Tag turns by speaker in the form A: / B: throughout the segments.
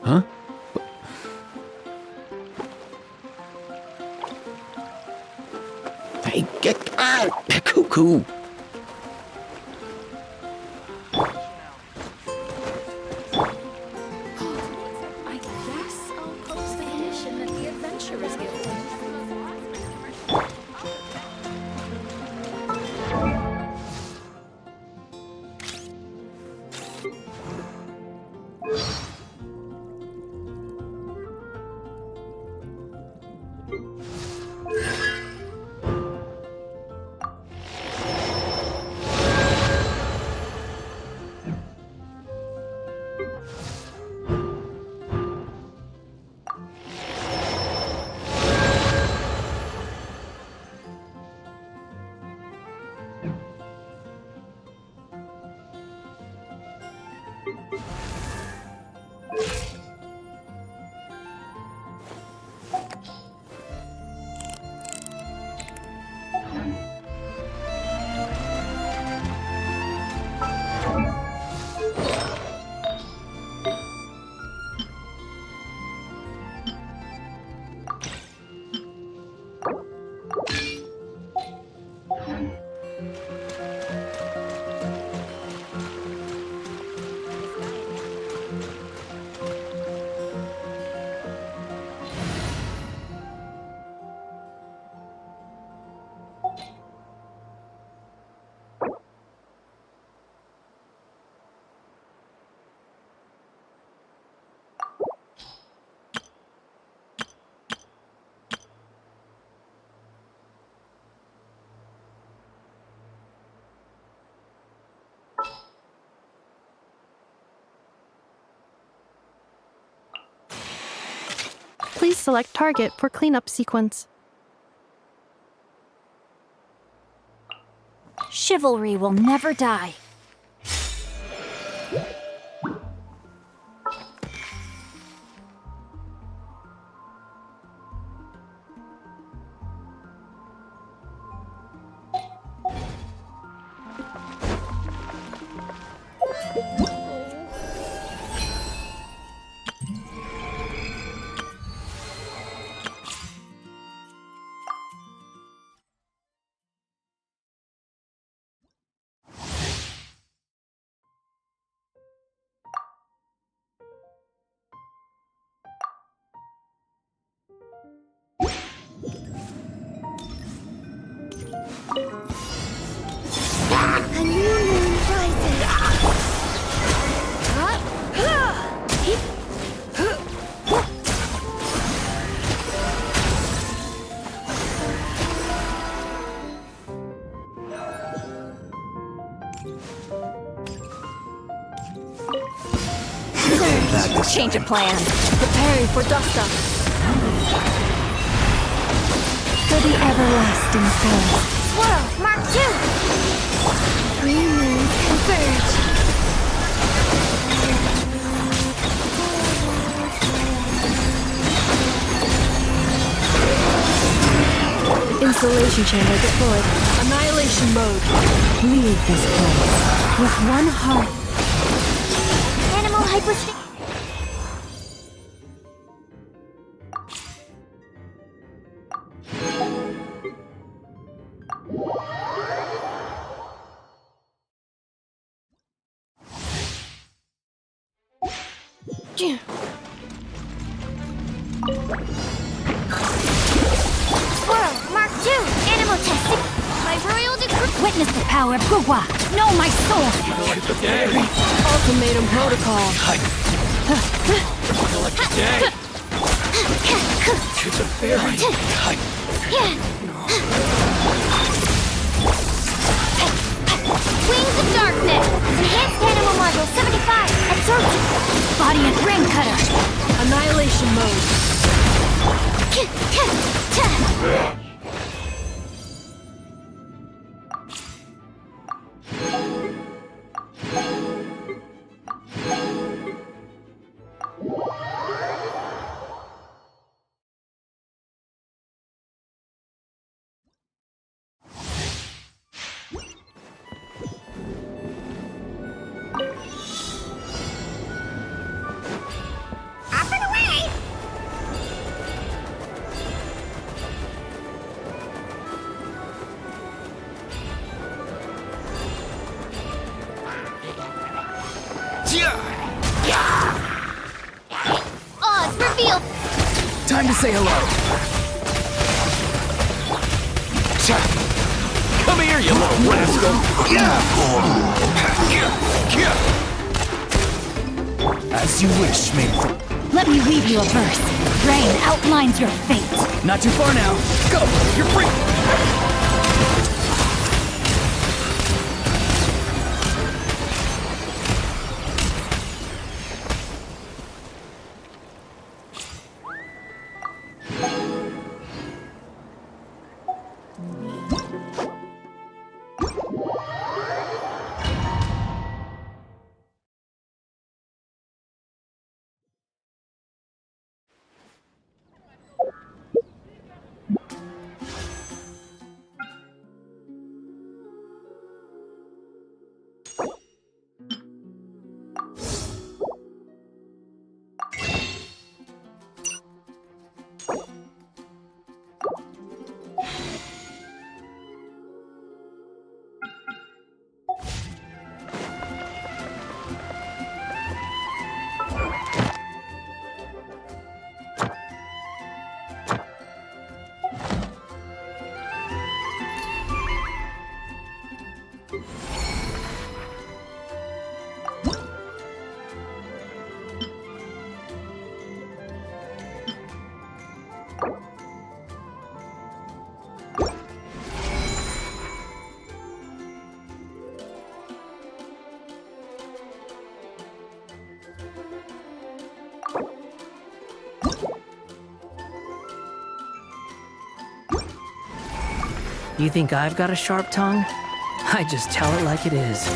A: Huh? Hey, get out! Cuckoo!
B: I guess I'll post the mission at the Adventurers Guild.
C: Please select target for cleanup sequence.
B: Chivalry will never die. A new moon rises. Change of plan.
C: Preparing for dust-up.
B: For the everlasting forest. Swirl, Mark 2! Three moons converge.
C: Installation chamber deployed. Annihilation mode.
B: Leave this place with one heart. Animal hyperspace. Squirrel, Mark 2, animal testing. My royal decree. Witness the power of Gugwa. Know my soul.
C: Ultimatum protocol.
A: It's a fairy!
B: Wings of Darkness. Enhanced Animal Module 75. Absorption. Body and Ring Cutter.
C: Annihilation mode.
D: time to say hello. Come here, you little rascal. As you wish, maiden.
B: Let me read you a verse. Rain outlines your fate.
D: Not too far now. Go! You're free!
E: You think I've got a sharp tongue? I just tell it like it is.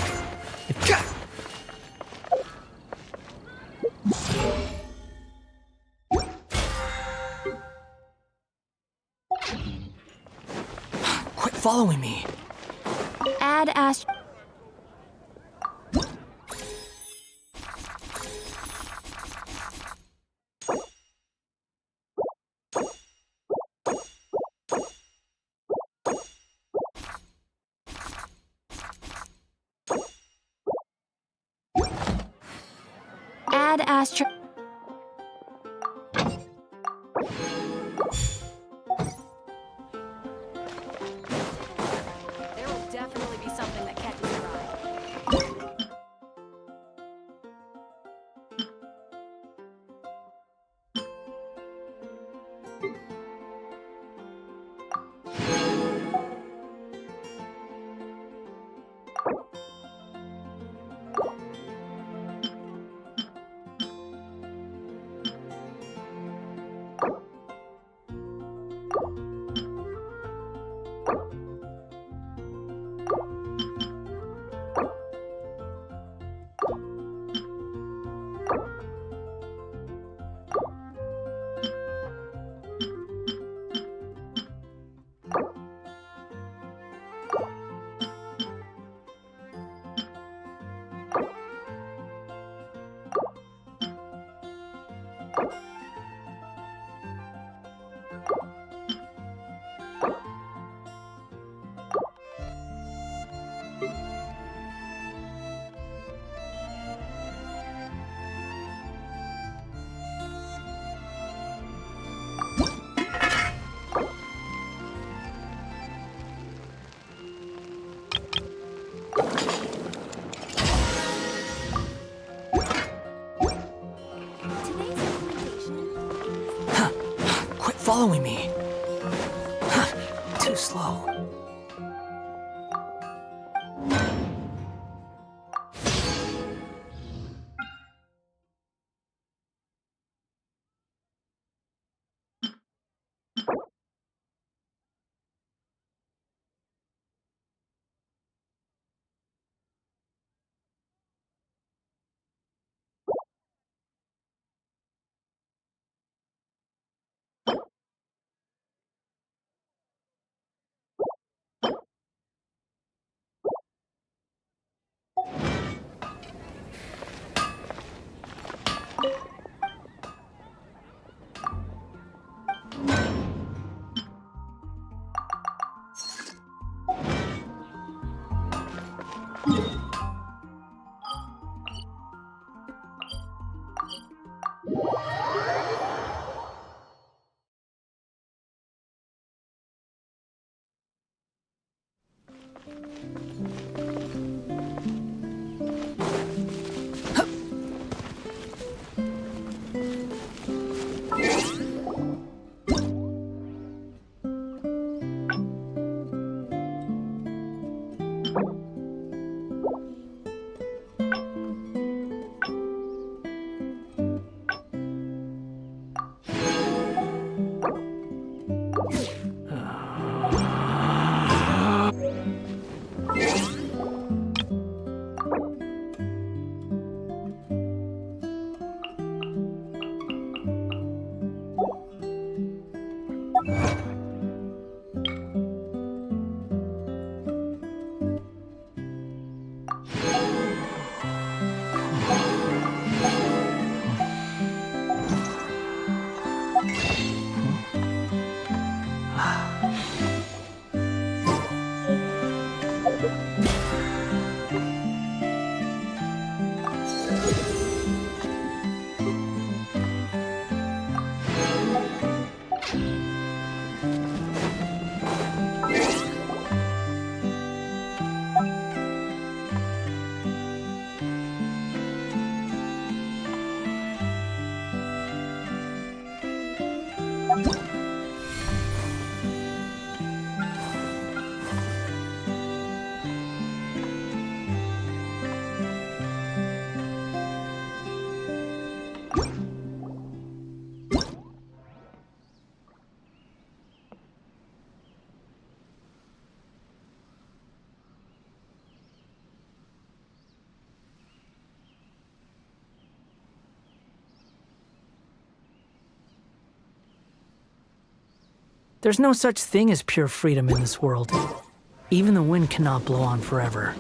D: Quit following me.
B: Add Ast. Add Astro.
C: There will definitely be something that catches your eye.
D: Quit following me. Too slow.
E: There's no such thing as pure freedom in this world. Even the wind cannot blow on forever.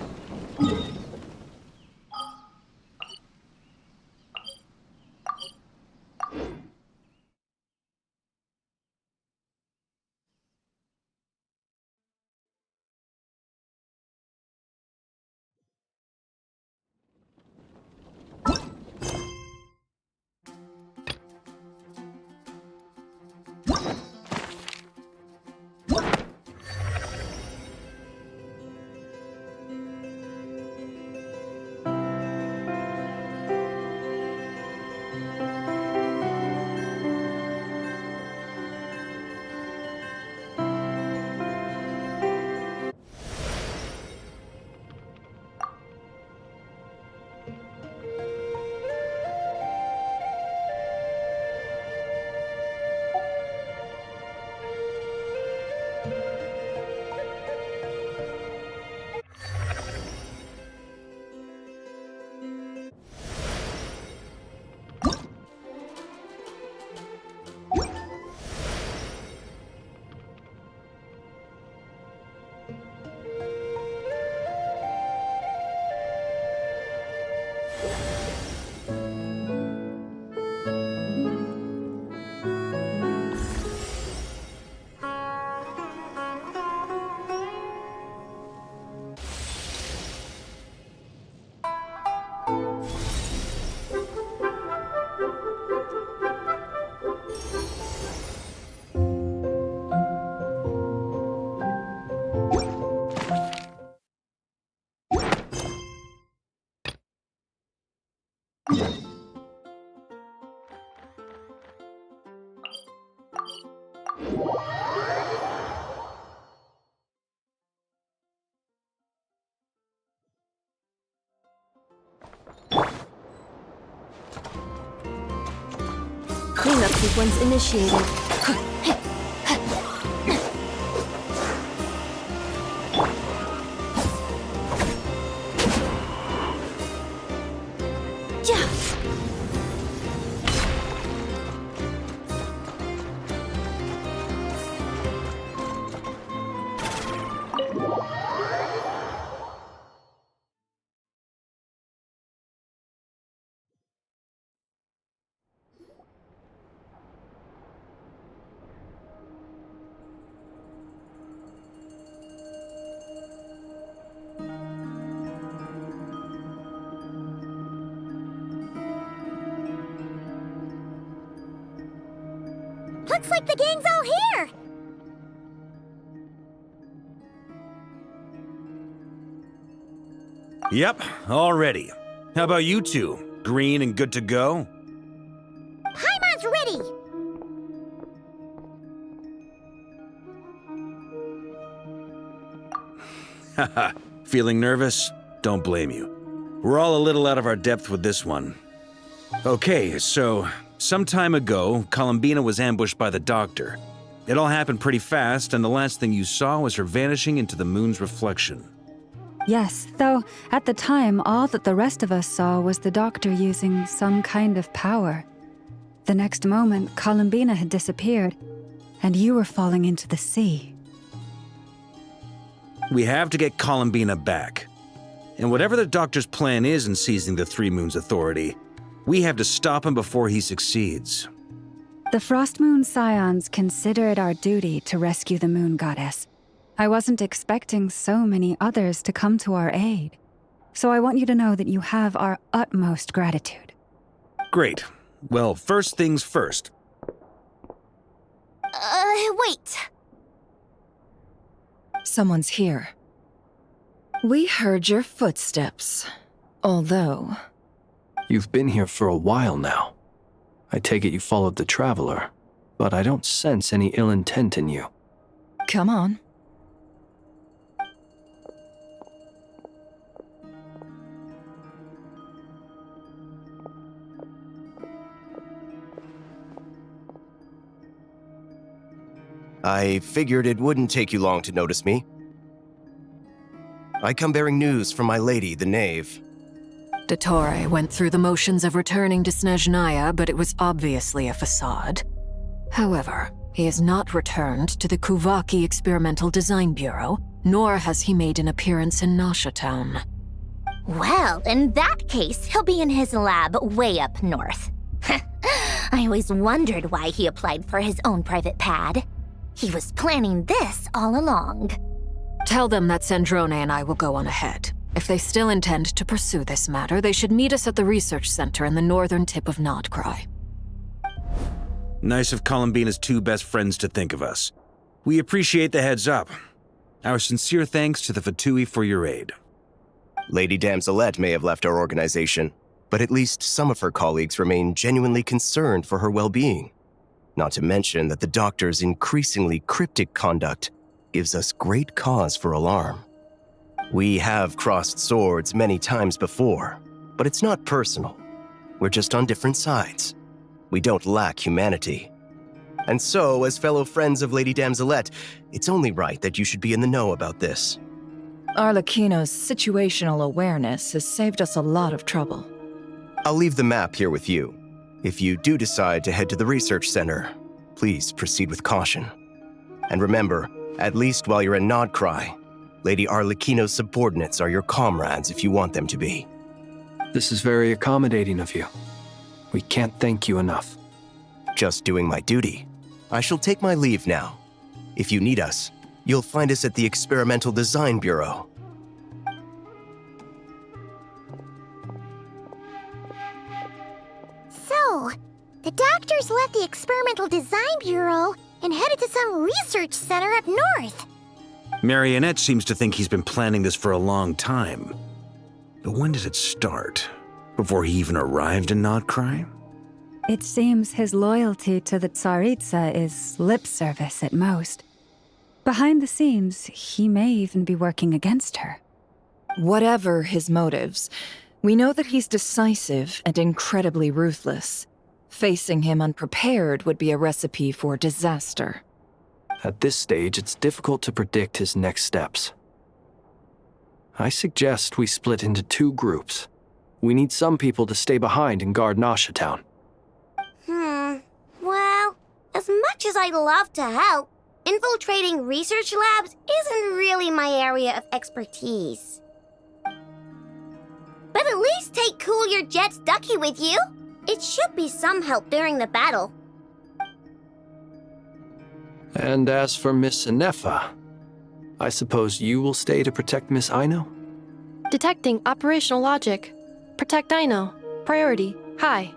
B: Cleanup sequence initiated. Looks like the gang's all here!
A: Yep, all ready. How about you two? Green and good to go?
B: Paimon's ready!
A: Haha, feeling nervous? Don't blame you. We're all a little out of our depth with this one. Okay, so some time ago, Columbina was ambushed by the Doctor. It all happened pretty fast, and the last thing you saw was her vanishing into the moon's reflection.
F: Yes, though at the time, all that the rest of us saw was the Doctor using some kind of power. The next moment, Columbina had disappeared, and you were falling into the sea.
A: We have to get Columbina back. And whatever the Doctor's plan is in seizing the Three Moons Authority, we have to stop him before he succeeds.
F: The Frost Moon Scions consider it our duty to rescue the Moon Goddess. I wasn't expecting so many others to come to our aid. So I want you to know that you have our utmost gratitude.
A: Great. Well, first things first.
B: Wait.
G: Someone's here. We heard your footsteps. Although...
H: You've been here for a while now. I take it you followed the Traveler, but I don't sense any ill intent in you.
G: Come on.
I: I figured it wouldn't take you long to notice me. I come bearing news from my lady, the Knave.
G: Dottore went through the motions of returning to Snezhnaya, but it was obviously a facade. However, He has not returned to the Kuvaki Experimental Design Bureau, nor has he made an appearance in Nasha Town.
B: Well, in that case, he'll be in his lab way up north. I always wondered why he applied for his own private pad. He was planning this all along.
G: Tell them that Sandrone and I will go on ahead. If they still intend to pursue this matter, they should meet us at the research center in the northern tip of Nodcry.
A: Nice of Columbina's two best friends to think of us. We appreciate the heads up. Our sincere thanks to the Fatui for your aid.
I: Lady Damselette may have left our organization, but at least some of her colleagues remain genuinely concerned for her well-being. Not to mention that the Doctor's increasingly cryptic conduct gives us great cause for alarm. We have crossed swords many times before, but it's not personal. We're just on different sides. We don't lack humanity. And so, as fellow friends of Lady Damselette, it's only right that you should be in the know about this.
G: Arlecchino's situational awareness has saved us a lot of trouble.
I: I'll leave the map here with you. If you do decide to head to the research center, please proceed with caution. And remember, at least while you're in Nodcry, Lady Arlecchino's subordinates are your comrades if you want them to be.
H: This is very accommodating of you. We can't thank you enough.
I: Just doing my duty. I shall take my leave now. If you need us, you'll find us at the Experimental Design Bureau.
B: So, the Doctors left the Experimental Design Bureau and headed to some research center up north.
A: Marionette seems to think he's been planning this for a long time. But when did it start? Before he even arrived in Nodcry?
F: It seems his loyalty to the Tsaritsa is lip service at most. Behind the scenes, he may even be working against her.
G: Whatever his motives, we know that he's decisive and incredibly ruthless. Facing him unprepared would be a recipe for disaster.
H: At this stage, it's difficult to predict his next steps. I suggest we split into two groups. We need some people to stay behind and guard Nasha Town.
B: Well, as much as I'd love to help, infiltrating research labs isn't really my area of expertise. But at least take Cool Your Jet's Ducky with you. It should be some help during the battle.
H: And as for Miss Inefa, I suppose you will stay to protect Miss Aino?
C: Detecting operational logic. Protect Aino. Priority. High.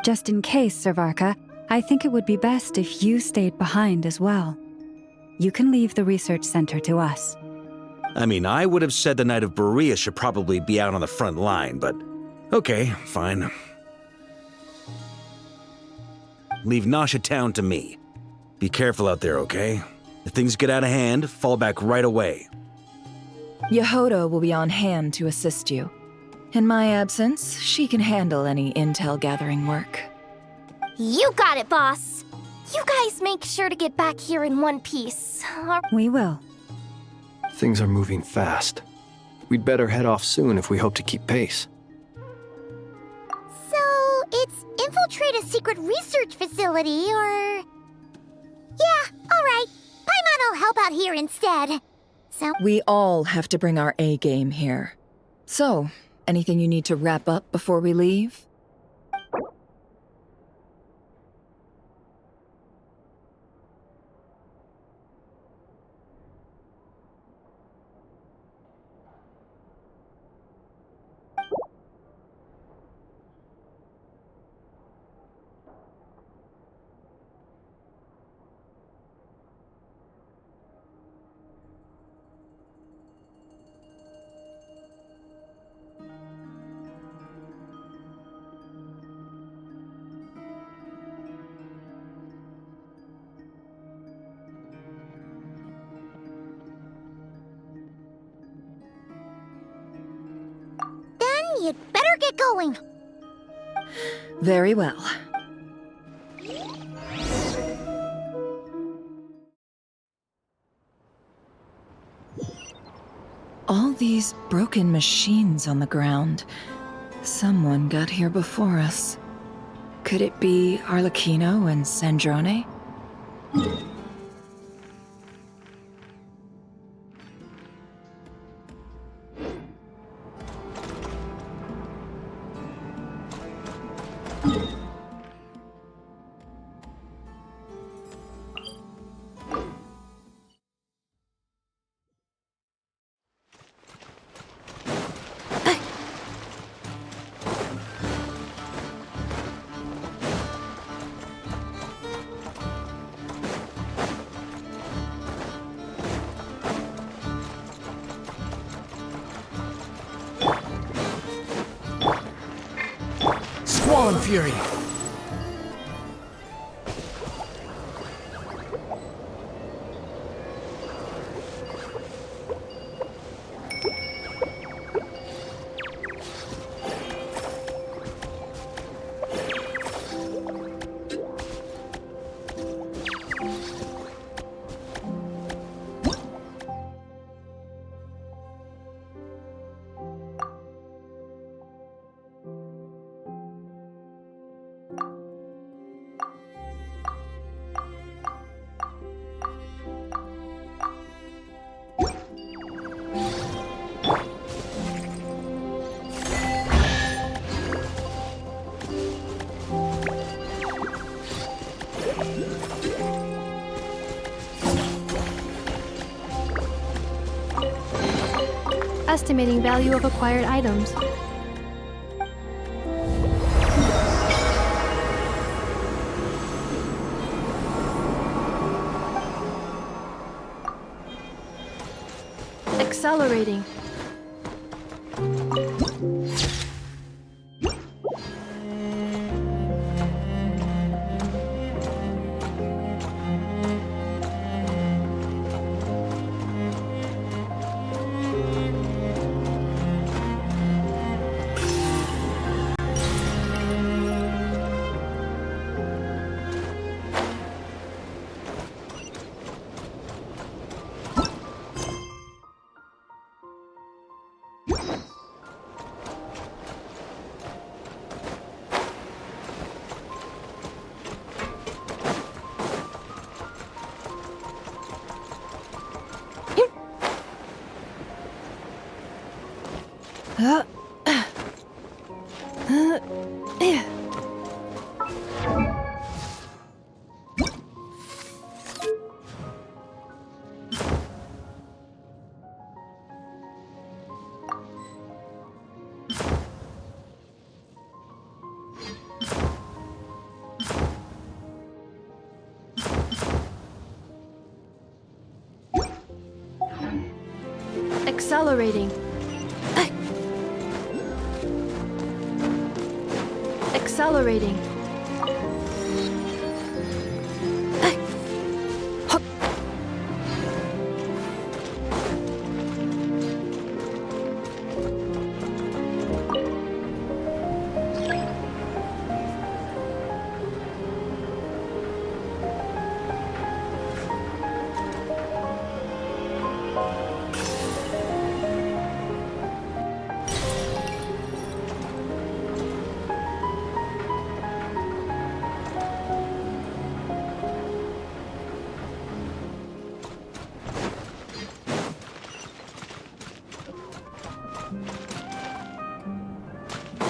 F: Just in case, Servarka, I think it would be best if you stayed behind as well. You can leave the research center to us.
A: I mean, I would have said the Knight of Berea should probably be out on the front line, but okay, fine. Leave Nasha Town to me. Be careful out there, okay? If things get out of hand, fall back right away.
G: Yehoda will be on hand to assist you. In my absence, she can handle any intel gathering work.
B: You got it, boss. You guys make sure to get back here in one piece.
F: We will.
H: Things are moving fast. We'd better head off soon if we hope to keep pace.
B: So, it's infiltrate a secret research facility, or... Yeah, alright. Paimon will help out here instead. So...
G: We all have to bring our A game here. So, anything you need to wrap up before we leave?
B: You'd better get going.
G: Very well. All these broken machines on the ground. Someone got here before us. Could it be Arlecchino and Sandrone?
E: Squall Fury!
C: Estimating value of acquired items. Accelerating. Accelerating. Accelerating.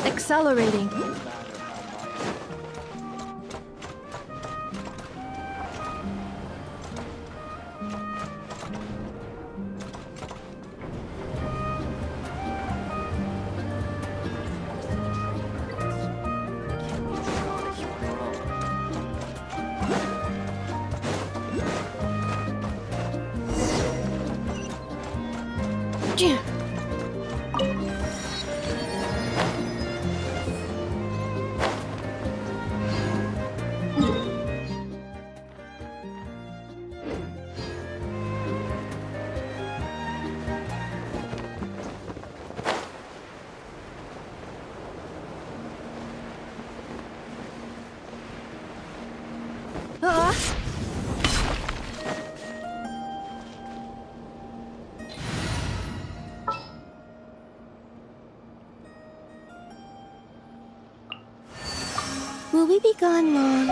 C: Accelerating. Will we be gone long?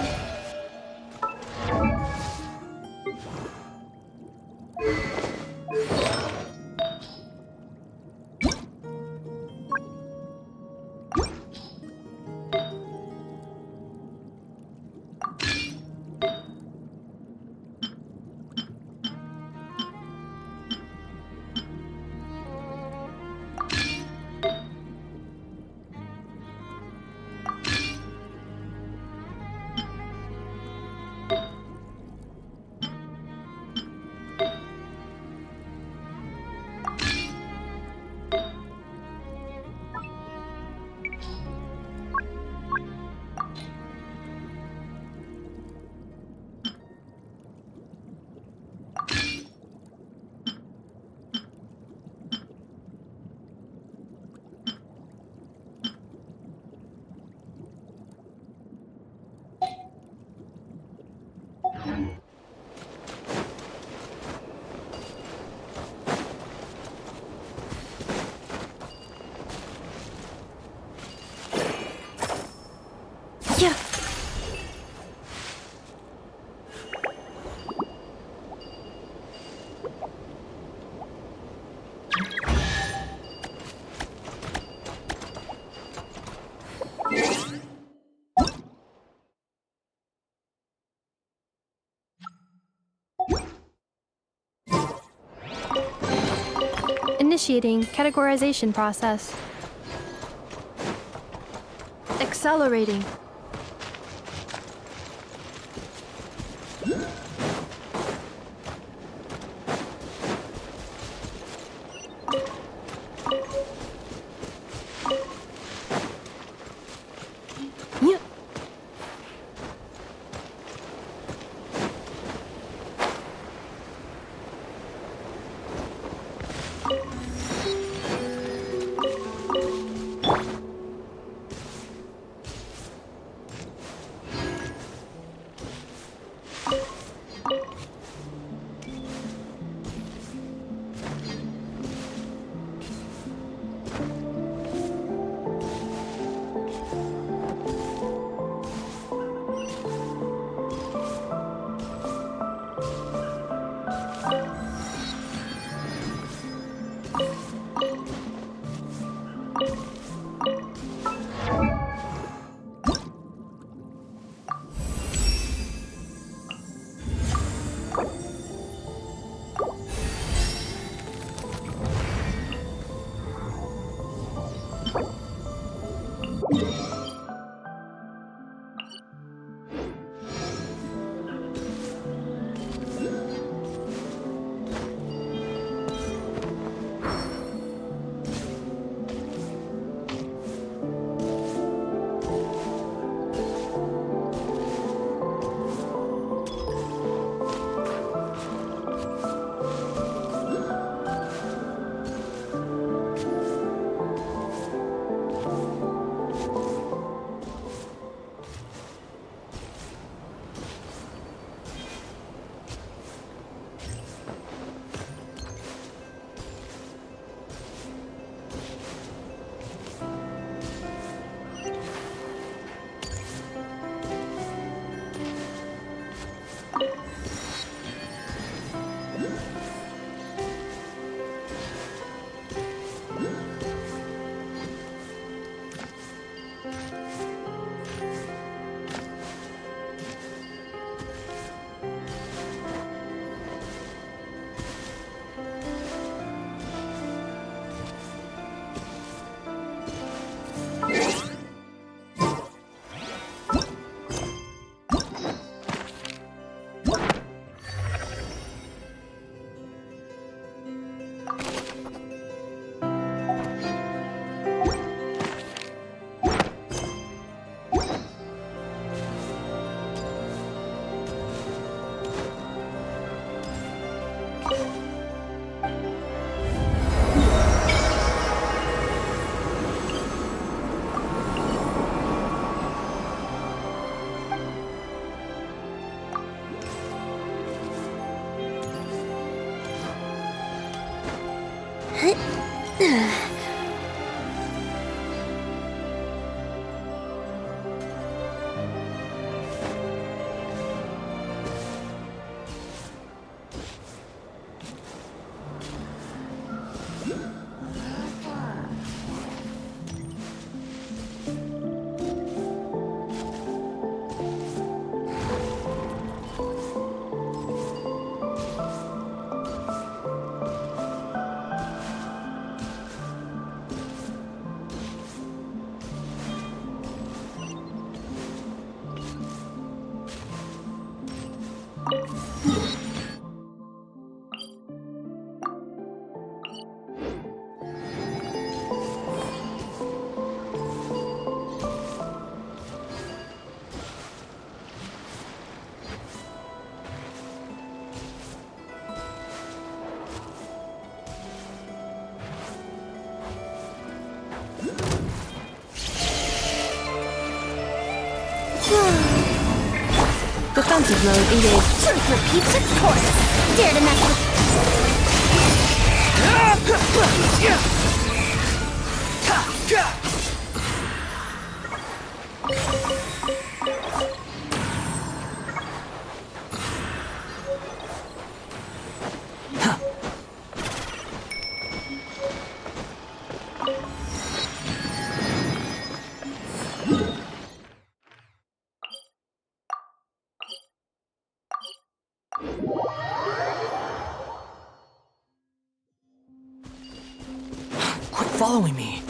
C: Initiating categorization process. Accelerating. Yep. Defensive mode engaged.
B: Truth repeats its course. Dare to mess with...
D: following me.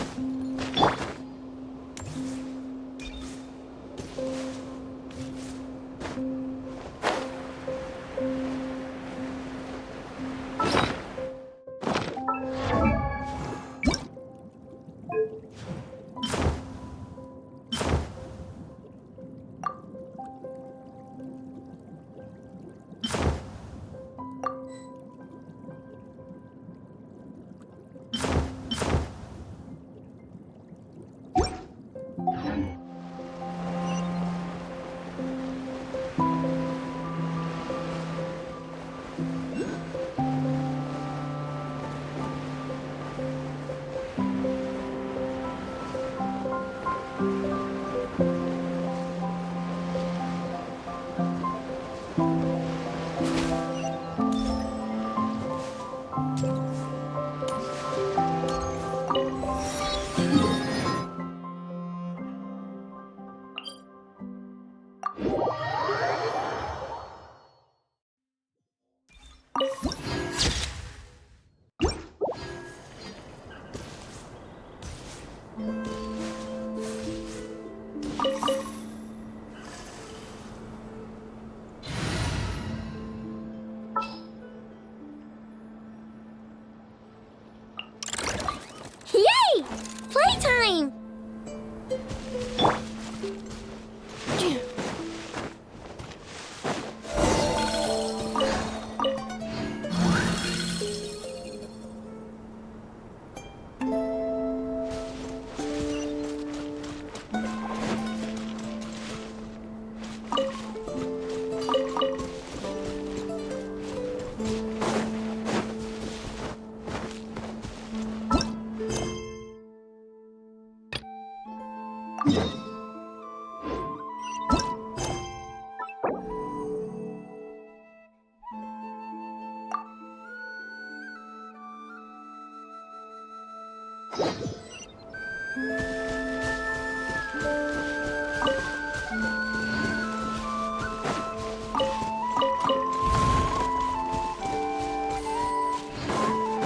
B: Yay! Playtime!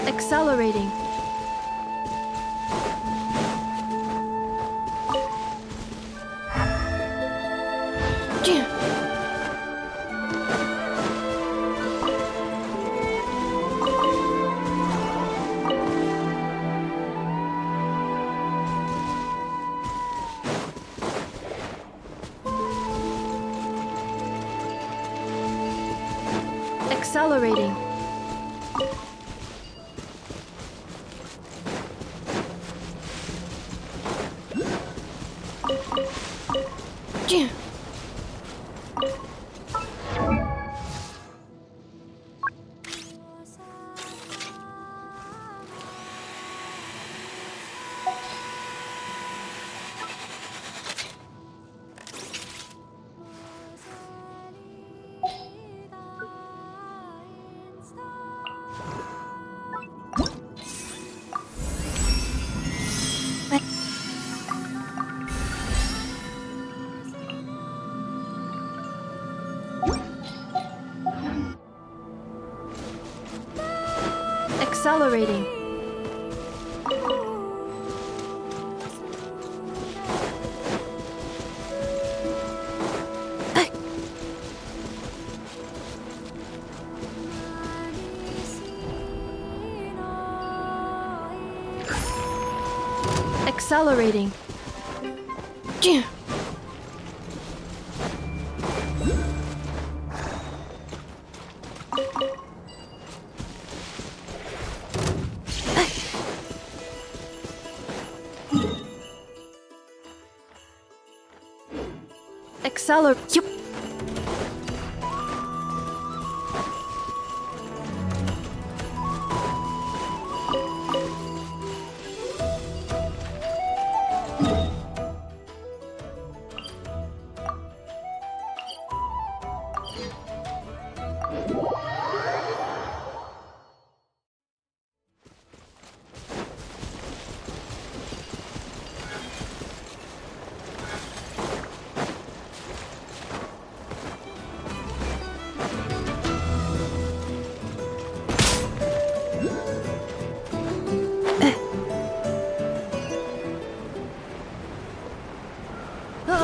C: Accelerating. Accelerating. Accelerating. Accelerating. Accelerate.
E: The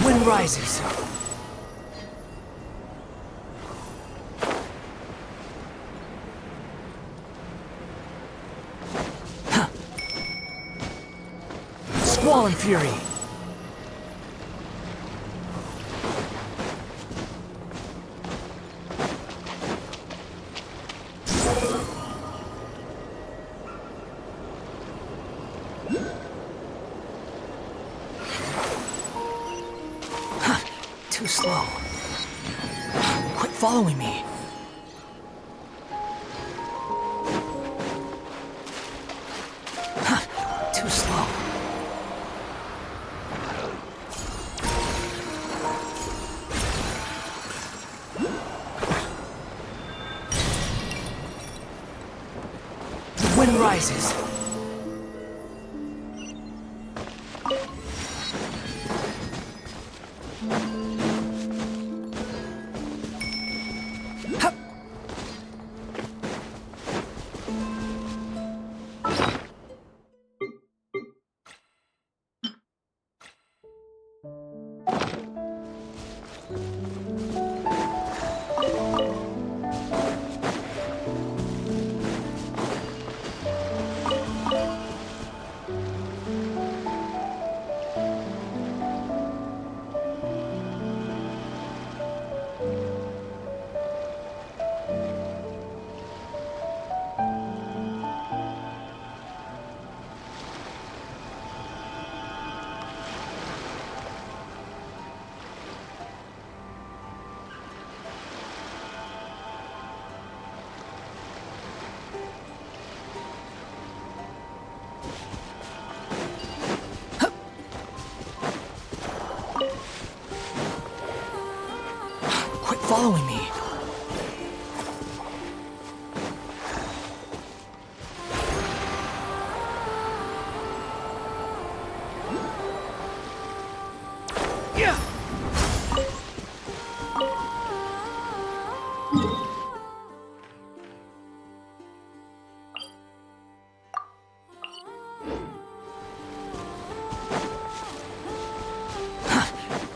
E: wind rises. Squall and fury. Too slow. Quit following me. Too slow. The wind rises. Quit following me.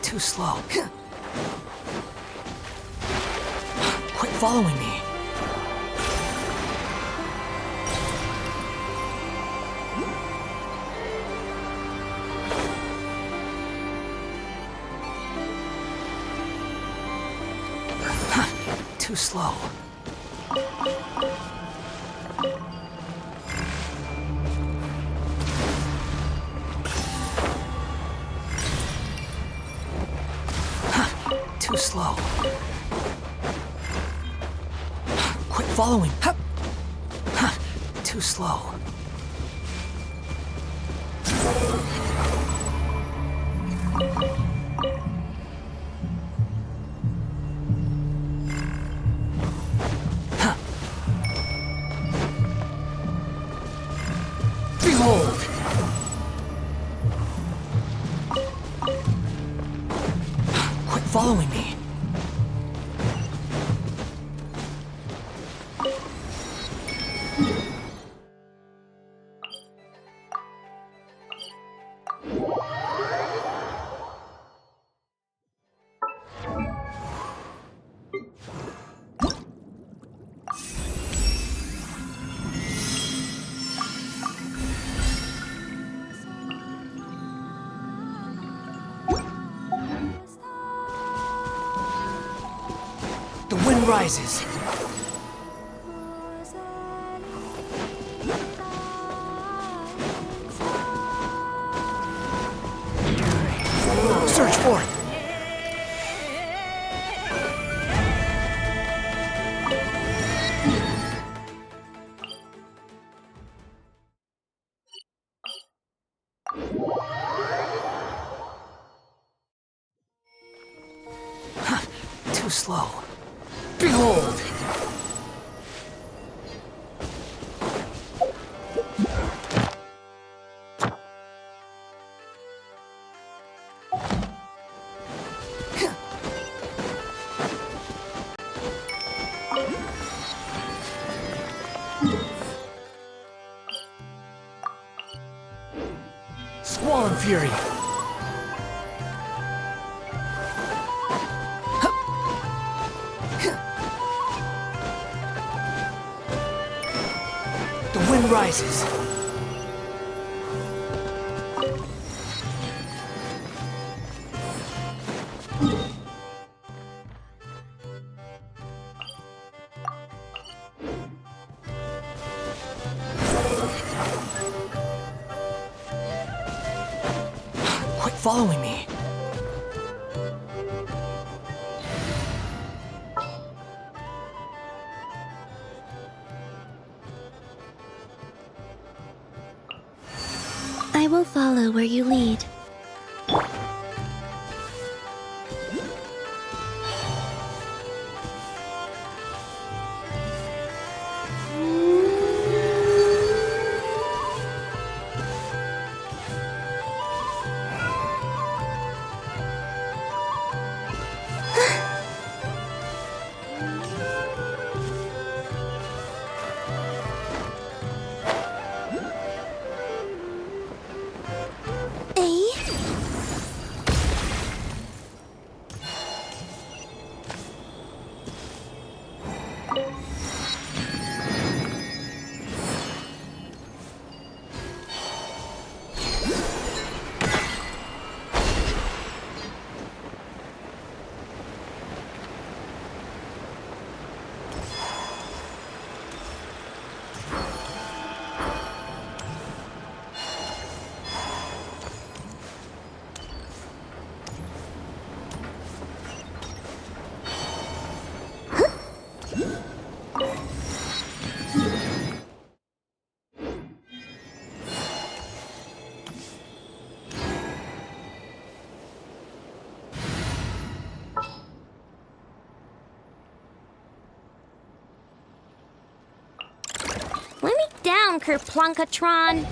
E: Too slow. Quit following me. Too slow. Too slow. Quit following. Too slow. Behold! Quit following me. The wind rises. Search for it. Too slow. Behold! fury. The wind rises. Quit following me.
B: I will follow where you lead. Let me down, Kerplunkatron.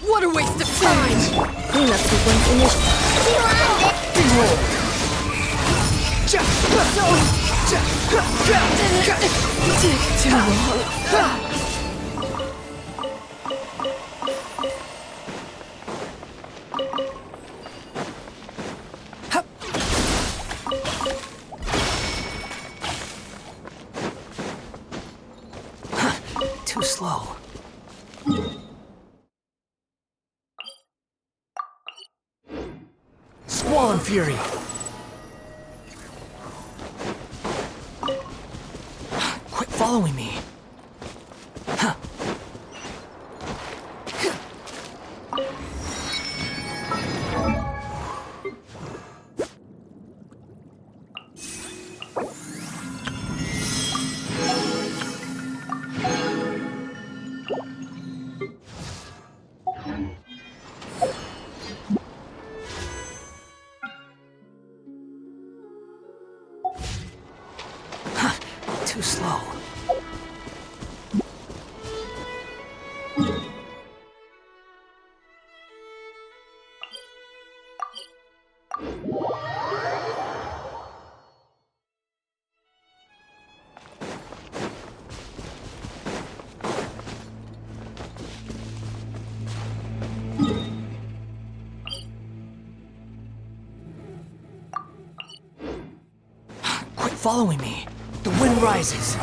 D: What a waste of time!
B: Cleanup sequence initiated.
D: Too long. Too slow. Squall and Fury. Quit following me. Too slow. Quit following me. The wind rises.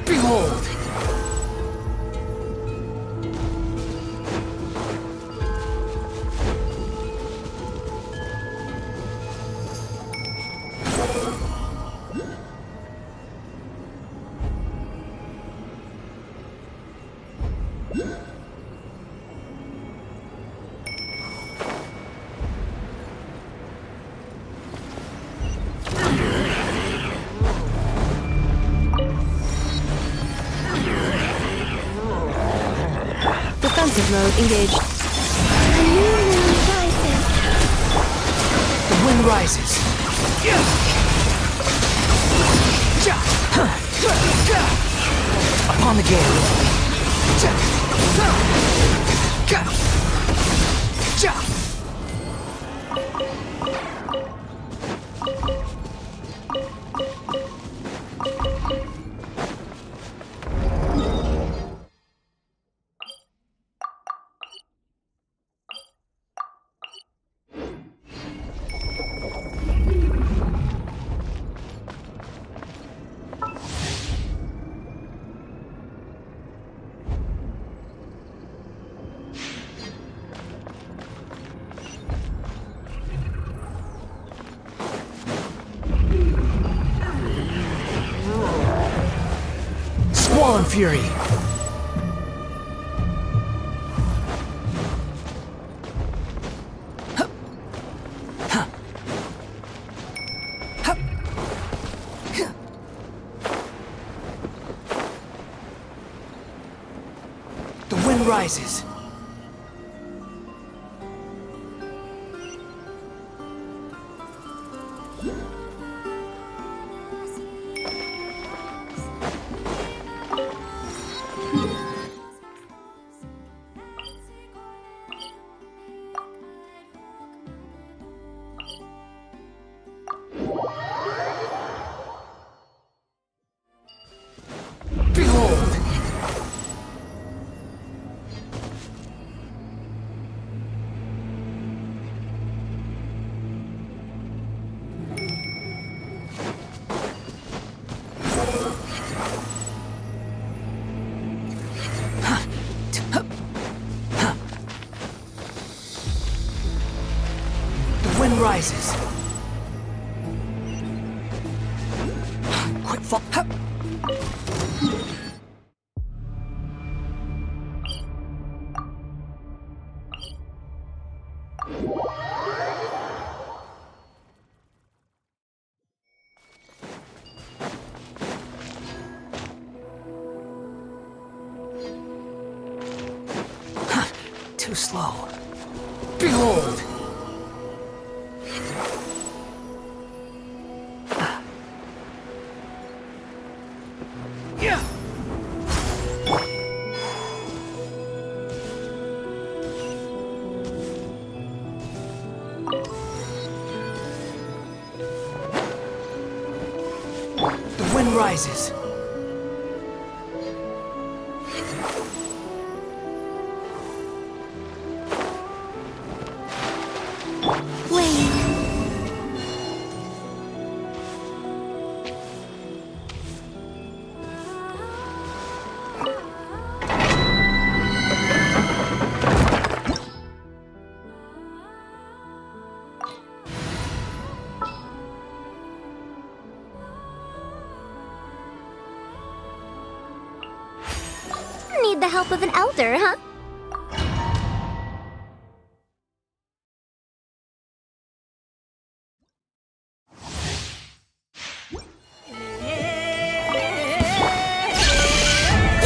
D: Behold!
C: Defensive mode engaged.
D: The wind rises. Upon the gale. Squall and Fury. The wind rises. Behold! The wind rises. Quick fall. Too slow. Behold! Yeah! The wind rises.
B: Wait. Need the help of an elder, huh?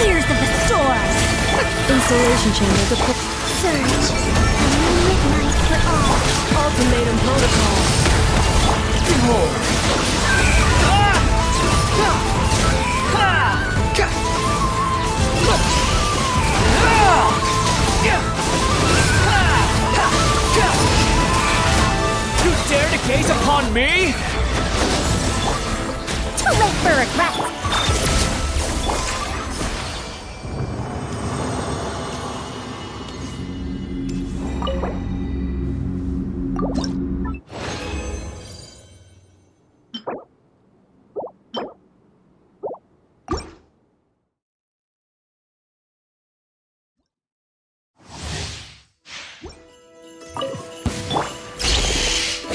B: Ears of the storm!
C: Installation chamber deployed.
B: Surge! Midnight for all!
C: Ultimatum protocol.
D: Behold! You dare to gaze upon me?
B: Too late for regret!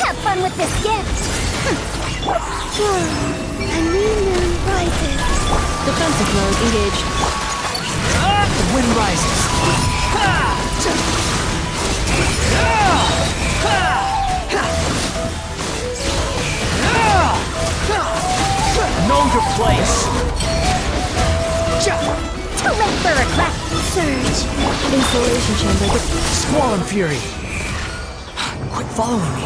B: Have fun with this gift! A new moon rises.
C: Defensive mode engaged.
D: The wind rises. Know your place.
B: Too late for regret! Surge!
C: Installation chamber deployed.
D: Squall and fury. Quit following me.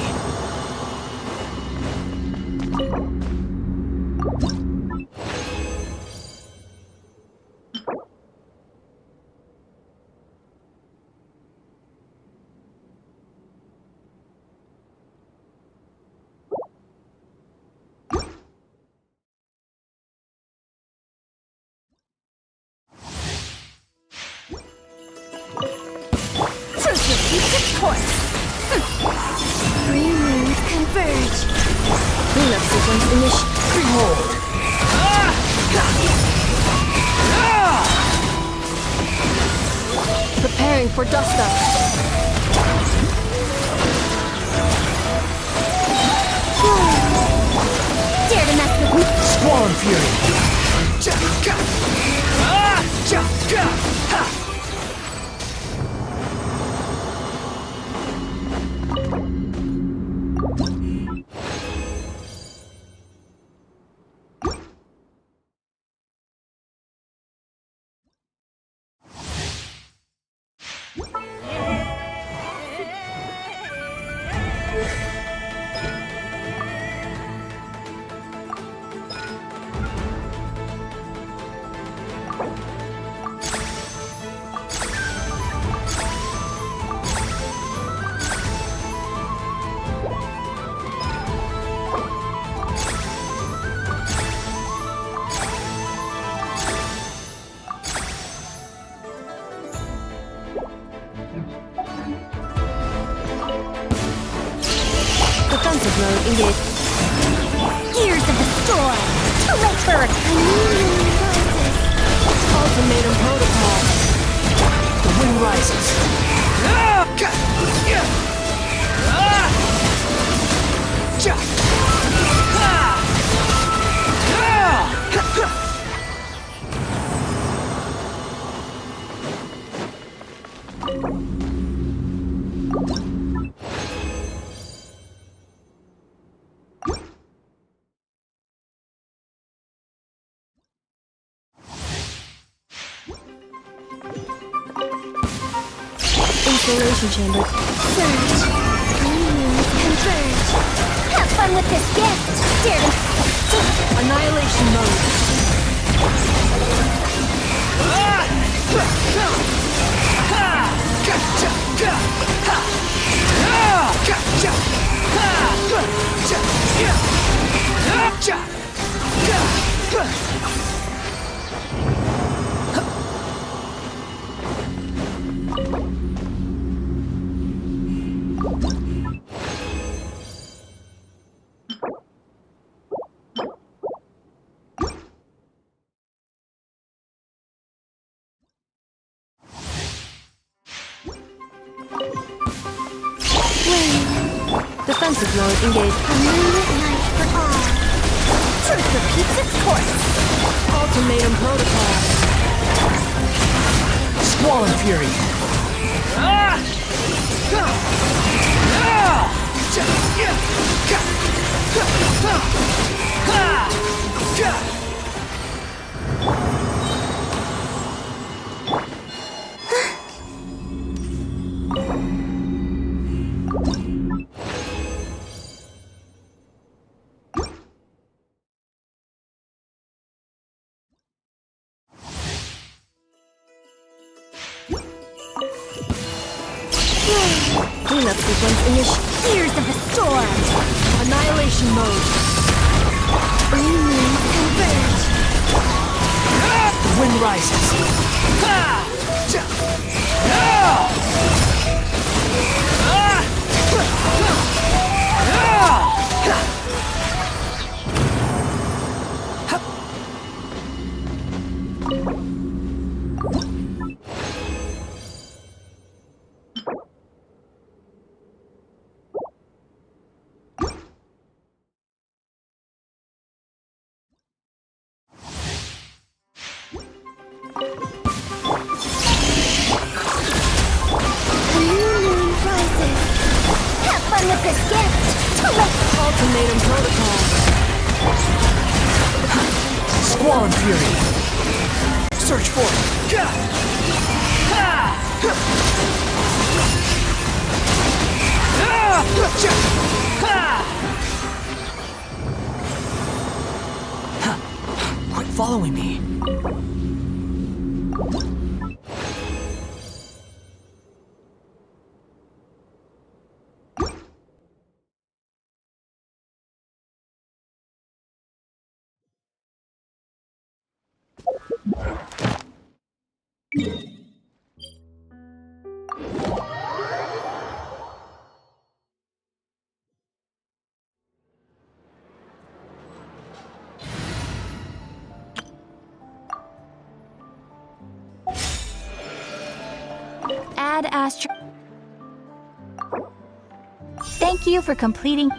B: Truth keeps its course! Three moons converge!
C: Cleanup sequence initiated.
D: Behold!
C: Preparing for dust up.
B: Dare to mess with me?
D: Squall and fury.
C: Defensive mode engaged.
B: Gears of the storm! Traitor!
C: Ultimatum protocol.
E: The wind rises.
C: Installation chamber.
B: Surge! Converge! Have fun with this gift! Dare to...
C: Annihilation mode. Defensive mode engaged.
B: A moonlit night for all. Truth repeats its course.
C: Ultimatum protocol.
E: Squall and Fury.
C: Cleanup sequence initiated.
B: Gears of the storm!
C: Annihilation mode.
B: Blue moons converge!
E: The wind rises.
B: With this gift!
C: Ultimatum protocol.
E: Squall and Fury. Search for it. Quit following me.
B: Add Astro. Thank you for completing.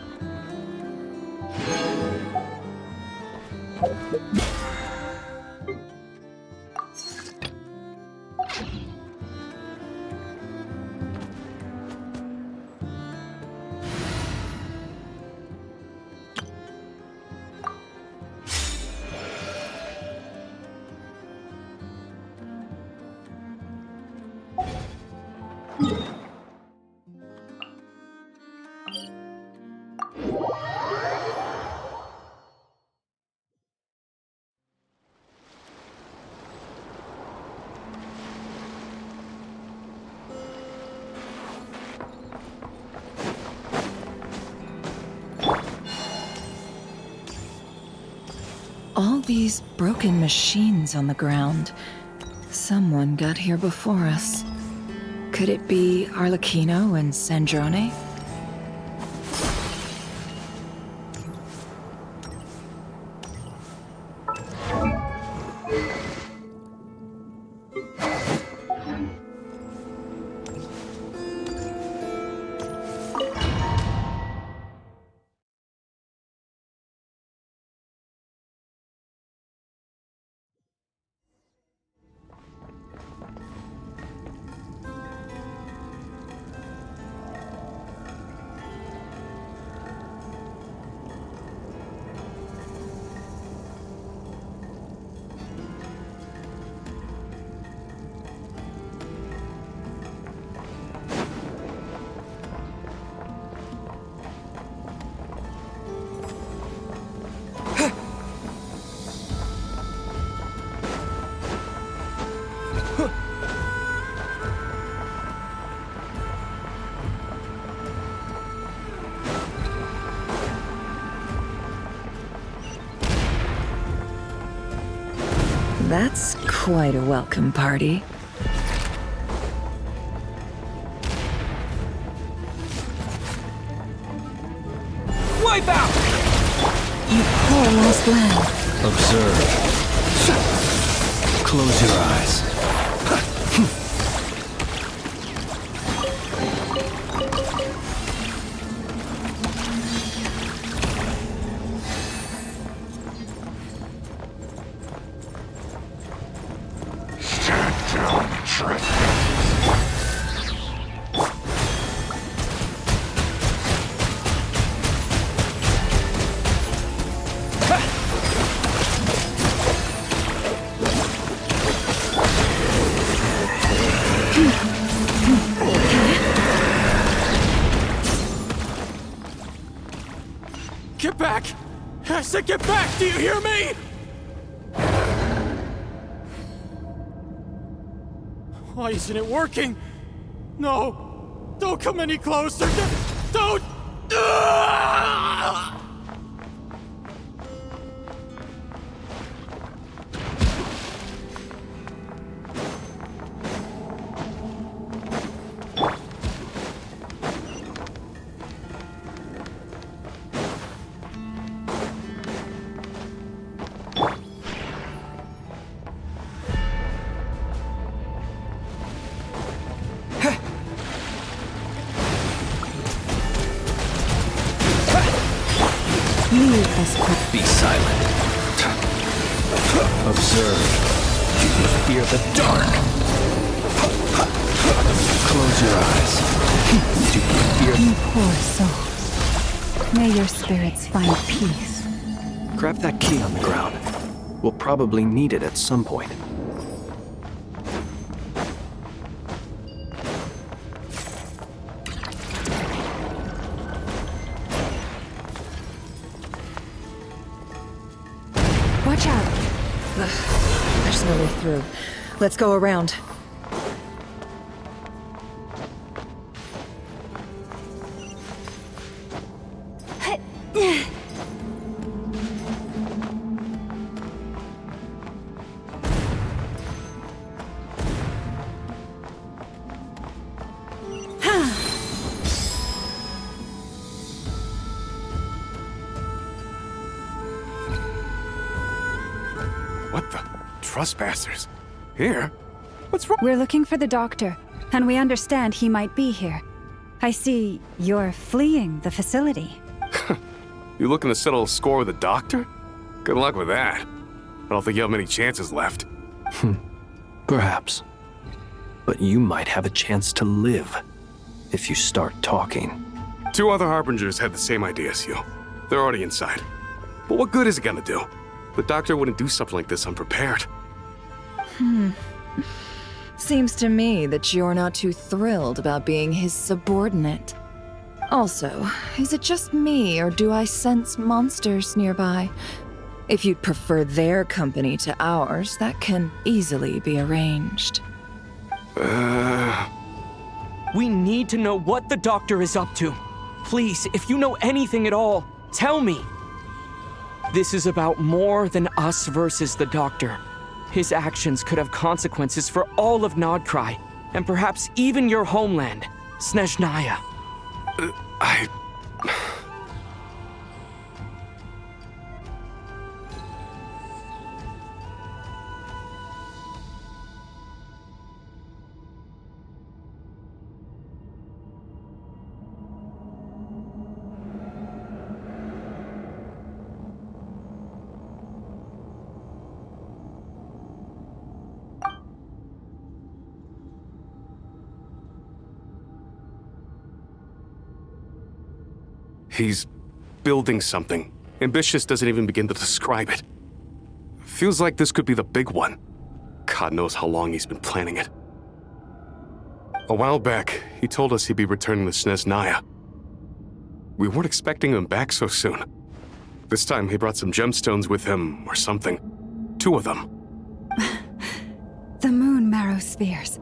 G: All these broken machines on the ground. Someone got here before us. Could it be Arlecchino and Sandrone? That's quite a welcome party.
D: Wipe out!
G: You poor lost lamb.
A: Observe. Close your eyes.
D: Get back! I said get back! Do you hear me? Why isn't it working? No! Don't come any closer! Don't! Ah!
A: Be silent. Observe. Do you fear the dark? Close your eyes. Do you fear...
F: You poor souls. May your spirits find peace.
H: Grab that key on the ground. We'll probably need it at some point.
G: Watch out. There's no way through. Let's go around.
J: What the? Trespassers? Here? What's wrong?
F: We're looking for the doctor, and we understand he might be here. I see you're fleeing the facility.
J: You looking to settle a score with the doctor? Good luck with that. I don't think you have many chances left.
H: Perhaps. But you might have a chance to live if you start talking.
J: 2 other Harbingers had the same idea as you. They're already inside. But what good is it gonna do? The doctor wouldn't do something like this unprepared.
G: Seems to me that you're not too thrilled about being his subordinate. Also, is it just me, or do I sense monsters nearby? If you'd prefer their company to ours, that can easily be arranged.
D: We need to know what the doctor is up to. Please, if you know anything at all, tell me. This is about more than us versus the doctor. His actions could have consequences for all of Nodcry, and perhaps even your homeland, Snezhnaya.
J: He's building something. Ambitious doesn't even begin to describe it. Feels like this could be the big one. God knows how long he's been planning it. A while back, he told us he'd be returning to Snezhnaya. We weren't expecting him back so soon. This time he brought some gemstones with him, or something. 2 of them.
F: The moon marrow spheres.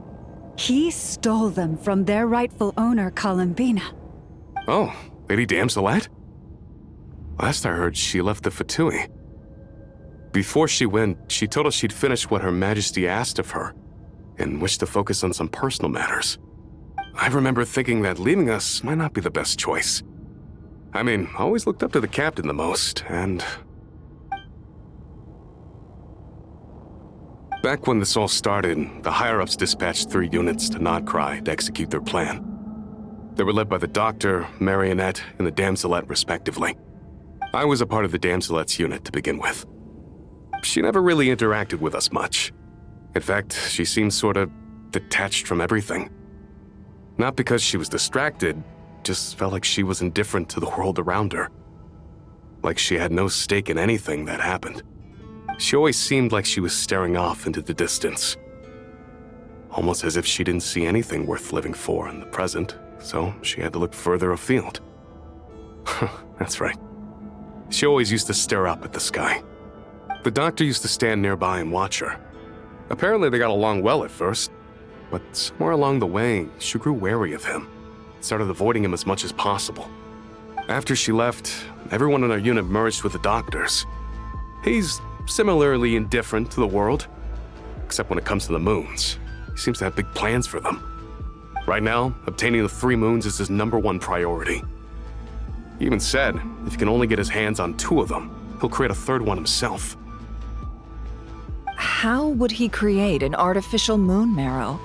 F: He stole them from their rightful owner, Columbina.
J: Oh, Lady Damselette? Last I heard, she left the Fatui. Before she went, she told us she'd finished what Her Majesty asked of her and wished to focus on some personal matters. I remember thinking that leaving us might not be the best choice. I mean, I always looked up to the captain the most, and... Back when this all started, the higher-ups dispatched 3 units to Nodcry to execute their plan. They were led by the Doctor, Marionette, and the Damselette, respectively. I was a part of the Damselette's unit to begin with. She never really interacted with us much. In fact, she seemed sort of detached from everything. Not because she was distracted, just felt like she was indifferent to the world around her. Like she had no stake in anything that happened. She always seemed like she was staring off into the distance. Almost as if she didn't see anything worth living for in the present, so she had to look further afield. That's right. She always used to stare up at the sky. The Doctor used to stand nearby and watch her. Apparently they got along well at first, but somewhere along the way, she grew wary of him, started avoiding him as much as possible. After she left, everyone in our unit merged with the Doctor's. He's similarly indifferent to the world, except when it comes to the moons. He seems to have big plans for them. Right now, obtaining the 3 moons is his #1 priority. He even said if he can only get his hands on 2 of them, he'll create a 3rd one himself.
G: How would he create an artificial moon marrow?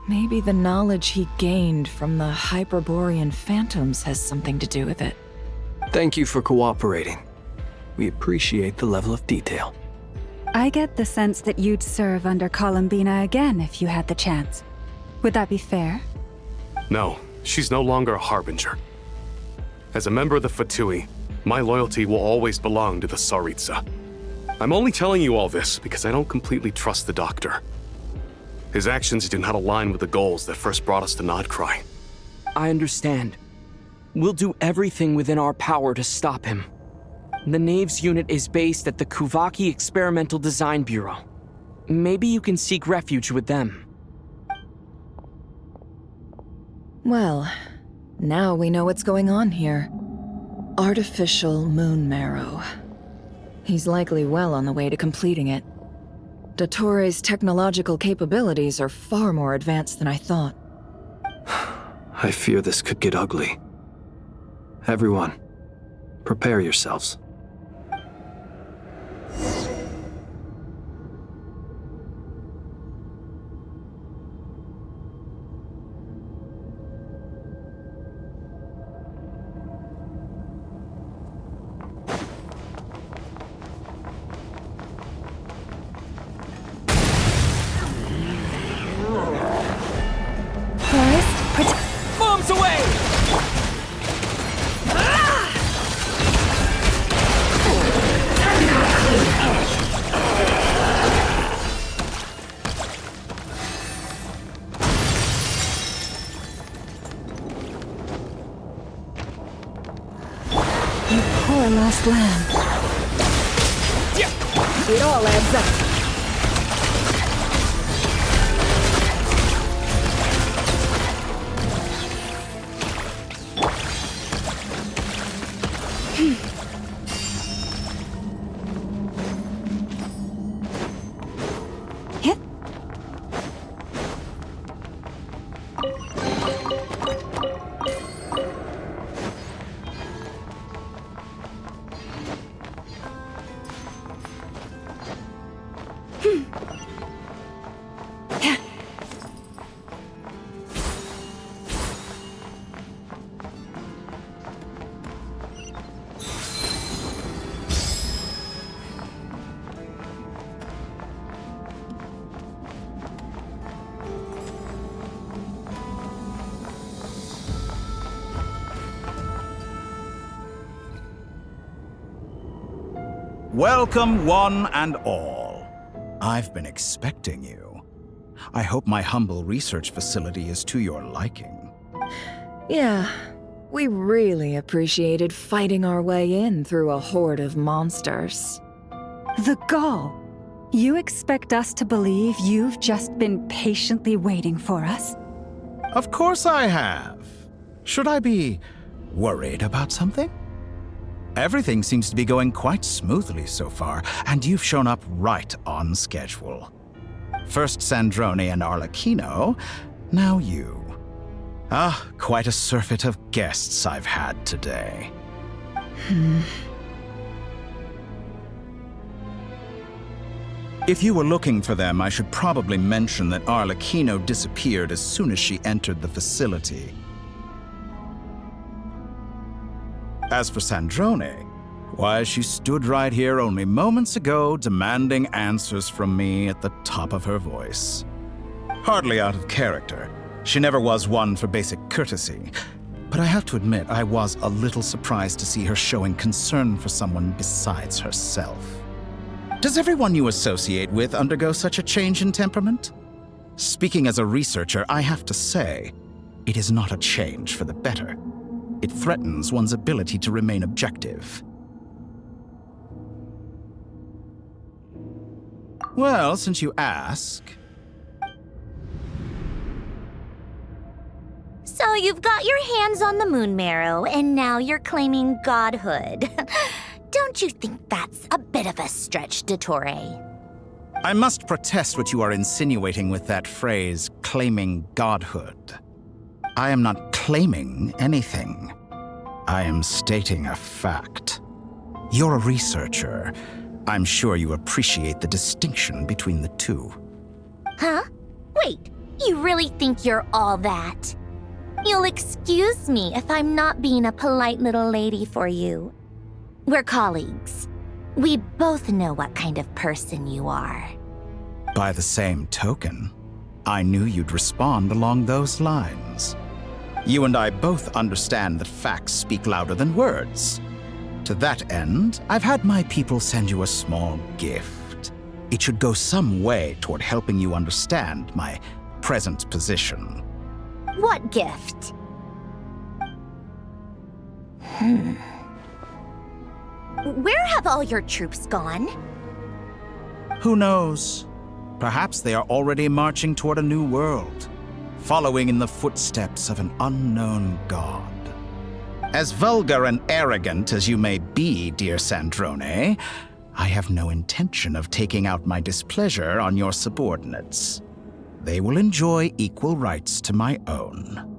G: Maybe the knowledge he gained from the Hyperborean phantoms has something to do with it.
H: Thank you for cooperating. We appreciate the level of detail.
F: I get the sense that you'd serve under Columbina again if you had the chance. Would that be fair?
J: No, she's no longer a Harbinger. As a member of the Fatui, my loyalty will always belong to the Tsaritsa. I'm only telling you all this because I don't completely trust the Doctor. His actions do not align with the goals that first brought us to Nodcry.
D: I understand. We'll do everything within our power to stop him. The Knave's unit is based at the Kuvaki Experimental Design Bureau. Maybe you can seek refuge with them.
G: Well, now we know what's going on here. Artificial moon marrow. He's likely well on the way to completing it. Dottore's technological capabilities are far more advanced than I thought.
H: I fear this could get ugly. Everyone, prepare yourselves.
D: Bombs away!
F: You poor lost lamb.
G: It all adds up.
K: Welcome, one and all. I've been expecting you. I hope my humble research facility is to your liking.
G: Yeah, we really appreciated fighting our way in through a horde of monsters.
F: The gall. You expect us to believe you've just been patiently waiting for us?
K: Of course I have. Should I be worried about something? Everything seems to be going quite smoothly so far, and you've shown up right on schedule. First Sandrone and Arlecchino, now you. Ah, quite a surfeit of guests I've had today. If you were looking for them, I should probably mention that Arlecchino disappeared as soon as she entered the facility. As for Sandrone, why, she stood right here only moments ago demanding answers from me at the top of her voice. Hardly out of character. She never was one for basic courtesy. But I have to admit, I was a little surprised to see her showing concern for someone besides herself. Does everyone you associate with undergo such a change in temperament? Speaking as a researcher, I have to say, it is not a change for the better. It threatens one's ability to remain objective. Well, since you ask...
B: So you've got your hands on the moon marrow, and now you're claiming godhood. Don't you think that's a bit of a stretch, Dottore?
K: I must protest what you are insinuating with that phrase, claiming godhood. I am not claiming anything. I am stating a fact. You're a researcher. I'm sure you appreciate the distinction between the two.
B: Huh? Wait, you really think you're all that? You'll excuse me if I'm not being a polite little lady for you. We're colleagues. We both know what kind of person you are.
K: By the same token, I knew you'd respond along those lines. You and I both understand that facts speak louder than words. To that end, I've had my people send you a small gift. It should go some way toward helping you understand my present position.
B: What gift? Where have all your troops gone?
K: Who knows? Perhaps they are already marching toward a new world, following in the footsteps of an unknown god. As vulgar and arrogant as you may be, dear Sandrone, I have no intention of taking out my displeasure on your subordinates. They will enjoy equal rights to my own.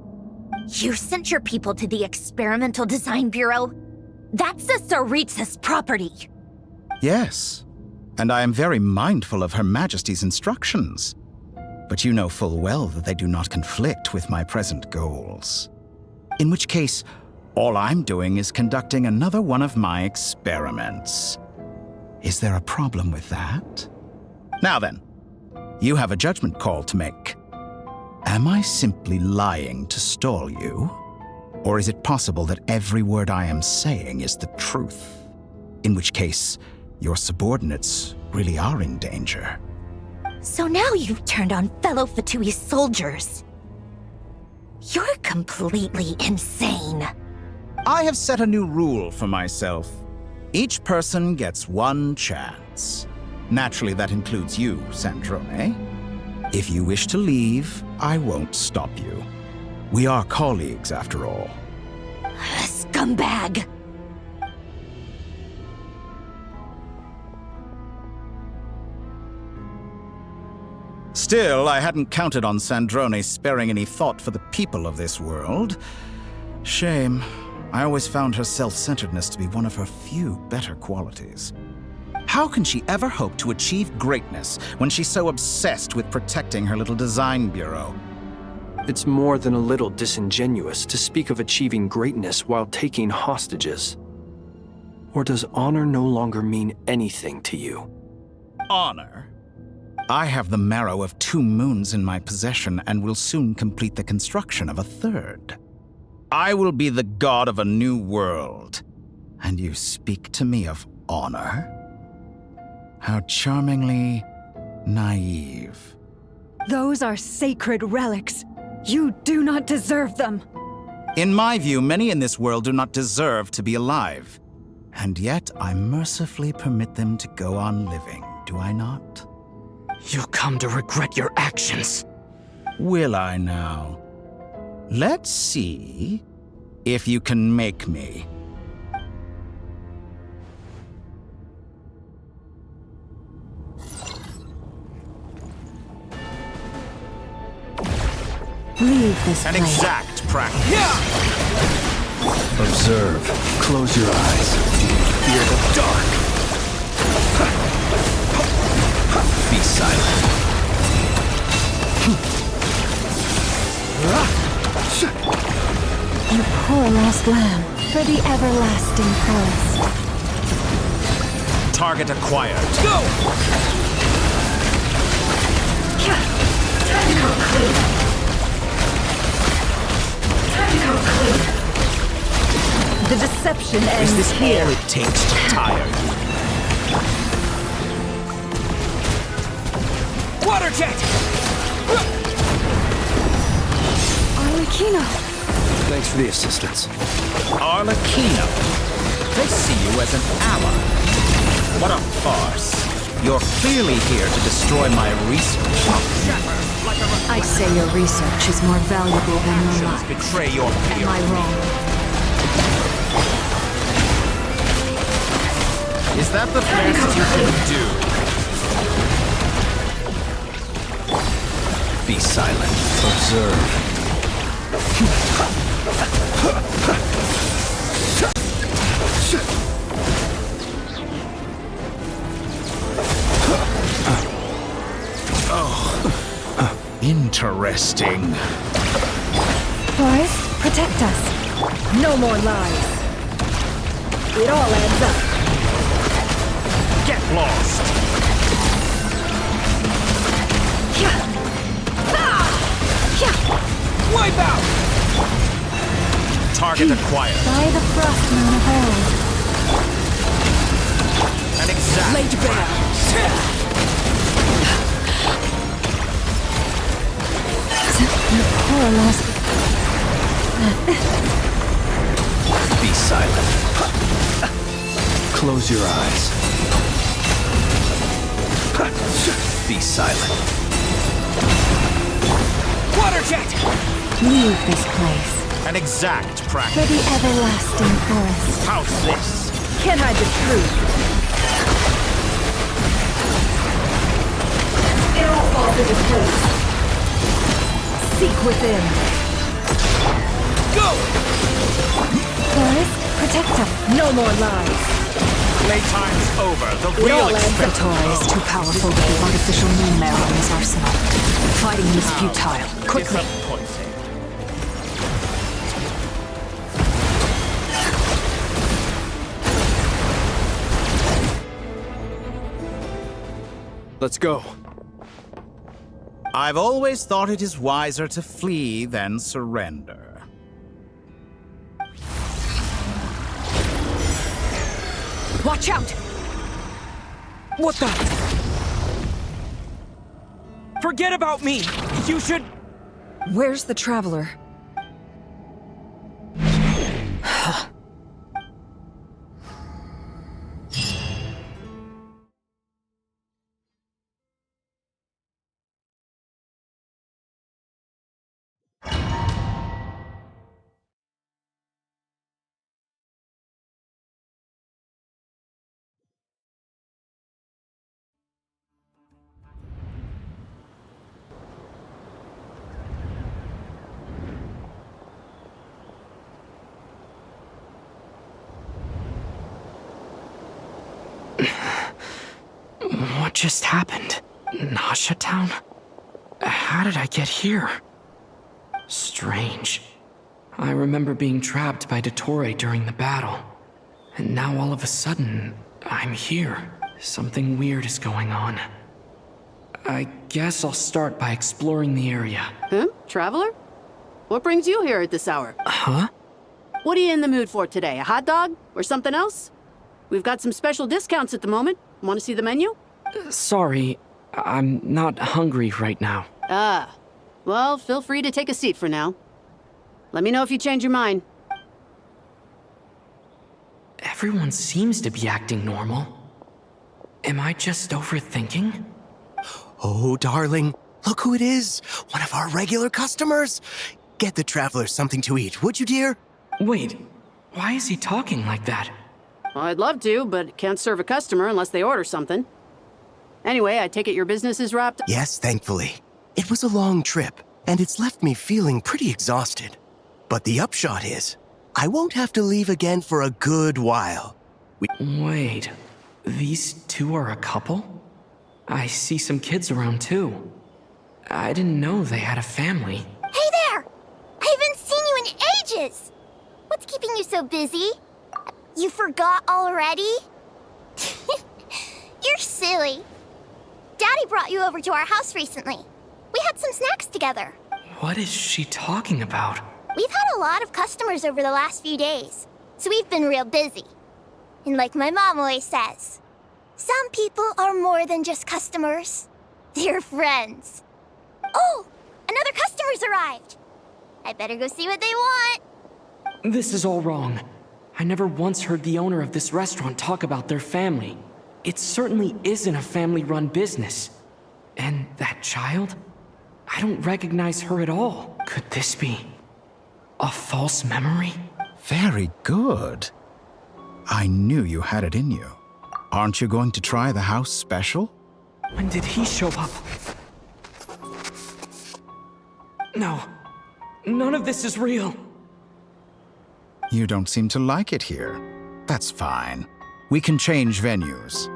B: You sent your people to the Experimental Design Bureau? That's a Tsaritsa's property.
K: Yes, and I am very mindful of Her Majesty's instructions. But you know full well that they do not conflict with my present goals. In which case, all I'm doing is conducting another one of my experiments. Is there a problem with that? Now then, you have a judgment call to make. Am I simply lying to stall you? Or is it possible that every word I am saying is the truth? In which case, your subordinates really are in danger.
B: So now you've turned on fellow Fatui soldiers. You're completely insane.
K: I have set a new rule for myself. Each person gets one chance. Naturally, that includes you, Sandrone. If you wish to leave, I won't stop you. We are colleagues, after all.
B: Scumbag!
K: Still, I hadn't counted on Sandrone sparing any thought for the people of this world. Shame. I always found her self-centeredness to be one of her few better qualities. How can she ever hope to achieve greatness when she's so obsessed with protecting her little design bureau?
H: It's more than a little disingenuous to speak of achieving greatness while taking hostages. Or does honor no longer mean anything to you?
K: Honor? I have the marrow of 2 moons in my possession and will soon complete the construction of a 3rd. I will be the god of a new world. And you speak to me of honor? How charmingly naive.
F: Those are sacred relics. You do not deserve them.
K: In my view, many in this world do not deserve to be alive. And yet I mercifully permit them to go on living, do I not?
D: You'll come to regret your actions.
K: Will I now? Let's see if you can make me.
F: Leave this
K: An
F: place.
K: exact practice.
H: Observe. Close your eyes.
K: Fear the dark.
H: Be silent.
F: You poor lost lamb, for the everlasting forest.
K: Target acquired.
D: Go!
F: Time to come clean. Time to come clean. The deception ends
K: Is this
F: here.
K: all it takes to tire you?
D: Water jet!
F: Arlecchino.
H: Thanks for the assistance.
K: Arlecchino. They see you as an ally. What a farce. You're clearly here to destroy my research.
F: I say your research is more valuable than your life.
K: Betray your
F: Am I wrong?
K: Is that the best you can do?
H: Be silent. Observe.
K: Interesting.
F: Forest, protect us. No more lies. It all adds up.
K: Get lost.
D: Wipe out!
K: Target acquired.
F: By the frost moon of old.
K: An exact.
D: Laid bare!
F: You poor lost.
H: Be silent. Close your eyes. Be silent.
D: Water jet!
F: Leave this place.
K: An exact
F: For
K: practice.
F: the everlasting forest.
K: How's this?
F: Can't hide the truth. It all falls into place. Seek within.
D: Go!
F: Forest, protect us. No more lies.
K: Playtime's over. The
F: It
K: real
F: all adds up.
K: experiment.
F: is too powerful for the artificial moon marrow in his arsenal. Fighting him is futile. Quickly.
K: Disappointing.
H: Let's go.
K: I've always thought it is wiser to flee than surrender.
D: Watch out! What the? Forget about me! You should...
G: Where's the traveler?
D: What just happened? Nasha Town? How did I get here? Strange. I remember being trapped by Dottore during the battle. And now all of a sudden, I'm here. Something weird is going on. I guess I'll start by exploring the area.
L: Huh? Traveler? What brings you here at this hour?
D: Huh?
L: What are you in the mood for today? A hot dog? Or something else? We've got some special discounts at the moment. Want to see the menu?
D: Sorry, I'm not hungry right now.
L: Ah. Well, feel free to take a seat for now. Let me know if you change your mind.
D: Everyone seems to be acting normal. Am I just overthinking?
I: Oh, darling, look who it is. One of our regular customers. Get the traveler something to eat, would you, dear?
D: Wait, why is he talking like that?
L: Well, I'd love to, but can't serve a customer unless they order something. Anyway, I take it your business is wrapped?
I: Yes, thankfully. It was a long trip. and it's left me feeling pretty exhausted. But the upshot is, I won't have to leave again for a good while.
D: Wait, these two are a couple? I see some kids around too. I didn't know they had a family.
B: Hey there! I haven't seen you in ages! What's keeping you so busy? You forgot already? You're silly. Daddy brought you over to our house recently. We had some snacks together.
D: What is she talking about?
B: We've had a lot of customers over the last few days, so we've been real busy. And like my mom always says, some people are more than just customers. They're friends. Oh, another customer's arrived. I better go see what they want.
D: This is all wrong. I never once heard the owner of this restaurant talk about their family. It certainly isn't a family-run business. And that child? I don't recognize her at all. Could this be a false memory?
K: Very good. I knew you had it in you. Aren't you going to try the house special?
D: When did he show up? No, none of this is real.
K: You don't seem to like it here. That's fine. We can change venues.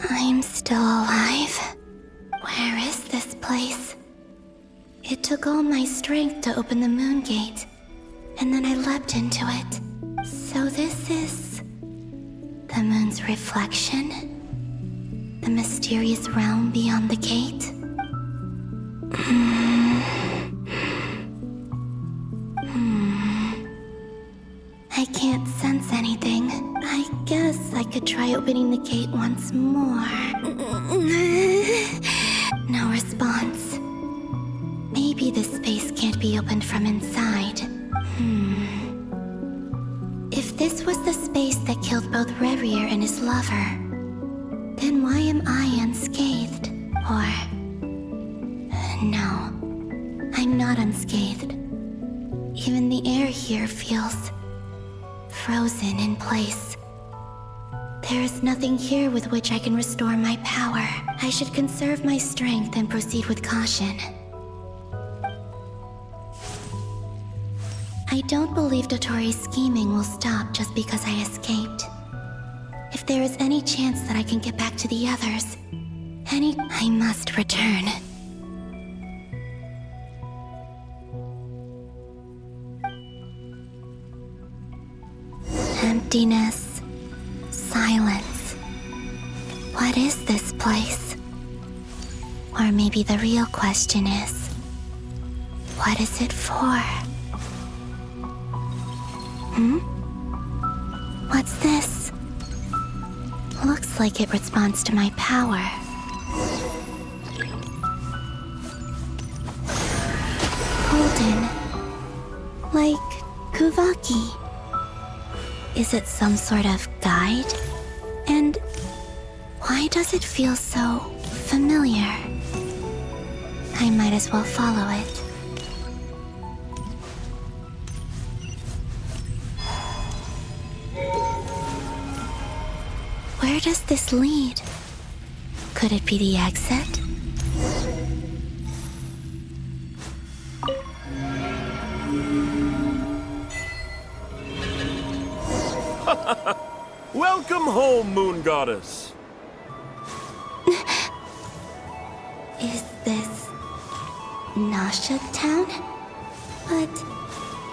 B: I'm still alive. Where is this place? It took all my strength to open the moon gate, and then I leapt into it. So this is the moon's reflection? The mysterious realm beyond the gate? I can't sense anything. I guess I could try opening the gate once more. No response. Maybe this space can't be opened from inside. If this was the space that killed both Revier and his lover, then why am I unscathed? Or... no, I'm not unscathed. Even the air here feels frozen in place. There is nothing here with which I can restore my power. I should conserve my strength and proceed with caution. I don't believe Dotori's scheming will stop just because I escaped. If there is any chance that I can get back to the others, I must return. Emptiness. Silence. What is this place? Or maybe the real question is, what is it for? What's this? Looks like it responds to my power. Golden. Like Kuvaki. Is it some sort of guide? And why does it feel so familiar? I might as well follow it. Where does this lead? Could it be the exit?
M: Welcome home, Moon Goddess.
B: Is this Nasha Town? But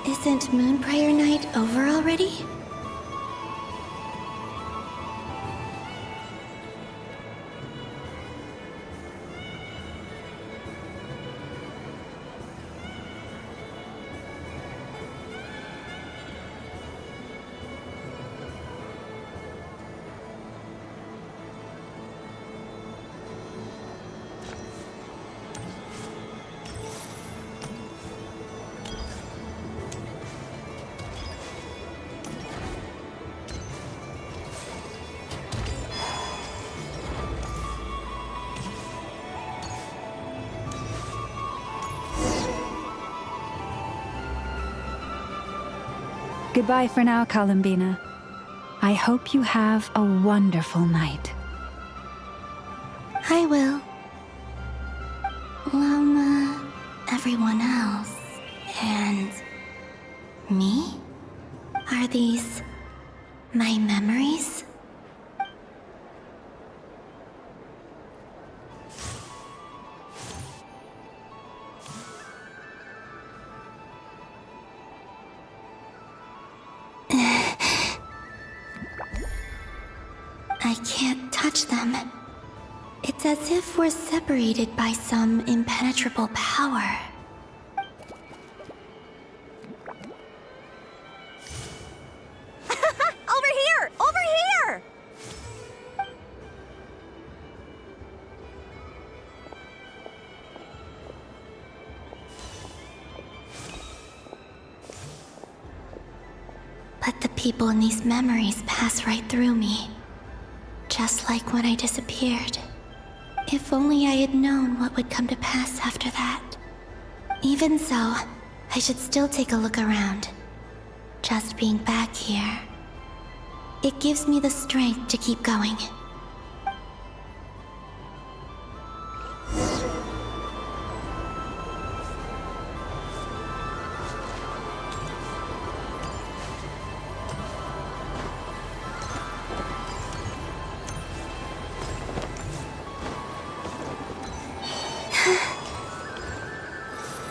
B: isn't Moon Prayer Night over already?
F: Goodbye for now, Columbina. I hope you have a wonderful night.
B: I will. Everyone else, and me? Are these my memories? I can't touch them. It's as if we're separated by some impenetrable power.
N: Over here! Over here!
B: But the people in these memories pass right through me. Just like when I disappeared. If only I had known what would come to pass after that. Even so, I should still take a look around. Just being back here. It gives me the strength to keep going.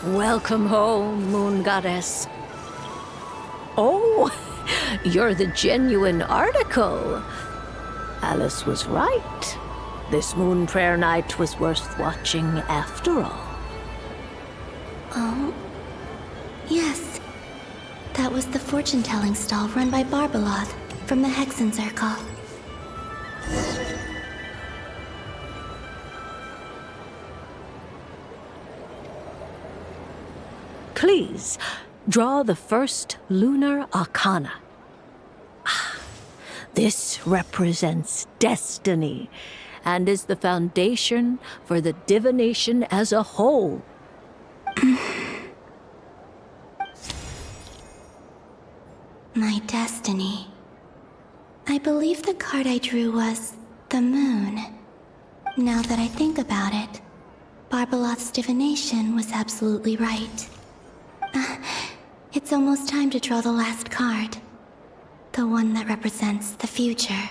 O: Welcome home, Moon Goddess. Oh, you're the genuine article. Alice was right. This moon prayer night was worth watching after all.
B: Oh, yes. That was the fortune-telling stall run by Barbeloth from the Hexen Circle.
O: Please, draw the first lunar arcana. This represents destiny and is the foundation for the divination as a whole.
B: My destiny. I believe the card I drew was the moon. Now that I think about it, Barbeloth's divination was absolutely right. It's almost time to draw the last card. The one that represents the future.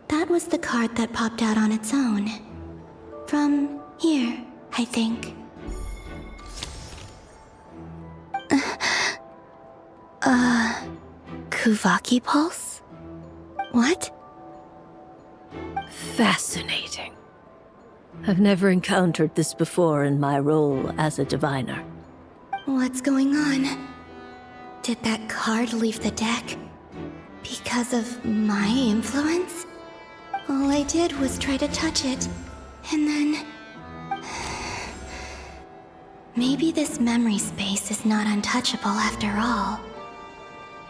B: That was the card that popped out on its own. From here, I think. Kuvaki Pulse? What?
O: Fascinating. I've never encountered this before in my role as a diviner.
B: What's going on? Did that card leave the deck? Because of my influence? All I did was try to touch it, and then... Maybe this memory space is not untouchable after all.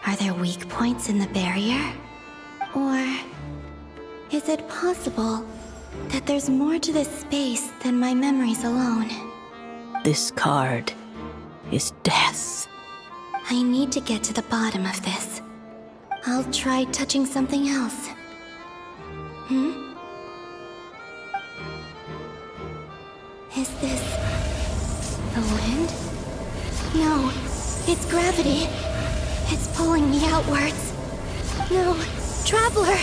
B: Are there weak points in the barrier? Or... is it possible that there's more to this space than my memories alone?
O: This card is death.
B: I need to get to the bottom of this. I'll try touching something else. Is this... the wind? No, it's gravity. It's pulling me outwards. No, Traveler!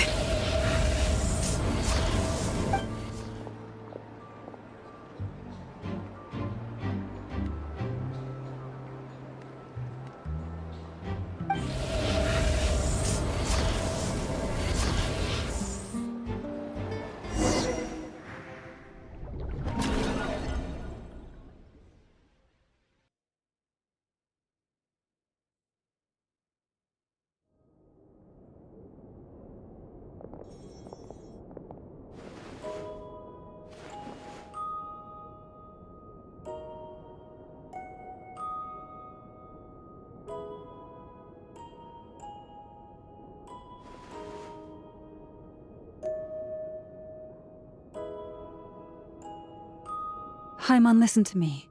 F: Haimon, listen to me.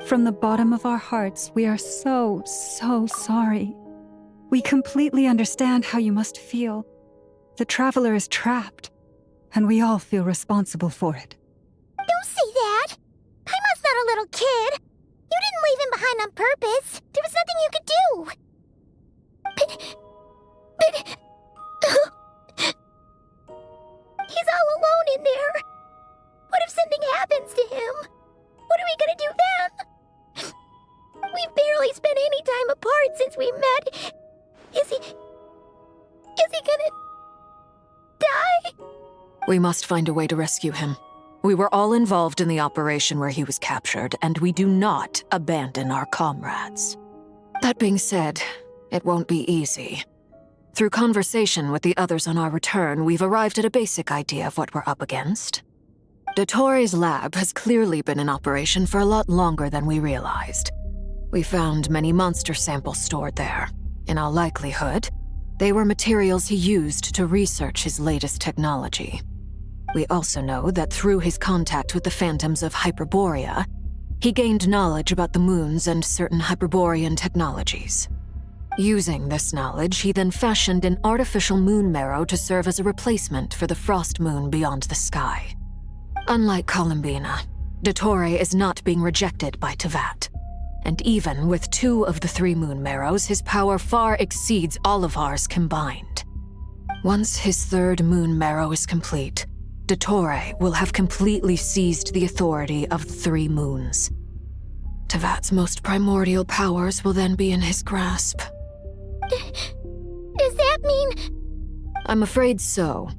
F: From the bottom of our hearts, we are so sorry. We completely understand how you must feel. The traveler is trapped, and we all feel responsible for it.
B: Don't say that! Paimon's not a little kid! You didn't leave him behind on purpose! There was nothing you could do! He's all alone in there! What if something happens to him? What are we gonna do then? We've barely spent any time apart since we met. Is he gonna die?
P: We must find a way to rescue him. We were all involved in the operation where he was captured, and we do not abandon our comrades. That being said, it won't be easy. Through conversation with the others on our return, we've arrived at a basic idea of what we're up against. Dottore's lab has clearly been in operation for a lot longer than we realized. We found many monster samples stored there. In all likelihood, they were materials he used to research his latest technology. We also know that through his contact with the phantoms of Hyperborea, he gained knowledge about the moons and certain Hyperborean technologies. Using this knowledge, he then fashioned an artificial moon marrow to serve as a replacement for the frost moon beyond the sky. Unlike Columbina, Dottore is not being rejected by Teyvat. And even with 2 of the 3 moon marrows, his power far exceeds all of ours combined. Once his 3rd moon marrow is complete, Dottore will have completely seized the authority of 3 moons. Teyvat's most primordial powers will then be in his grasp.
B: Does that mean...
P: I'm afraid so.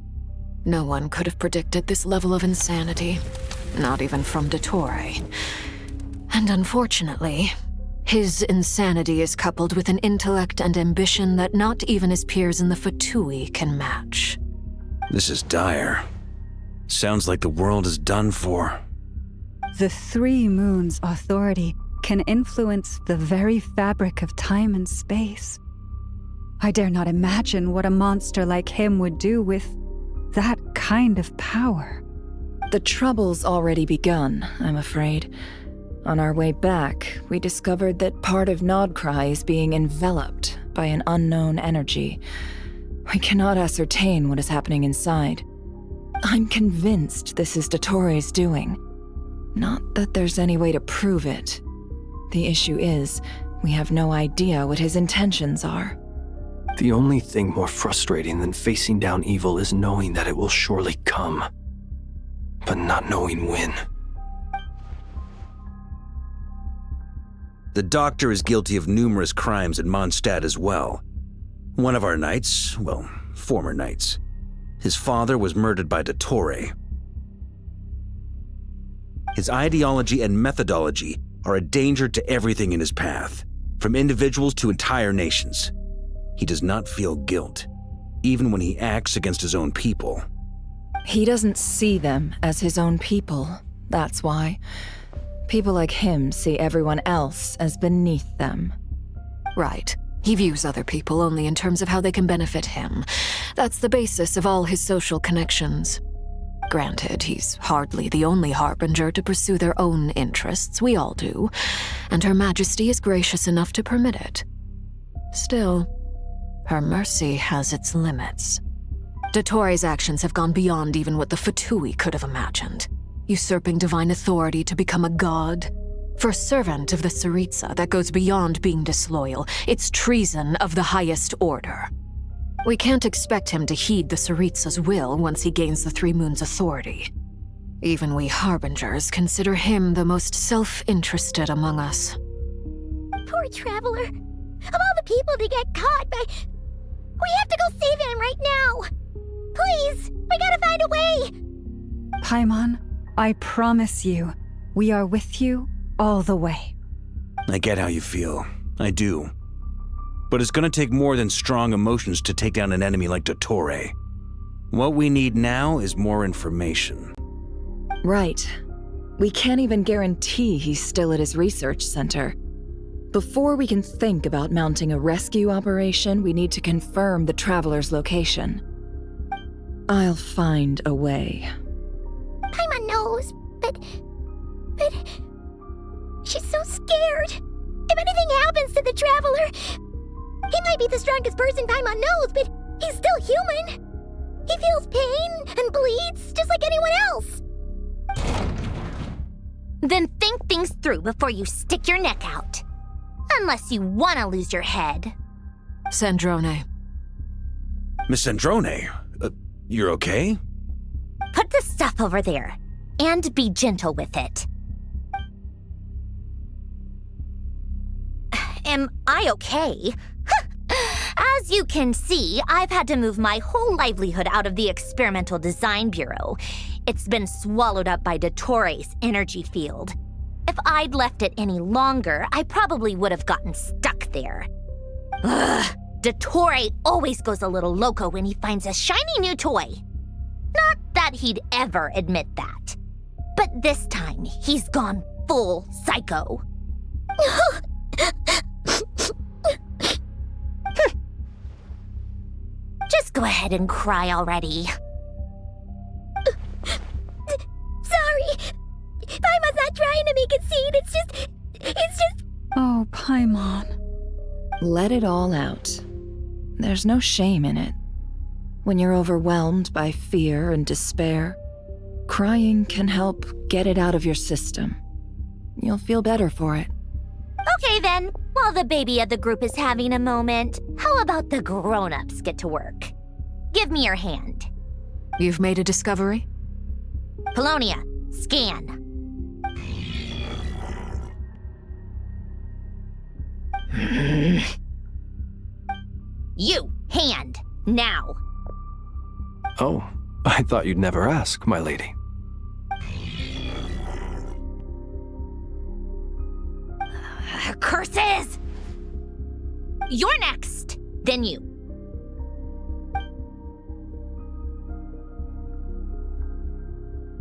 P: No one could have predicted this level of insanity. Not even from Dottore. And unfortunately, his insanity is coupled with an intellect and ambition that not even his peers in the Fatui can match.
A: This is dire. Sounds like the world is done for.
F: The 3 moons' authority can influence the very fabric of time and space. I dare not imagine what a monster like him would do with that kind of power.
G: The trouble's already begun, I'm afraid. On our way back, we discovered that part of Nodcry is being enveloped by an unknown energy. We cannot ascertain what is happening inside. I'm convinced this is Dottore's doing. Not that there's any way to prove it. The issue is, we have no idea what his intentions are.
H: The only thing more frustrating than facing down evil is knowing that it will surely come, but not knowing when.
A: The doctor is guilty of numerous crimes at Mondstadt as well. One of our knights, well, former knights, his father was murdered by Dottore. His ideology and methodology are a danger to everything in his path, from individuals to entire nations. He does not feel guilt, even when he acts against his own people.
G: He doesn't see them as his own people, that's why. People like him see everyone else as beneath them.
P: Right. He views other people only in terms of how they can benefit him. That's the basis of all his social connections. Granted, he's hardly the only harbinger to pursue their own interests. We all do. And Her Majesty is gracious enough to permit it. Still, her mercy has its limits. Dottore's actions have gone beyond even what the Fatui could have imagined. Usurping divine authority to become a god. For a servant of the Tsaritsa, that goes beyond being disloyal. It's treason of the highest order. We can't expect him to heed the Tsaritsa's will once he gains the Three Moons' authority. Even we Harbingers consider him the most self-interested among us.
B: Poor Traveler. Of all the people to get caught by... We have to go save him right now! Please! We gotta find a way!
F: Paimon, I promise you, we are with you all the way.
A: I get how you feel. I do. But it's gonna take more than strong emotions to take down an enemy like Dottore. What we need now is more information.
G: Right. We can't even guarantee he's still at his research center. Before we can think about mounting a rescue operation, we need to confirm the Traveler's location. I'll find a way.
B: Paimon knows, but... She's so scared. If anything happens to the Traveler... He might be the strongest person Paimon knows, but he's still human. He feels pain and bleeds just like anyone else. Then think things through before you stick your neck out. Unless you want to lose your head.
P: Sandrone.
A: Miss Sandrone, you're okay?
B: Put the stuff over there, and be gentle with it. Am I okay? As you can see, I've had to move my whole livelihood out of the Experimental Design Bureau. It's been swallowed up by Dottore's energy field. If I'd left it any longer, I probably would have gotten stuck there. Ugh, Dottore always goes a little loco when he finds a shiny new toy. Not that he'd ever admit that. But this time, he's gone full psycho. Just go ahead and cry already. Sorry. Paimon's not trying to make it seem. It's just...
F: Oh, Paimon.
G: Let it all out. There's no shame in it. When you're overwhelmed by fear and despair, crying can help get it out of your system. You'll feel better for it.
B: Okay then, while the baby of the group is having a moment, how about the grown-ups get to work? Give me your hand.
P: You've made a discovery?
B: Polonia, scan. You, hand, now.
H: Oh, I thought you'd never ask, my lady.
B: Curses! You're next, then you.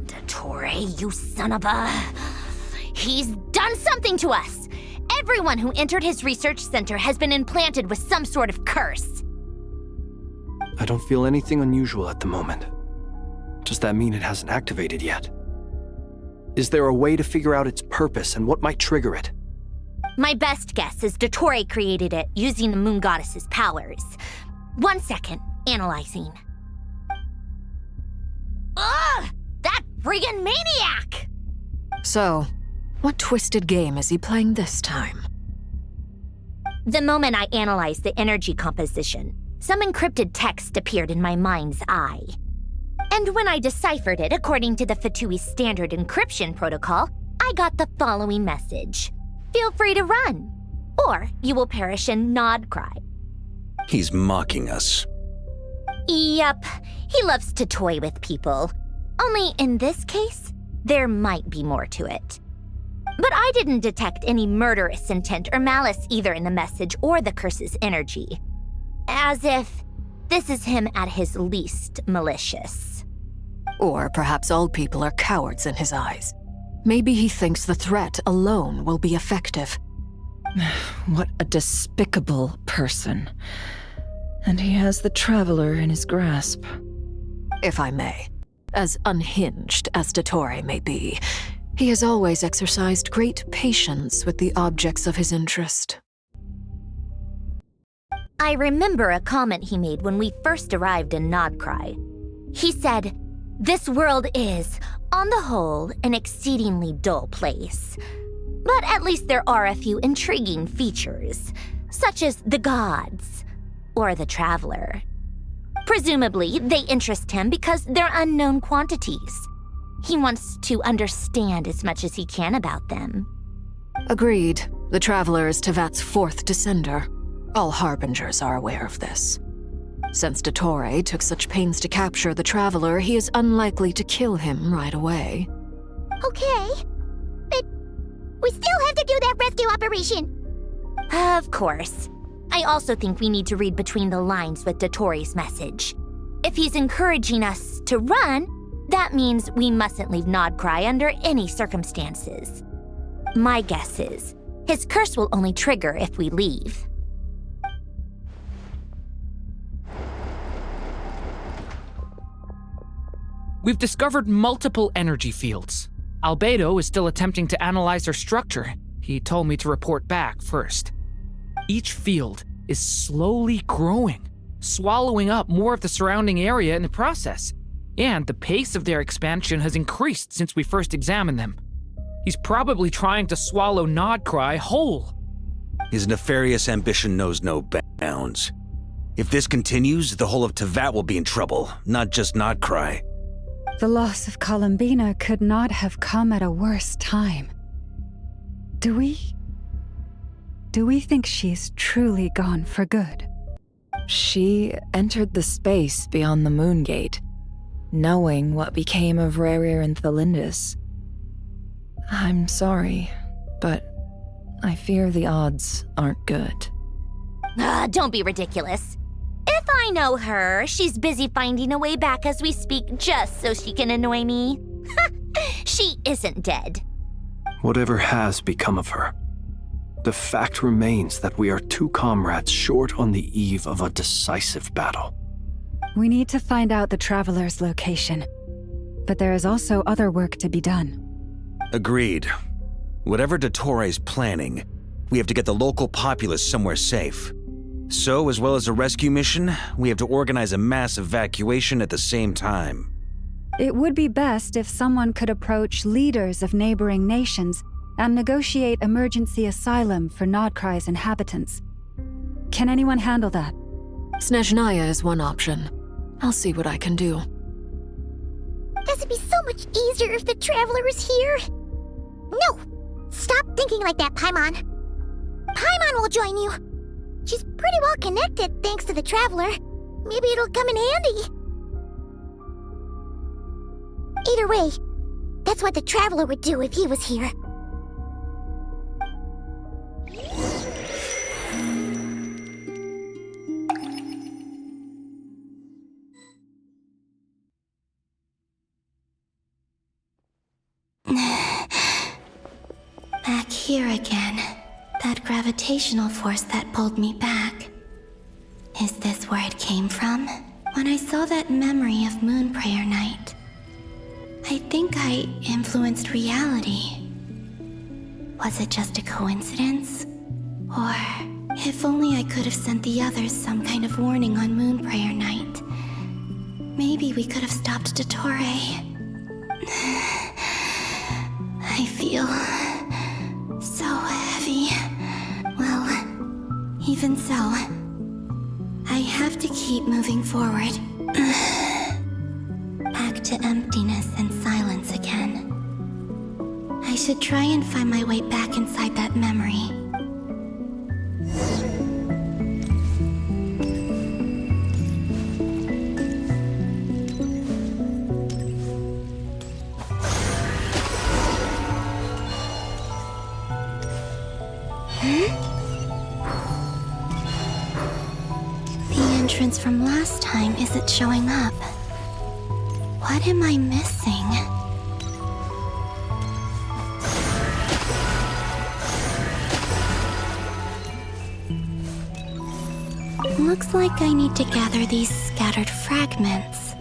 B: Dottore, you son of a... He's done something to us! Everyone who entered his research center has been implanted with some sort of curse.
H: I don't feel anything unusual at the moment. Does that mean it hasn't activated yet? Is there a way to figure out its purpose and what might trigger it?
B: My best guess is Dottore created it using the Moon Goddess's powers. 1 second, analyzing. Ugh! That friggin' maniac!
P: So, what twisted game is he playing this time?
B: The moment I analyzed the energy composition, some encrypted text appeared in my mind's eye. And when I deciphered it according to the Fatui's standard encryption protocol, I got the following message. Feel free to run, or you will perish in nod cry.
A: He's mocking us.
B: Yep, he loves to toy with people. Only in this case, there might be more to it. But I didn't detect any murderous intent or malice either in the message or the curse's energy. As if this is him at his least malicious.
P: Or perhaps all people are cowards in his eyes. Maybe he thinks the threat alone will be effective.
G: What a despicable person. And he has the Traveler in his grasp.
P: If I may, as unhinged as Dottore may be, he has always exercised great patience with the objects of his interest.
B: I remember a comment he made when we first arrived in Nodcry. He said, "This world is, on the whole, an exceedingly dull place. But at least there are a few intriguing features, such as the gods or the traveler. Presumably, they interest him because they're unknown quantities. He wants to understand as much as he can about them."
P: Agreed. The Traveler is Tevat's fourth descender. All Harbingers are aware of this. Since Dottore took such pains to capture the Traveler, he is unlikely to kill him right away.
B: Okay, but we still have to do that rescue operation. Of course. I also think we need to read between the lines with Dottore's message. If he's encouraging us to run, that means we mustn't leave Nodcry under any circumstances. My guess is, his curse will only trigger if we leave.
Q: We've discovered multiple energy fields. Albedo is still attempting to analyze their structure. He told me to report back first. Each field is slowly growing, swallowing up more of the surrounding area in the process. And the pace of their expansion has increased since we first examined them. He's probably trying to swallow Nodcry whole.
A: His nefarious ambition knows no bounds. If this continues, the whole of Tevat will be in trouble, not just Nodcry.
F: The loss of Columbina could not have come at a worse time. Do we think she's truly gone for good?
G: She entered the space beyond the Moon Gate, knowing what became of Rerir and Thalindus. I'm sorry, but I fear the odds aren't good.
B: Don't be ridiculous. If I know her, she's busy finding a way back as we speak just so she can annoy me. She isn't dead.
H: Whatever has become of her, the fact remains that we are two comrades short on the eve of a decisive battle.
F: We need to find out the Traveler's location, but there is also other work to be done.
A: Agreed. Whatever Dottore's planning, we have to get the local populace somewhere safe. So, as well as a rescue mission, we have to organize a mass evacuation at the same time.
F: It would be best if someone could approach leaders of neighboring nations and negotiate emergency asylum for Nodcry's inhabitants. Can anyone handle that?
P: Snezhnaya is one option. I'll see what I can do.
B: This would be so much easier if the Traveler was here. No! Stop thinking like that, Paimon. Paimon will join you. She's pretty well connected thanks to the Traveler. Maybe it'll come in handy. Either way, that's what the Traveler would do if he was here.
R: Back here again. That gravitational force that pulled me back. Is this where it came from? When I saw that memory of Moon Prayer Night, I think I influenced reality. Was it just a coincidence? Or, if only I could have sent the others some kind of warning on Moon Prayer Night. Maybe we could have stopped Dottore. I feel so heavy. Well, even so, I have to keep moving forward. Back to emptiness and silence again. I should try and find my way back inside that memory. The entrance from last time isn't showing up. What am I missing? Looks like I need to gather these scattered fragments.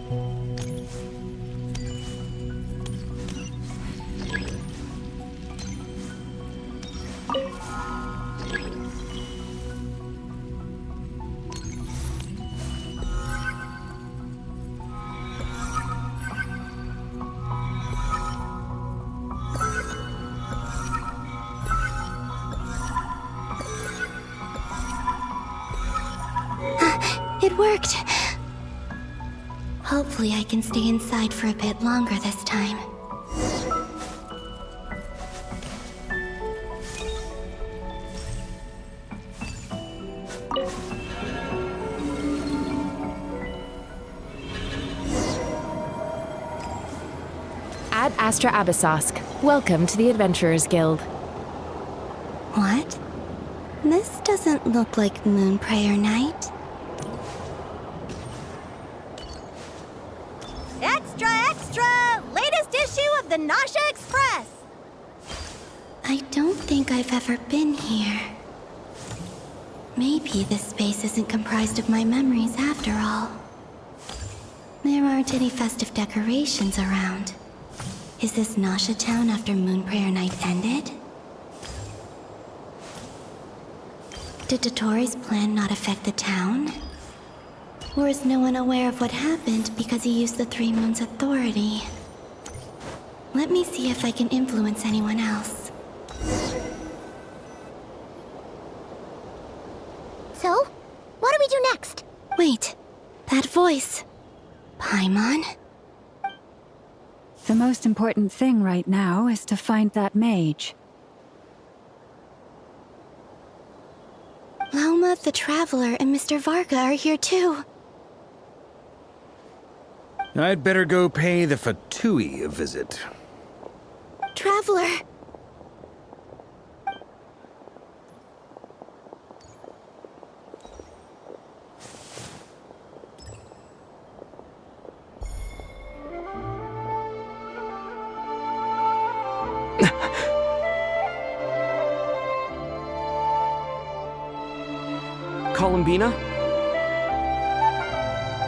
R: It worked. Hopefully I can stay inside for a bit longer this time.
S: Ad Astra Abyssosque. Welcome to the Adventurers Guild.
R: What? This doesn't look like Moonprayer Night.
N: Extra, extra! Latest issue of the Nasha Express!
R: I don't think I've ever been here. Maybe this space isn't comprised of my memories after all. There aren't any festive decorations around. Is this Nasha town after Moonprayer Night ended? Did Dotori's plan not affect the town? Or is no one aware of what happened because he used the Three Moons' authority? Let me see if I can influence anyone else.
B: So, what do we do next?
R: Wait, that voice. Paimon?
F: The most important thing right now is to find that mage.
R: Lauma, the Traveler, and Mr. Varga are here too.
A: I'd better go pay the Fatui a visit.
R: Traveler!
D: Columbina?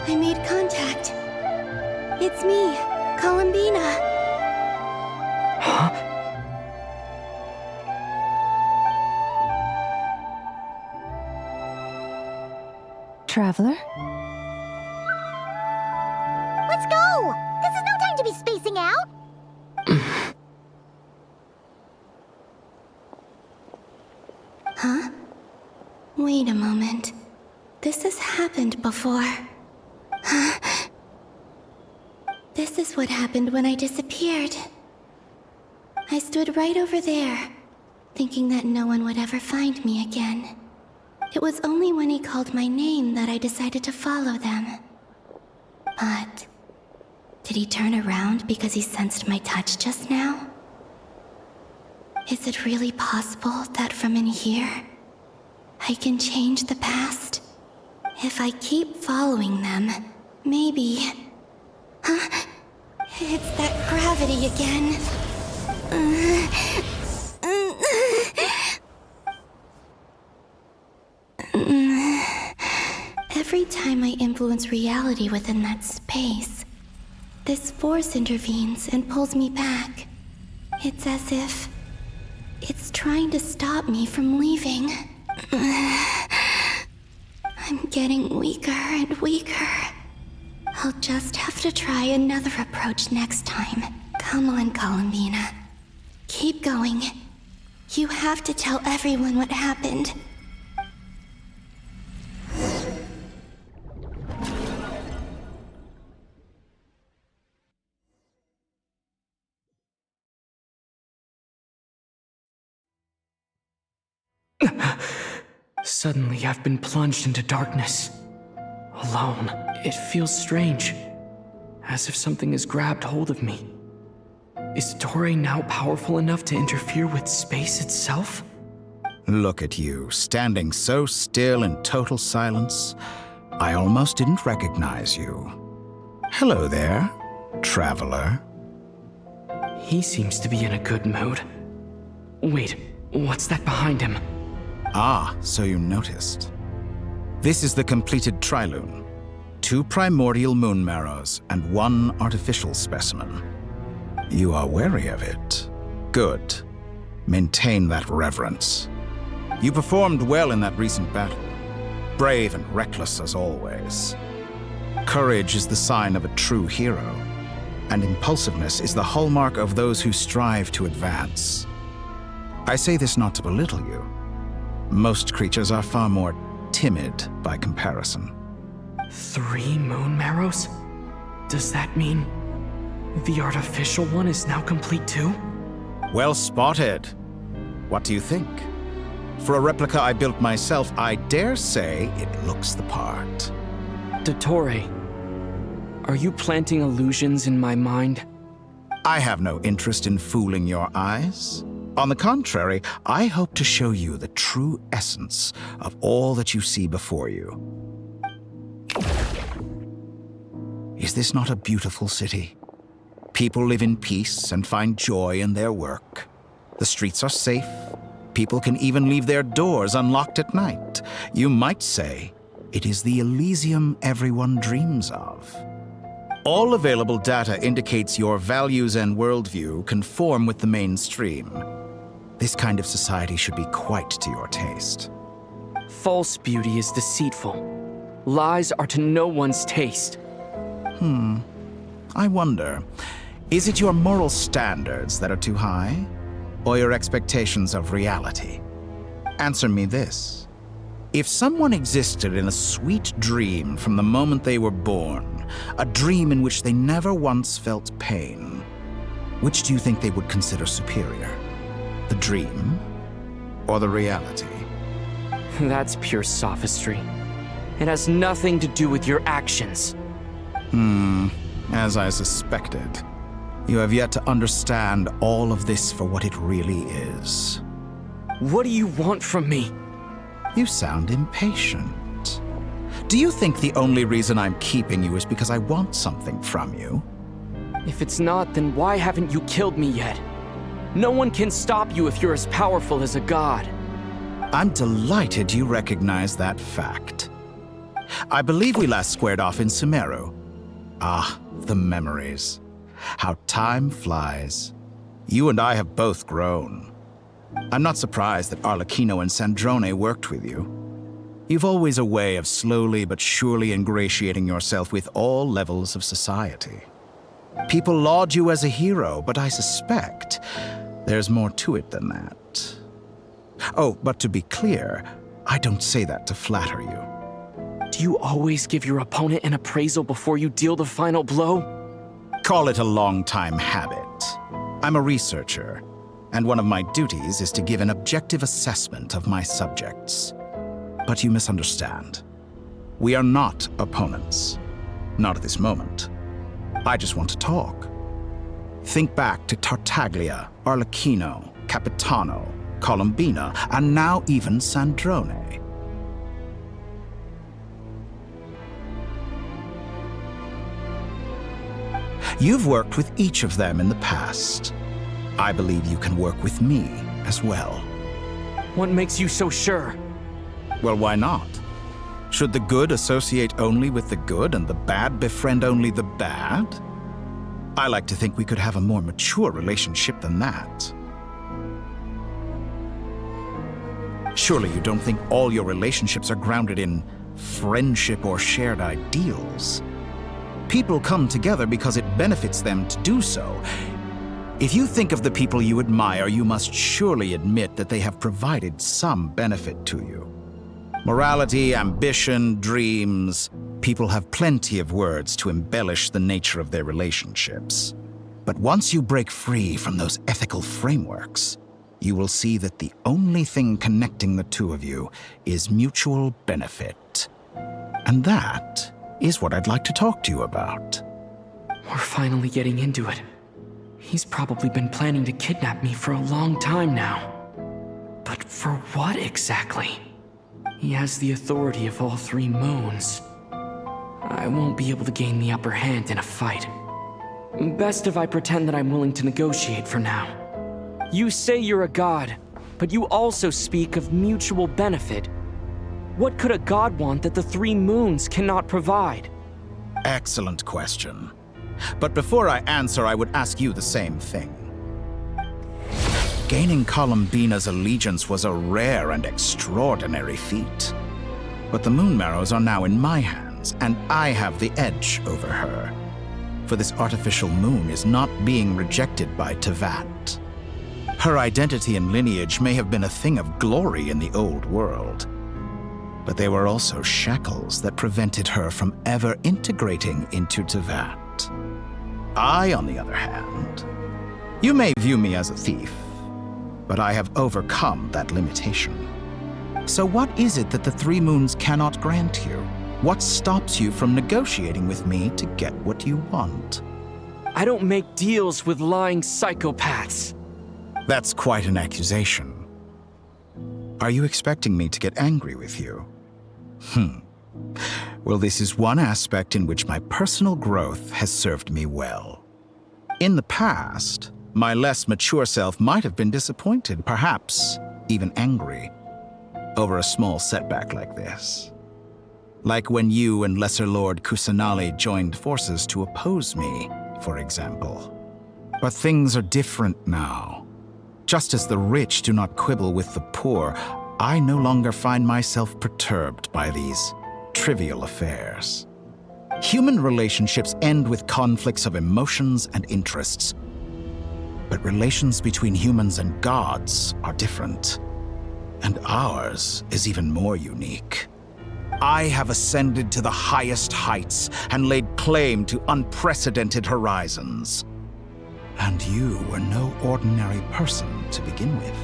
R: I made contact. It's me, Columbina.
D: Huh?
F: Traveler?
B: Let's go! This is no time to be spacing out!
R: Huh? Wait a moment. This has happened before. Huh? This is what happened when I disappeared. I stood right over there, thinking that no one would ever find me again. It was only when he called my name that I decided to follow them. But did he turn around because he sensed my touch just now? Is it really possible that from in here, I can change the past? If I keep following them, maybe... Huh? It's that gravity again. Every time I influence reality within that space, this force intervenes and pulls me back. It's as if it's trying to stop me from leaving. I'm getting weaker and weaker. I'll just have to try another approach next time. Come on, Columbina. Keep going. You have to tell everyone what happened.
D: Suddenly, I've been plunged into darkness. Alone. It feels strange. As if something has grabbed hold of me. Is Dore now powerful enough to interfere with space itself?
K: Look at you, standing so still in total silence. I almost didn't recognize you. Hello there, traveler.
D: He seems to be in a good mood. Wait, what's that behind him?
K: Ah, so you noticed. This is the completed Trilune. 2 primordial moon marrows and 1 artificial specimen. You are wary of it. Good. Maintain that reverence. You performed well in that recent battle. Brave and reckless as always. Courage is the sign of a true hero, and impulsiveness is the hallmark of those who strive to advance. I say this not to belittle you. Most creatures are far more timid by comparison.
D: 3 moon marrows? Does that mean the artificial one is now complete too?
K: Well spotted. What do you think? For a replica I built myself, I dare say it looks the part.
D: Dottore, are you planting illusions in my mind?
K: I have no interest in fooling your eyes. On the contrary, I hope to show you the true essence of all that you see before you. Is this not a beautiful city? People live in peace and find joy in their work. The streets are safe. People can even leave their doors unlocked at night. You might say it is the Elysium everyone dreams of. All available data indicates your values and worldview conform with the mainstream. This kind of society should be quite to your taste.
D: False beauty is deceitful. Lies are to no one's taste.
K: I wonder, is it your moral standards that are too high? Or your expectations of reality? Answer me this. If someone existed in a sweet dream from the moment they were born, a dream in which they never once felt pain, which do you think they would consider superior? The dream or the reality?
D: That's pure sophistry. It has nothing to do with your actions.
K: As I suspected. You have yet to understand all of this for what it really is.
D: What do you want from me?
K: You sound impatient. Do you think the only reason I'm keeping you is because I want something from you?
D: If it's not, then why haven't you killed me yet? No one can stop you if you're as powerful as a god.
K: I'm delighted you recognize that fact. I believe we last squared off in Sumeru. Ah, the memories. How time flies. You and I have both grown. I'm not surprised that Arlecchino and Sandrone worked with you. You've always a way of slowly but surely ingratiating yourself with all levels of society. People laud you as a hero, but I suspect there's more to it than that. Oh, but to be clear, I don't say that to flatter you.
D: Do you always give your opponent an appraisal before you deal the final blow?
K: Call it a long-time habit. I'm a researcher, and one of my duties is to give an objective assessment of my subjects. But you misunderstand. We are not opponents. Not at this moment. I just want to talk. Think back to Tartaglia, Arlecchino, Capitano, Colombina, and now even Sandrone. You've worked with each of them in the past. I believe you can work with me as well.
D: What makes you so sure?
K: Well, why not? Should the good associate only with the good and the bad befriend only the bad? I like to think we could have a more mature relationship than that. Surely you don't think all your relationships are grounded in friendship or shared ideals. People come together because it benefits them to do so. If you think of the people you admire, you must surely admit that they have provided some benefit to you. Morality, ambition, dreams. People have plenty of words to embellish the nature of their relationships. But once you break free from those ethical frameworks, you will see that the only thing connecting the two of you is mutual benefit. And that is what I'd like to talk to you about.
D: We're finally getting into it. He's probably been planning to kidnap me for a long time now. But for what exactly? He has the authority of all 3 moons. I won't be able to gain the upper hand in a fight. Best if I pretend that I'm willing to negotiate for now. You say you're a god, but you also speak of mutual benefit. What could a god want that the 3 moons cannot provide?
K: Excellent question. But before I answer, I would ask you the same thing. Gaining Colombina's allegiance was a rare and extraordinary feat. But the Moon Marrows are now in my hands, and I have the edge over her. For this artificial moon is not being rejected by Tevat. Her identity and lineage may have been a thing of glory in the old world. But they were also shackles that prevented her from ever integrating into Tevat. I, on the other hand, you may view me as a thief, but I have overcome that limitation. So what is it that the Three Moons cannot grant you? What stops you from negotiating with me to get what you want?
D: I don't make deals with lying psychopaths.
K: That's quite an accusation. Are you expecting me to get angry with you? Well, this is one aspect in which my personal growth has served me well. In the past, my less mature self might have been disappointed, perhaps even angry, over a small setback like this. Like when you and Lesser Lord Kusanali joined forces to oppose me, for example. But things are different now. Just as the rich do not quibble with the poor, I no longer find myself perturbed by these trivial affairs. Human relationships end with conflicts of emotions and interests. But relations between humans and gods are different. And ours is even more unique. I have ascended to the highest heights and laid claim to unprecedented horizons. And you were no ordinary person to begin with.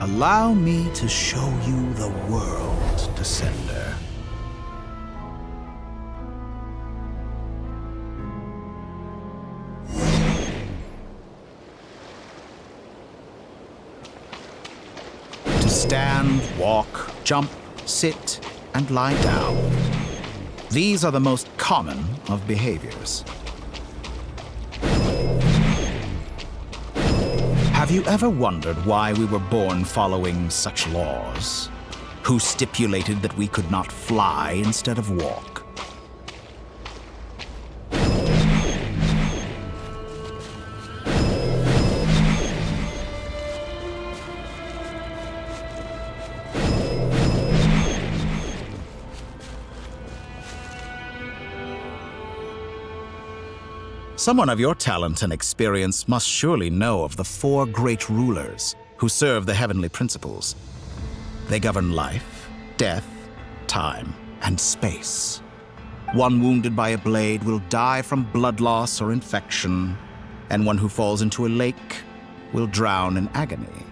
K: Allow me to show you the world, Descender. To stand, walk, jump, sit, and lie down. These are the most common of behaviors. Have you ever wondered why we were born following such laws? Who stipulated that we could not fly instead of walk? Someone of your talent and experience must surely know of the four great rulers who serve the heavenly principles. They govern life, death, time, and space. One wounded by a blade will die from blood loss or infection, and one who falls into a lake will drown in agony.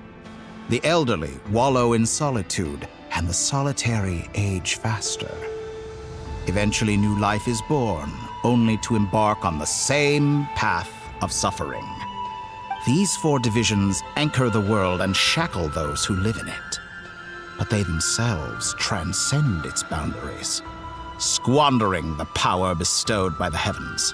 K: The elderly wallow in solitude, and the solitary age faster. Eventually, new life is born, only to embark on the same path of suffering. These four divisions anchor the world and shackle those who live in it. But they themselves transcend its boundaries, squandering the power bestowed by the heavens.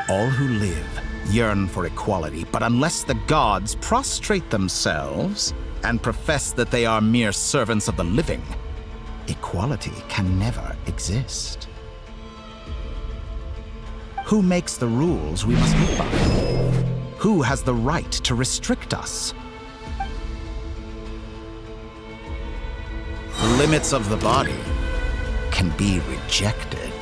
K: All who live yearn for equality, but unless the gods prostrate themselves and profess that they are mere servants of the living, equality can never exist. Who makes the rules we must live by? Who has the right to restrict us? The limits of the body can be rejected.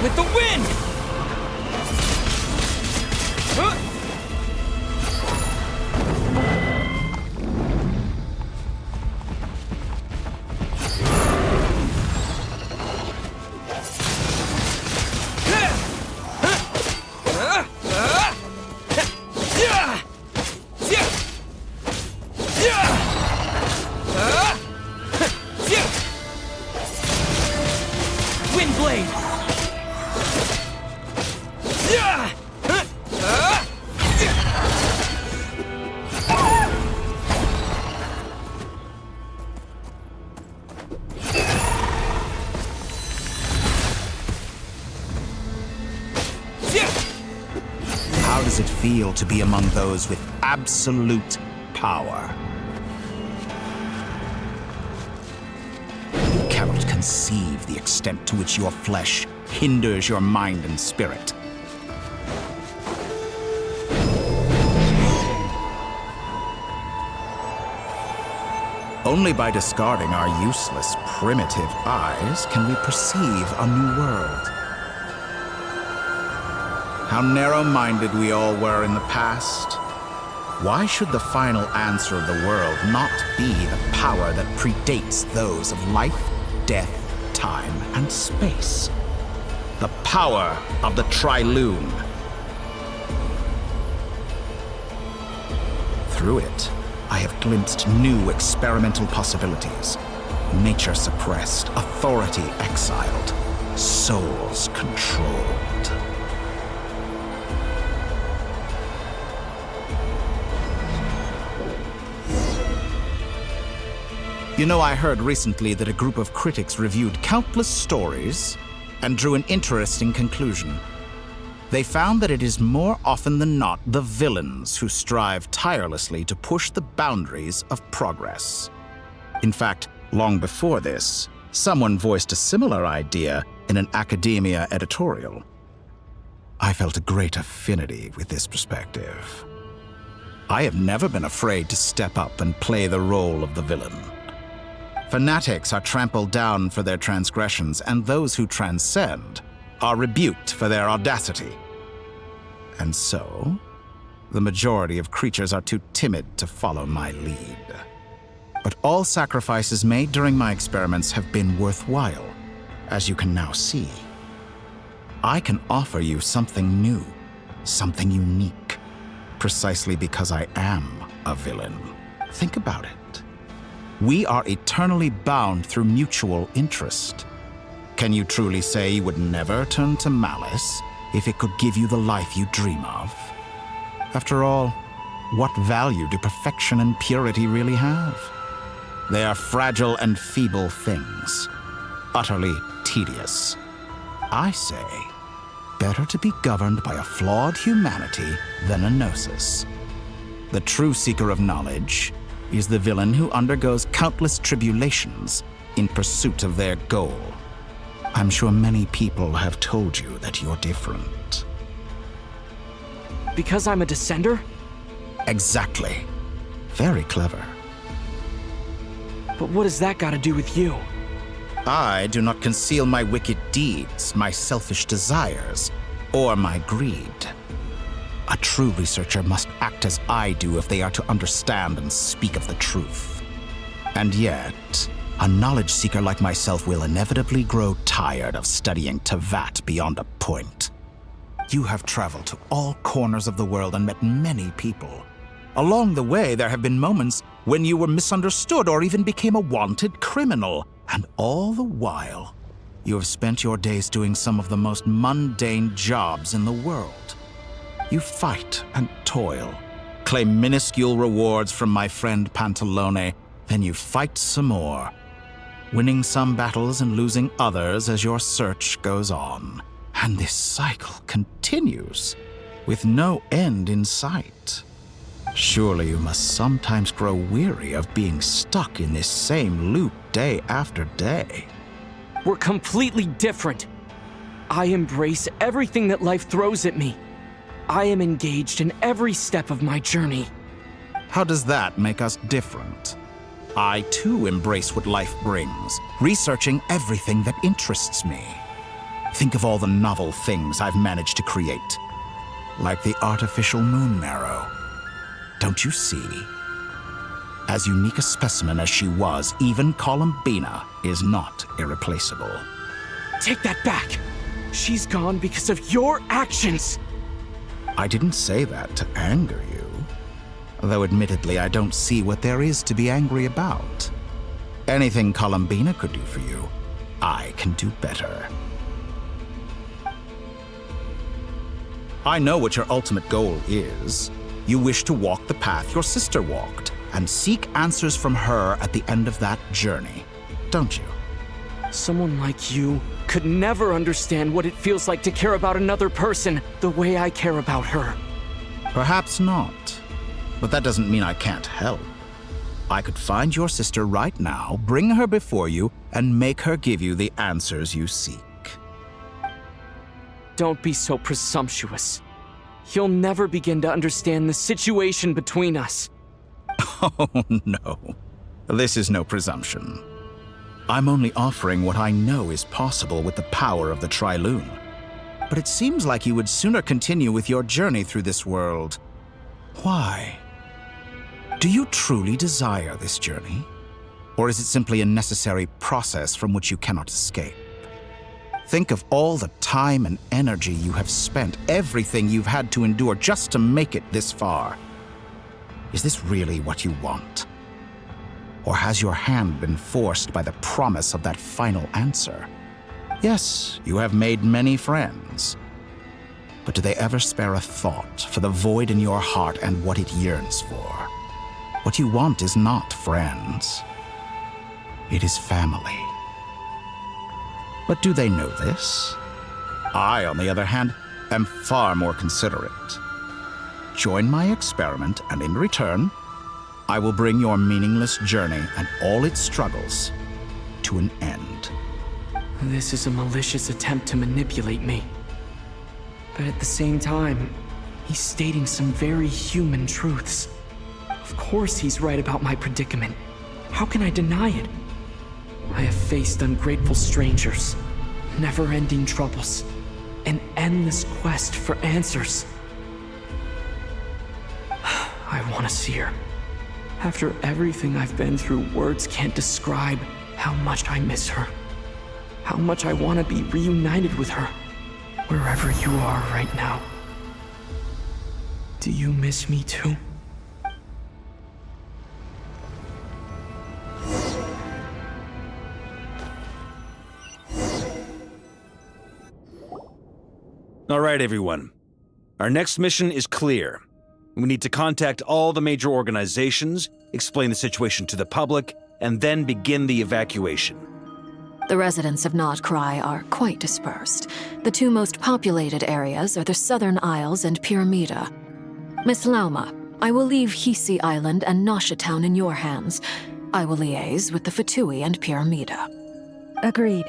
D: With the wind!
K: How does it feel to be among those with absolute power? You cannot conceive the extent to which your flesh hinders your mind and spirit. Only by discarding our useless, primitive eyes can we perceive a new world. how narrow-minded we all were in the past. Why should the final answer of the world not be the power that predates those of life, death, time, and space? The power of the Trilune. Through it, I have glimpsed new experimental possibilities. Nature suppressed, authority exiled, souls controlled. You know, I heard recently that a group of critics reviewed countless stories and drew an interesting conclusion. They found that it is more often than not the villains who strive tirelessly to push the boundaries of progress. In fact, long before this, someone voiced a similar idea in an academia editorial. I felt a great affinity with this perspective. I have never been afraid to step up and play the role of the villain. Fanatics are trampled down for their transgressions, and those who transcend are rebuked for their audacity. And so, the majority of creatures are too timid to follow my lead. But all sacrifices made during my experiments have been worthwhile, as you can now see. I can offer you something new, something unique, precisely because I am a villain. Think about it. We are eternally bound through mutual interest. Can you truly say you would never turn to malice if it could give you the life you dream of? After all, what value do perfection and purity really have? They are fragile and feeble things, utterly tedious. I say, better to be governed by a flawed humanity than a gnosis. The true seeker of knowledge is the villain who undergoes countless tribulations in pursuit of their goal. I'm sure many people have told you that you're different.
D: Because I'm a descender?
K: Exactly. Very clever.
D: But what has that got to do with you?
K: I do not conceal my wicked deeds, my selfish desires, or my greed. A true researcher must act as I do if they are to understand and speak of the truth. And yet, a knowledge seeker like myself will inevitably grow tired of studying Tevat beyond a point. You have traveled to all corners of the world and met many people. Along the way, there have been moments when you were misunderstood or even became a wanted criminal. And all the while, you have spent your days doing some of the most mundane jobs in the world. You fight and toil, claim minuscule rewards from my friend Pantalone, then you fight some more, winning some battles and losing others as your search goes on. And this cycle continues, with no end in sight. Surely you must sometimes grow weary of being stuck in this same loop day after day.
D: We're completely different. I embrace everything that life throws at me. I am engaged in every step of my journey.
K: How does that make us different? I too embrace what life brings, researching everything that interests me. Think of all the novel things I've managed to create, like the artificial moon marrow. Don't you see? As unique a specimen as she was, even Columbina is not irreplaceable.
D: Take that back! She's gone because of your actions!
K: I didn't say that to anger you. Though admittedly, I don't see what there is to be angry about. Anything Columbina could do for you, I can do better. I know what your ultimate goal is. You wish to walk the path your sister walked, and seek answers from her at the end of that journey, don't you?
D: Someone like you could never understand what it feels like to care about another person the way I care about her.
K: Perhaps not, but that doesn't mean I can't help. I could find your sister right now, bring her before you, and make her give you the answers you seek.
D: Don't be so presumptuous. You'll never begin to understand the situation between us.
K: Oh, no. This is no presumption. I'm only offering what I know is possible with the power of the Trilune. but it seems like you would sooner continue with your journey through this world. Why? Do you truly desire this journey? Or is it simply a necessary process from which you cannot escape? Think of all the time and energy you have spent, everything you've had to endure just to make it this far. Is this really what you want? Or has your hand been forced by the promise of that final answer? Yes, you have made many friends. But do they ever spare a thought for the void in your heart and what it yearns for? What you want is not friends. It is family. But do they know this? I, on the other hand, am far more considerate. Join my experiment, and in return, I will bring your meaningless journey and all its struggles to an end.
D: This is a malicious attempt to manipulate me. But at the same time, he's stating some very human truths. Of course he's right about my predicament. How can I deny it? I have faced ungrateful strangers, never-ending troubles, an endless quest for answers. I want to see her. After everything I've been through, words can't describe how much I miss her. How much I want to be reunited with her, wherever you are right now. Do you miss me too?
A: All right, everyone. Our next mission is clear. We need to contact all the major organizations, explain the situation to the public, and then begin the evacuation.
P: The residents of Not Cry are quite dispersed. The two most populated areas are the Southern Isles and Pyramida. Miss Lauma, I will leave Hisi Island and Nasha Town in your hands. I will liaise with the Fatui and Pyramida.
F: Agreed.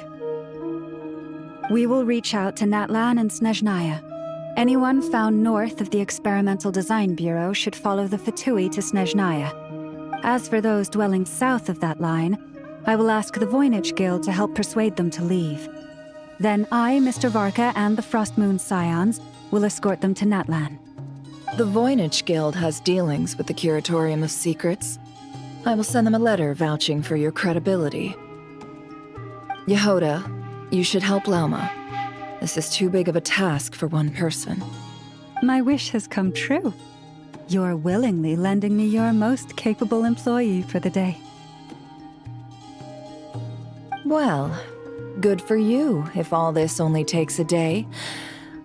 F: We will reach out to Natlan and Snezhnaya. Anyone found north of the Experimental Design Bureau should follow the Fatui to Snezhnaya. As for those dwelling south of that line, I will ask the Voynich Guild to help persuade them to leave. Then I, Mr. Varka, and the Frostmoon Scions will escort them to Natlan.
G: The Voynich Guild has dealings with the Curatorium of Secrets. I will send them a letter vouching for your credibility. Yehoda, you should help Lauma. This is too big of a task for one person.
F: My wish has come true. You're willingly lending me your most capable employee for the day.
G: Well, good for you if all this only takes a day.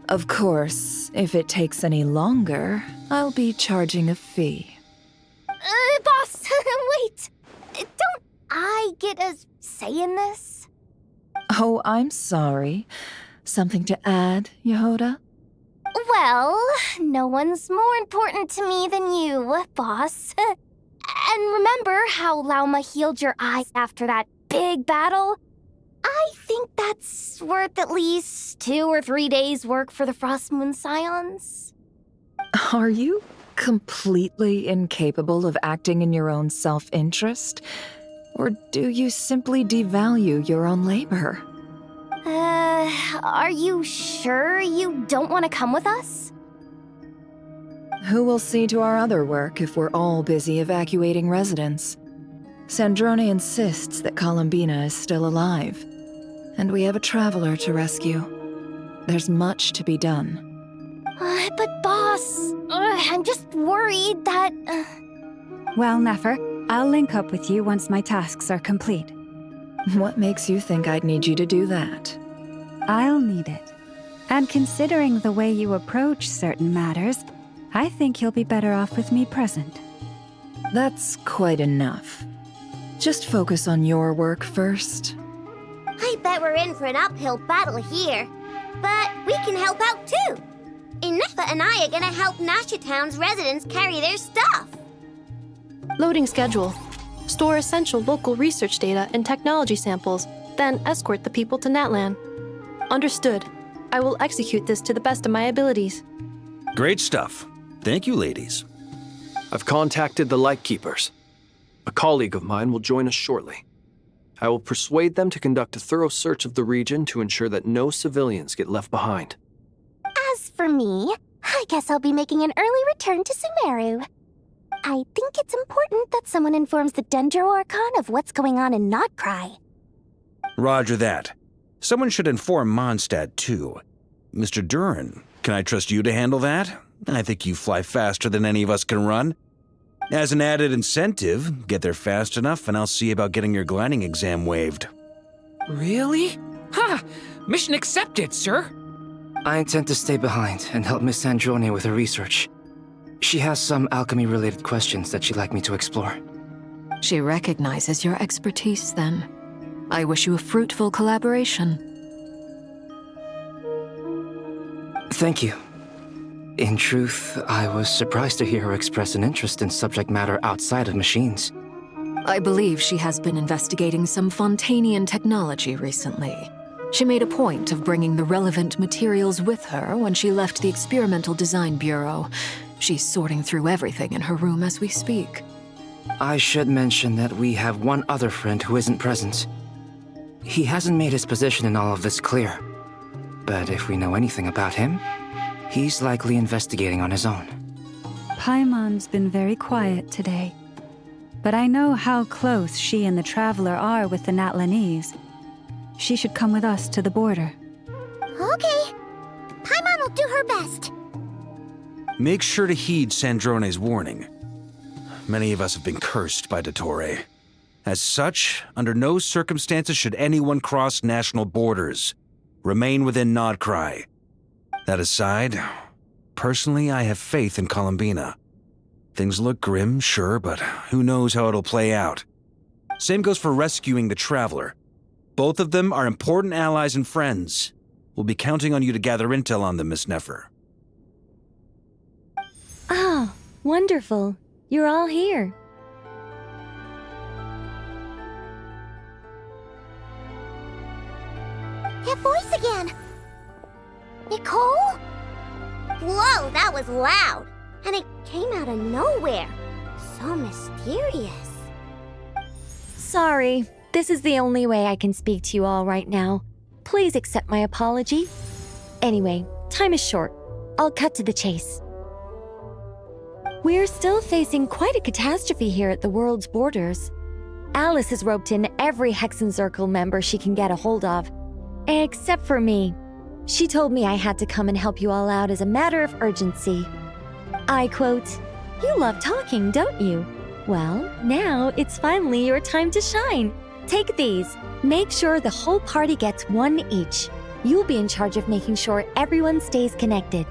G: Of course, if it takes any longer, I'll be charging a fee.
B: Boss, wait! Don't I get a say in this?
G: Oh, I'm sorry. Something to add, Yehoda?
B: Well, no one's more important to me than you, boss. And remember how Lauma healed your eyes after that big battle? I think that's worth at least 2 or 3 days' work for the Frostmoon Scions.
G: Are you completely incapable of acting in your own self-interest? Or do you simply devalue your own labor?
B: Are you sure you don't want to come with us?
G: Who will see to our other work if we're all busy evacuating residents? Sandrone insists that Columbina is still alive, and we have a traveler to rescue. There's much to be done.
B: But boss, I'm just worried that...
F: Well, Nefer, I'll link up with you once my tasks are complete.
G: What makes you think I'd need you to do that?
F: I'll need it. And considering the way you approach certain matters, I think you'll be better off with me present.
G: That's quite enough. Just focus on your work first.
N: I bet we're in for an uphill battle here. But we can help out too. Inefa and I are gonna help Nasha Town's residents carry their stuff.
C: Loading schedule. Store essential local research data and technology samples, then escort the people to Natlan. Understood. I will execute this to the best of my abilities.
A: Great stuff. Thank you, ladies.
H: I've contacted the Lightkeepers. A colleague of mine will join us shortly. I will persuade them to conduct a thorough search of the region to ensure that no civilians get left behind.
B: for me. I guess I'll be making an early return to Sumeru. I think it's important that someone informs the Dendro Archon of what's going on in Notcry.
A: Roger that. Someone should inform Mondstadt, too. Mr. Duran, can I trust you to handle that? I think you fly faster than any of us can run. As an added incentive, get there fast enough and I'll see about getting your gliding exam waived.
Q: Really? Ha! Mission accepted, sir.
T: I intend to stay behind and help Miss Sandrone with her research. She has some alchemy-related questions that she'd like me to explore.
P: She recognizes your expertise, then. I wish you a fruitful collaboration.
T: Thank you. In truth, I was surprised to hear her express an interest in subject matter outside of machines.
P: I believe she has been investigating some Fontanian technology recently. She made a point of bringing the relevant materials with her when she left the Experimental Design Bureau. She's sorting through everything in her room as we speak.
T: I should mention that we have one other friend who isn't present. He hasn't made his position in all of this clear. But if we know anything about him, he's likely investigating on his own.
F: Paimon's been very quiet today. But I know how close she and the Traveler are with the Natlanese. She should come with us to the border.
N: Okay. Paimon will do her best.
A: Make sure to heed Sandrone's warning. Many of us have been cursed by Dottore. As such, under no circumstances should anyone cross national borders. Remain within Notcry. That aside, personally, I have faith in Columbina. Things look grim, sure, but who knows how it'll play out. Same goes for rescuing the Traveler. Both of them are important allies and friends. We'll be counting on you to gather intel on them, Miss Nefer.
U: Oh, wonderful. You're all here.
N: That voice again! Nicole? Whoa, that was loud! And it came out of nowhere. So mysterious.
U: Sorry, this is the only way I can speak to you all right now. Please accept my apology. Anyway, time is short. I'll cut to the chase. We're still facing quite a catastrophe here at the world's borders. Alice has roped in every Hexen Circle member she can get a hold of. Except for me. She told me I had to come and help you all out as a matter of urgency. I quote, "You love talking, don't you? Well, now it's finally your time to shine. Take these. Make sure the whole party gets one each. You'll be in charge of making sure everyone stays connected."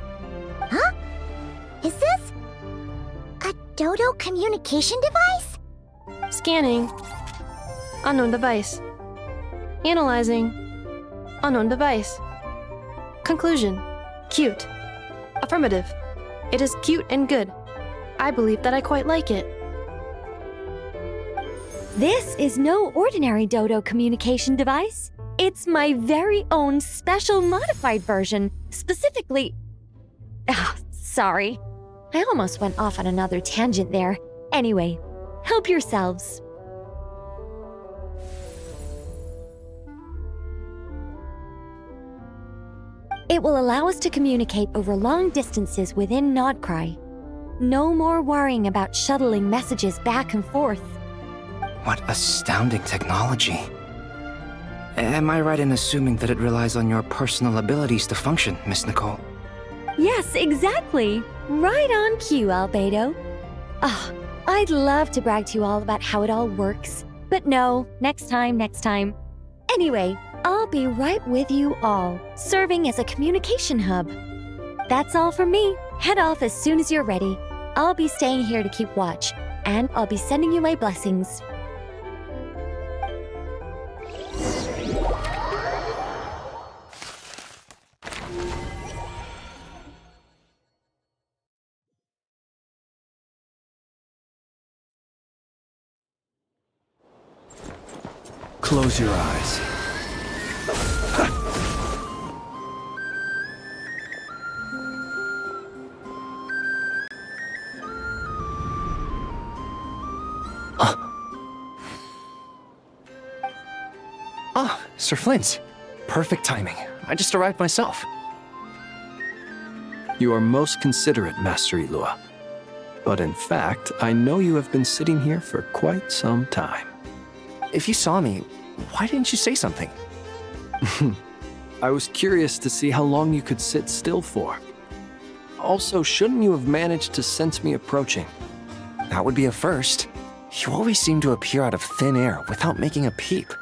N: Huh? Is this a Dodo communication device?
C: Scanning. Unknown device. Analyzing. Unknown device. Conclusion. Cute. Affirmative. It is cute and good. I believe that I quite like it.
U: This is no ordinary Dodo communication device. It's my very own special modified version, specifically... sorry. I almost went off on another tangent there. Anyway, help yourselves. It will allow us to communicate over long distances within Notcry. No more worrying about shuttling messages back and forth.
T: What astounding technology. Am I right in assuming that it relies on your personal abilities to function, Miss Nicole?
U: Yes, exactly. Right on cue, Albedo. I'd love to brag to you all about how it all works. But no, next time. Anyway, I'll be right with you all, serving as a communication hub. That's all from me. Head off as soon as you're ready. I'll be staying here to keep watch, and I'll be sending you my blessings.
H: Close your eyes. Sir Flint. Perfect timing. I just arrived myself. You are most considerate, Master Ilua. But in fact, I know you have been sitting here for quite some time.
E: If you saw me, why didn't you say something?
H: I was curious to see how long you could sit still for. Also, shouldn't you have managed to sense me approaching?
E: That would be a first. You always seem to appear out of thin air without making a peep.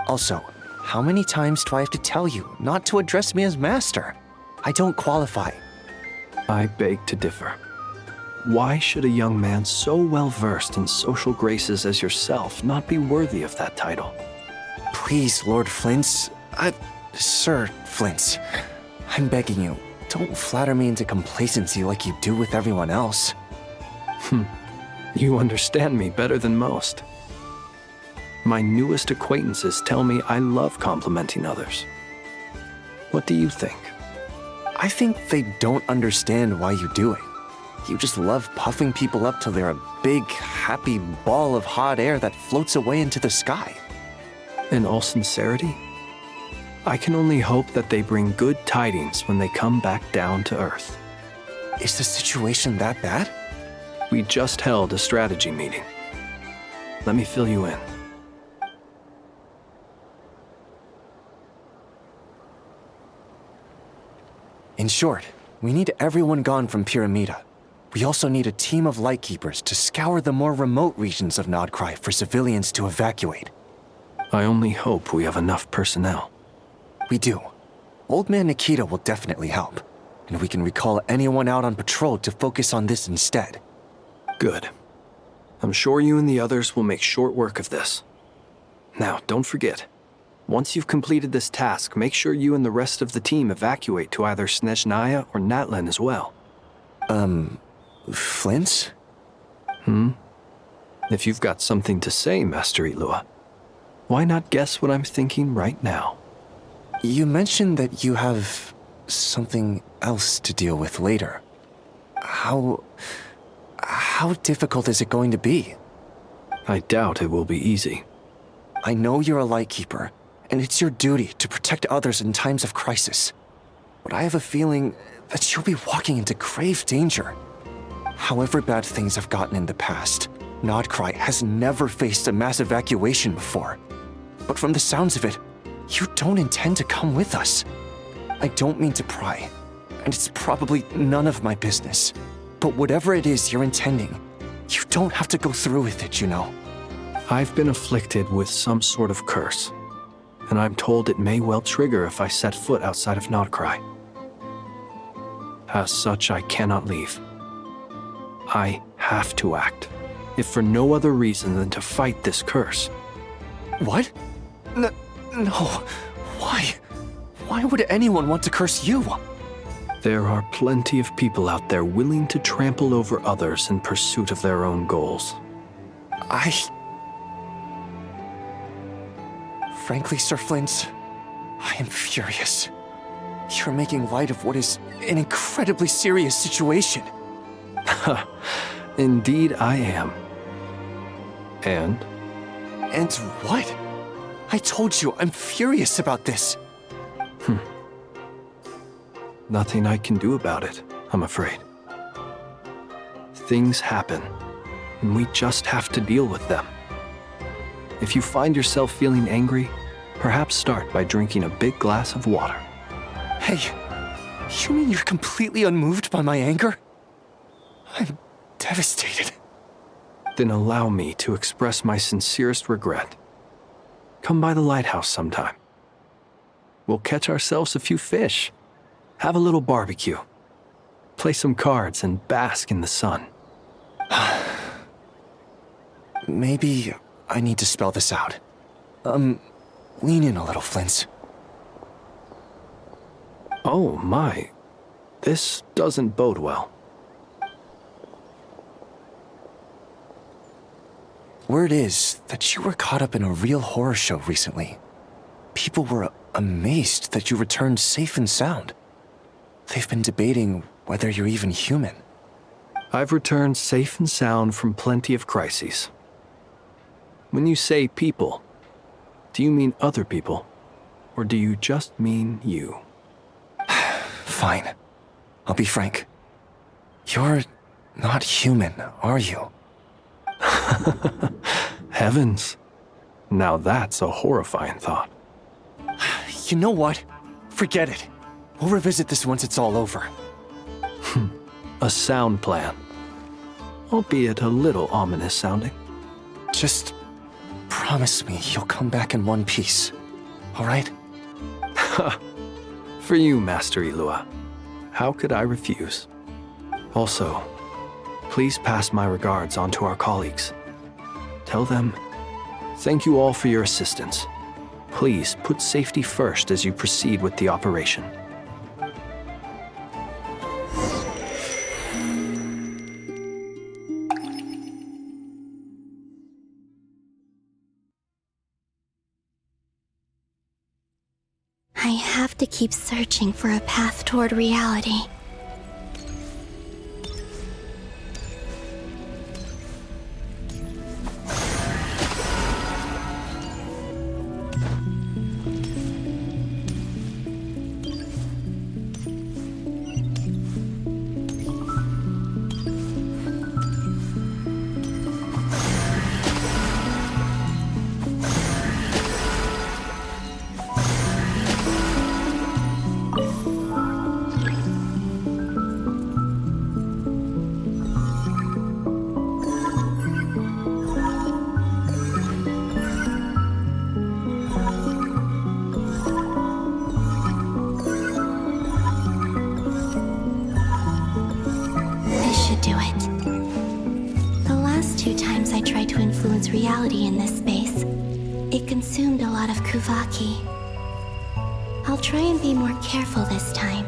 E: Also, how many times do I have to tell you not to address me as master? I don't qualify.
H: I beg to differ. Why should a young man so well versed in social graces as yourself not be worthy of that title?
E: Please, Lord Flint's... Sir Flint's. I'm begging you, don't flatter me into complacency like you do with everyone else.
H: You understand me better than most. My newest acquaintances tell me I love complimenting others. What do you think?
E: I think they don't understand why you do it. You just love puffing people up till they're a big, happy ball of hot air that floats away into the sky.
H: In all sincerity, I can only hope that they bring good tidings when they come back down to Earth.
E: Is the situation that bad?
H: We just held a strategy meeting. Let me fill you in.
E: In short, we need everyone gone from Pyramida. We also need a team of Lightkeepers to scour the more remote regions of Nodcry for civilians to evacuate.
H: I only hope we have enough personnel.
E: We do. Old Man Nikita will definitely help, and we can recall anyone out on patrol to focus on this instead.
H: Good. I'm sure you and the others will make short work of this. Now, don't forget, once you've completed this task, make sure you and the rest of the team evacuate to either Snezhnaya or Natlan as well.
E: Flint's?
H: If you've got something to say, Master Ilua, why not guess what I'm thinking right now?
E: You mentioned that you have something else to deal with later. How difficult is it going to be?
H: I doubt it will be easy.
E: I know you're a Lightkeeper, and it's your duty to protect others in times of crisis. But I have a feeling that you'll be walking into grave danger. However bad things have gotten in the past, Nodcry has never faced a mass evacuation before. But from the sounds of it, you don't intend to come with us. I don't mean to pry, and it's probably none of my business. But whatever it is you're intending, you don't have to go through with it, you know.
H: I've been afflicted with some sort of curse, and I'm told it may well trigger if I set foot outside of Nodcry. As such, I cannot leave. I have to act, if for no other reason than to fight this curse.
E: What? No. Why? Why would anyone want to curse you?
H: There are plenty of people out there willing to trample over others in pursuit of their own goals.
E: Frankly, Sir Flint, I am furious. You're making light of what is an incredibly serious situation.
H: Indeed I am. And?
E: And what? I told you I'm furious about this.
H: Nothing I can do about it, I'm afraid. Things happen, and we just have to deal with them. If you find yourself feeling angry, perhaps start by drinking a big glass of water.
E: Hey, you mean you're completely unmoved by my anger? I'm devastated.
H: Then allow me to express my sincerest regret. Come by the lighthouse sometime. We'll catch ourselves a few fish, have a little barbecue, play some cards, and bask in the sun.
E: Maybe I need to spell this out. Lean in a little, Flint.
H: Oh my, this doesn't bode well.
E: Word is that you were caught up in a real horror show recently. People were amazed that you returned safe and sound. They've been debating whether you're even human.
H: I've returned safe and sound from plenty of crises. When you say people, do you mean other people? Or do you just mean you?
E: Fine. I'll be frank. You're not human, are you?
H: Heavens. Now that's a horrifying thought.
E: You know what? Forget it. We'll revisit this once it's all over.
H: A sound plan. Albeit a little ominous sounding.
E: Just promise me you'll come back in one piece, all right?
H: For you, Master Ilua. How could I refuse? Also, please pass my regards on to our colleagues. Tell them, thank you all for your assistance. Please put safety first as you proceed with the operation.
R: I have to keep searching for a path toward reality. Reality in this space. It consumed a lot of Kuvaki. I'll try and be more careful this time.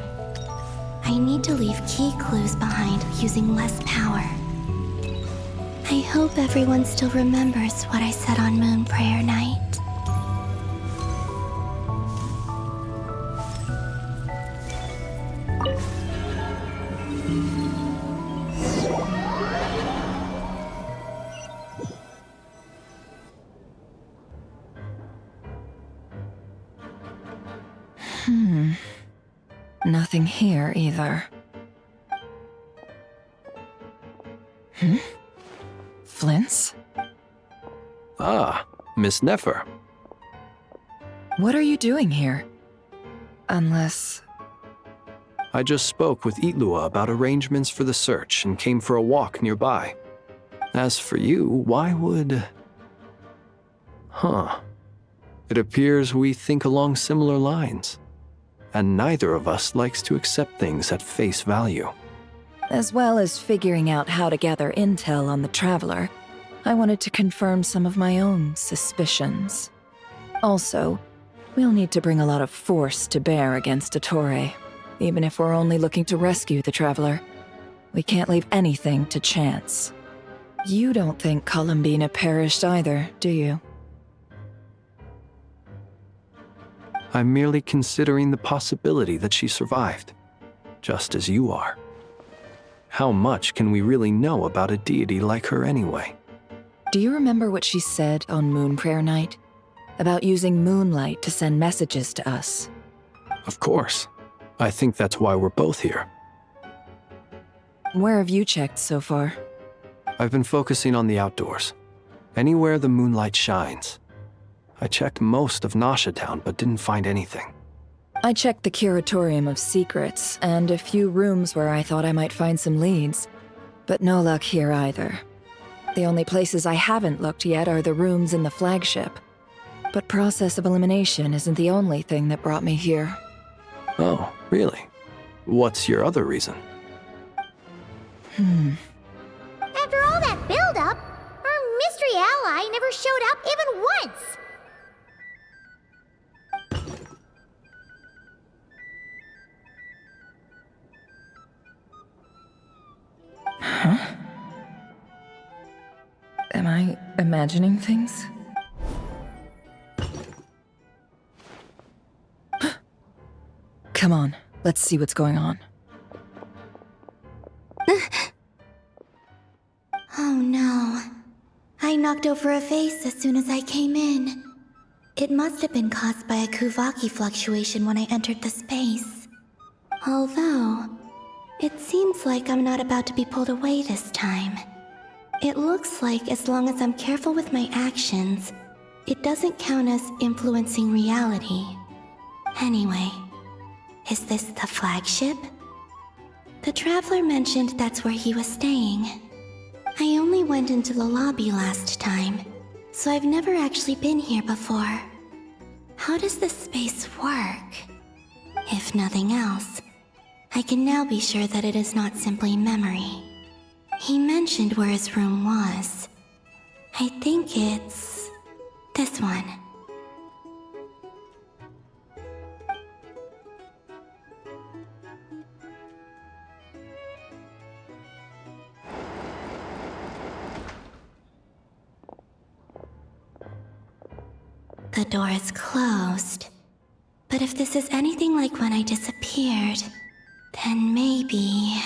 R: I need to leave key clues behind using less power. I hope everyone still remembers what I said on Moon Prayer Night.
G: Nothing here either. Flints?
H: Ah, Miss Nefer.
G: What are you doing here? Unless...
H: I just spoke with Itlua about arrangements for the search and came for a walk nearby. As for you, why would... It appears we think along similar lines. And neither of us likes to accept things at face value.
G: As well as figuring out how to gather intel on the Traveler, I wanted to confirm some of my own suspicions. Also, we'll need to bring a lot of force to bear against Ettore, even if we're only looking to rescue the Traveler. We can't leave anything to chance. You don't think Columbina perished either, do you?
H: I'm merely considering the possibility that she survived, just as you are. How much can we really know about a deity like her anyway?
G: Do you remember what she said on Moon Prayer Night? About using moonlight to send messages to us?
H: Of course. I think that's why we're both here.
G: Where have you checked so far?
H: I've been focusing on the outdoors. Anywhere the moonlight shines. I checked most of Nasha Town, but didn't find anything.
G: I checked the Curatorium of Secrets, and a few rooms where I thought I might find some leads. But no luck here either. The only places I haven't looked yet are the rooms in the flagship. But process of elimination isn't the only thing that brought me here.
H: Oh, really? What's your other reason?
N: After all that build-up, our mystery ally never showed up even once!
G: Huh? Am I imagining things? Come on, let's see what's going on.
R: Oh no. I knocked over a vase as soon as I came in. It must have been caused by a Kuvaki fluctuation when I entered the space. Although, It seems like I'm not about to be pulled away this time. It looks like as long as I'm careful with my actions, it doesn't count as influencing reality. Anyway, is this the flagship? The Traveler mentioned that's where he was staying. I only went into the lobby last time, so I've never actually been here before. How does this space work? If nothing else, I can now be sure that it is not simply memory. He mentioned where his room was. I think it's this one. The door is closed. But if this is anything like when I disappeared, then maybe...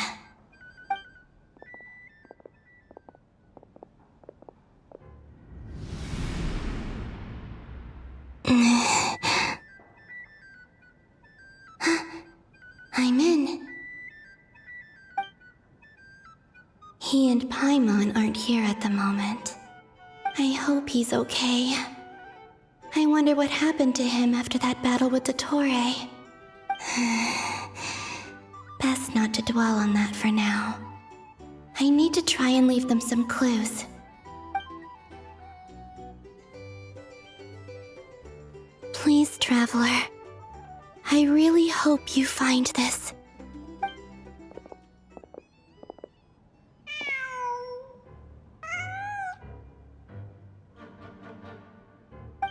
R: I'm in. He and Paimon aren't here at the moment. I hope he's okay. I wonder what happened to him after that battle with Dottore. Best not to dwell on that for now. I need to try and leave them some clues. Please, Traveler. I really hope you find this.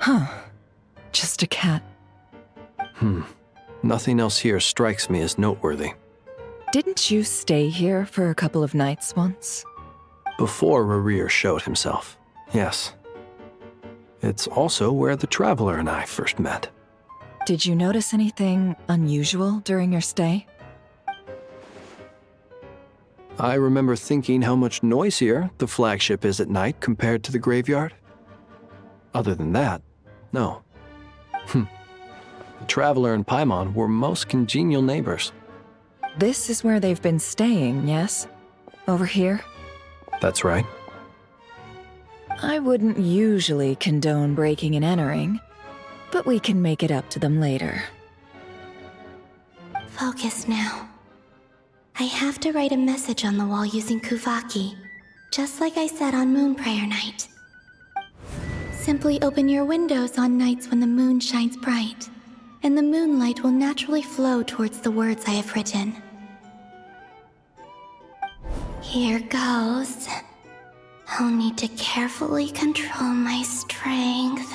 P: Huh. Just a cat.
H: Nothing else here strikes me as noteworthy.
G: Didn't you stay here for a couple of nights once?
H: Before Rerir showed himself, yes. It's also where the Traveler and I first met.
G: Did you notice anything unusual during your stay?
H: I remember thinking how much noisier the flagship is at night compared to the graveyard. Other than that, no. The Traveler and Paimon were most congenial neighbors.
G: This is where they've been staying, yes? Over here?
H: That's right.
G: I wouldn't usually condone breaking and entering, but we can make it up to them later.
R: Focus now. I have to write a message on the wall using Kuvaki, just like I said on Moon Prayer Night. Simply open your windows on nights when the moon shines bright, and the moonlight will naturally flow towards the words I have written. Here goes. I'll need to carefully control my strength.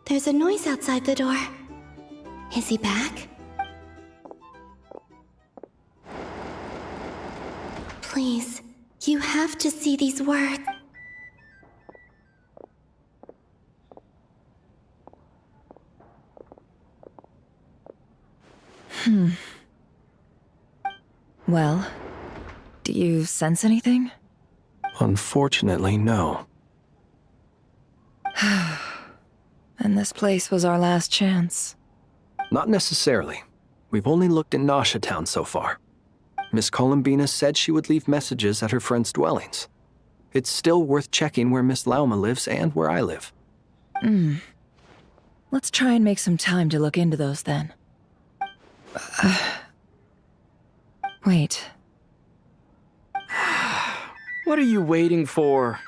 R: There's a noise outside the door. Is he back? Please, you have to see these words.
G: Well, do you sense anything?
H: Unfortunately, no.
G: And this place was our last chance.
H: Not necessarily. We've only looked in Nasha Town so far. Miss Columbina said she would leave messages at her friends' dwellings. It's still worth checking where Miss Lauma lives and where I live.
G: Let's try and make some time to look into those then. Wait.
D: What are you waiting for?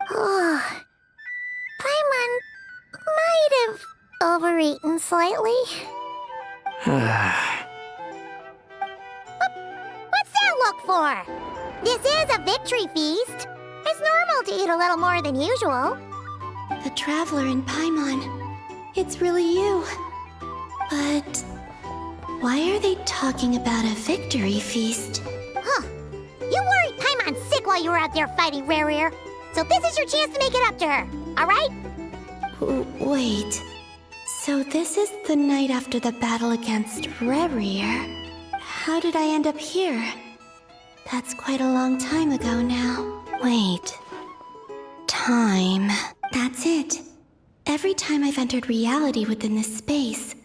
N: Oh, Paimon might have overeaten slightly. What's that look for? This is a victory feast. It's normal to eat a little more than usual.
R: The Traveler in Paimon. It's really you. But why are they talking about a victory feast?
N: Huh. You worried Paimon sick while you were out there fighting Rare, so this is your chance to make it up to her, alright?
R: Wait. So this is the night after the battle against Rare. How did I end up here? That's quite a long time ago now. Wait. Time. That's it. Every time I've entered reality within this space,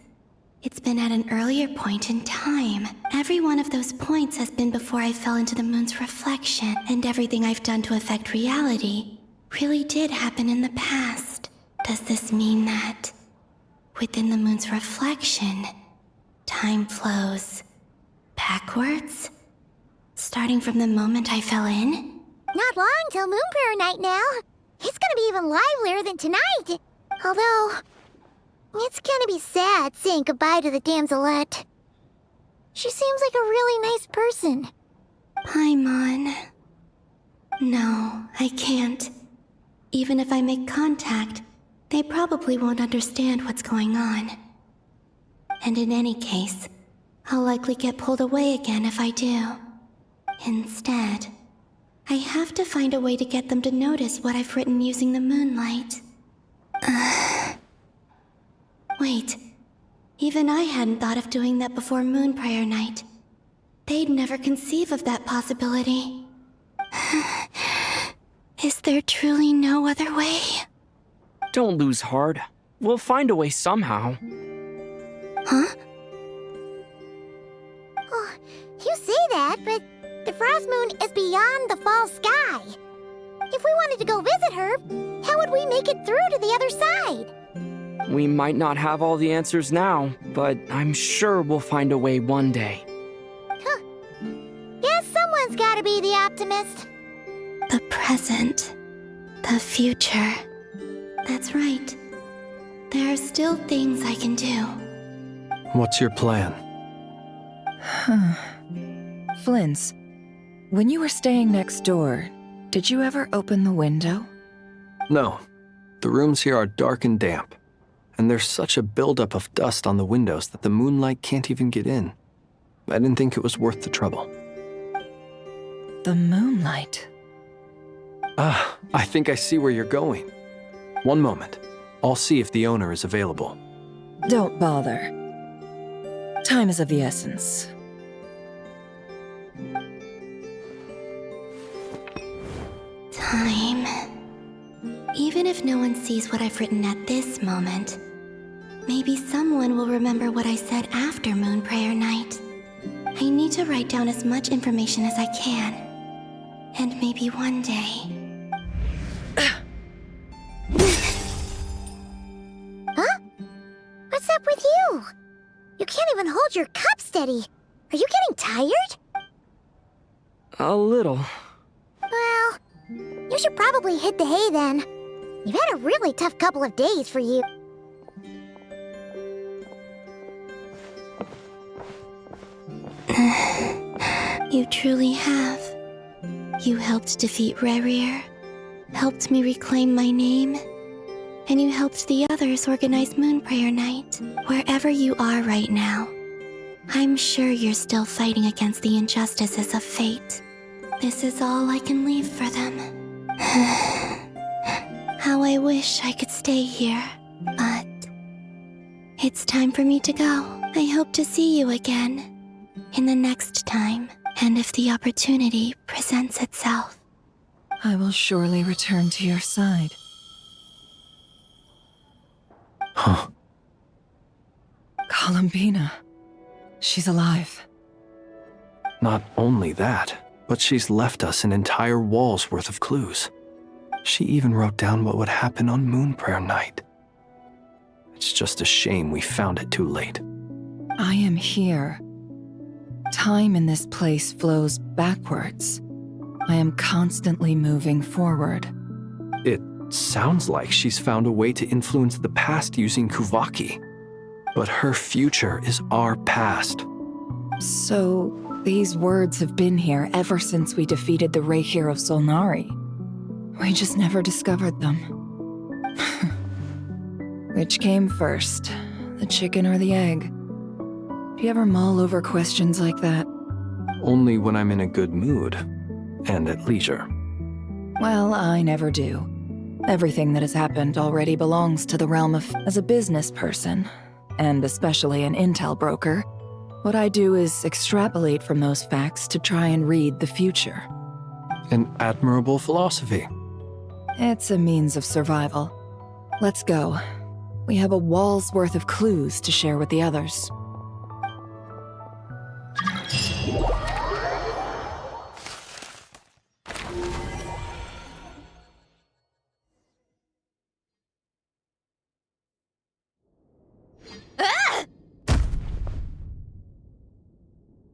R: it's been at an earlier point in time. Every one of those points has been before I fell into the moon's reflection, and everything I've done to affect reality really did happen in the past. Does this mean that within the moon's reflection, time flows backwards? Starting from the moment I fell in?
N: Not long till Moon Prayer Night now. It's gonna be even livelier than tonight. Although, it's gonna be sad saying goodbye to the damselette. She seems like a really nice person.
R: Paimon. No, I can't. Even if I make contact, they probably won't understand what's going on. And in any case, I'll likely get pulled away again if I do. Instead, I have to find a way to get them to notice what I've written using the moonlight. Wait, even I hadn't thought of doing that before Moon Prayer Night. They'd never conceive of that possibility. Is there truly no other way?
D: Don't lose heart. We'll find a way somehow.
R: Huh?
N: Oh, you say that, but the Frost Moon is beyond the fall sky. If we wanted to go visit her, how would we make it through to the other side?
D: We might not have all the answers now, but I'm sure we'll find a way one day.
N: Huh. Guess someone's gotta be the optimist.
R: The present. The future. That's right. There are still things I can do.
H: What's your plan?
G: Flint's, when you were staying next door, did you ever open the window?
H: No. The rooms here are dark and damp, and there's such a buildup of dust on the windows that the moonlight can't even get in. I didn't think it was worth the trouble.
G: The moonlight?
H: Ah, I think I see where you're going. One moment. I'll see if the owner is available.
G: Don't bother. Time is of the essence.
R: Time. Even if no one sees what I've written at this moment, maybe someone will remember what I said after Moon Prayer Night. I need to write down as much information as I can. And maybe one day...
N: Huh? What's up with you? You can't even hold your cup steady. Are you getting tired?
D: A little.
N: Well, you should probably hit the hay then. You've had a really tough couple of days for you.
R: You truly have. You helped defeat Rare, helped me reclaim my name, and you helped the others organize Moon Prayer Night. Wherever you are right now, I'm sure you're still fighting against the injustices of fate. This is all I can leave for them. How I wish I could stay here, but it's time for me to go. I hope to see you again in the next time, and if the opportunity presents itself.
G: I will surely return to your side.
H: Huh.
G: Columbina. She's alive.
H: Not only that, but she's left us an entire wall's worth of clues. She even wrote down what would happen on Moon Prayer Night. It's just a shame we found it too late.
G: I am here. Time in this place flows backwards. I am constantly moving forward.
H: It sounds like she's found a way to influence the past using Kuvaki. But her future is our past.
G: So, these words have been here ever since we defeated the Reikir of Solnari. We just never discovered them. Which came first, the chicken or the egg? Do you ever mull over questions like that?
H: Only when I'm in a good mood and at leisure.
G: Well, I never do. Everything that has happened already belongs to the realm of... As a business person, and especially an intel broker, what I do is extrapolate from those facts to try and read the future.
H: An admirable philosophy.
G: It's a means of survival. Let's go. We have a wall's worth of clues to share with the others.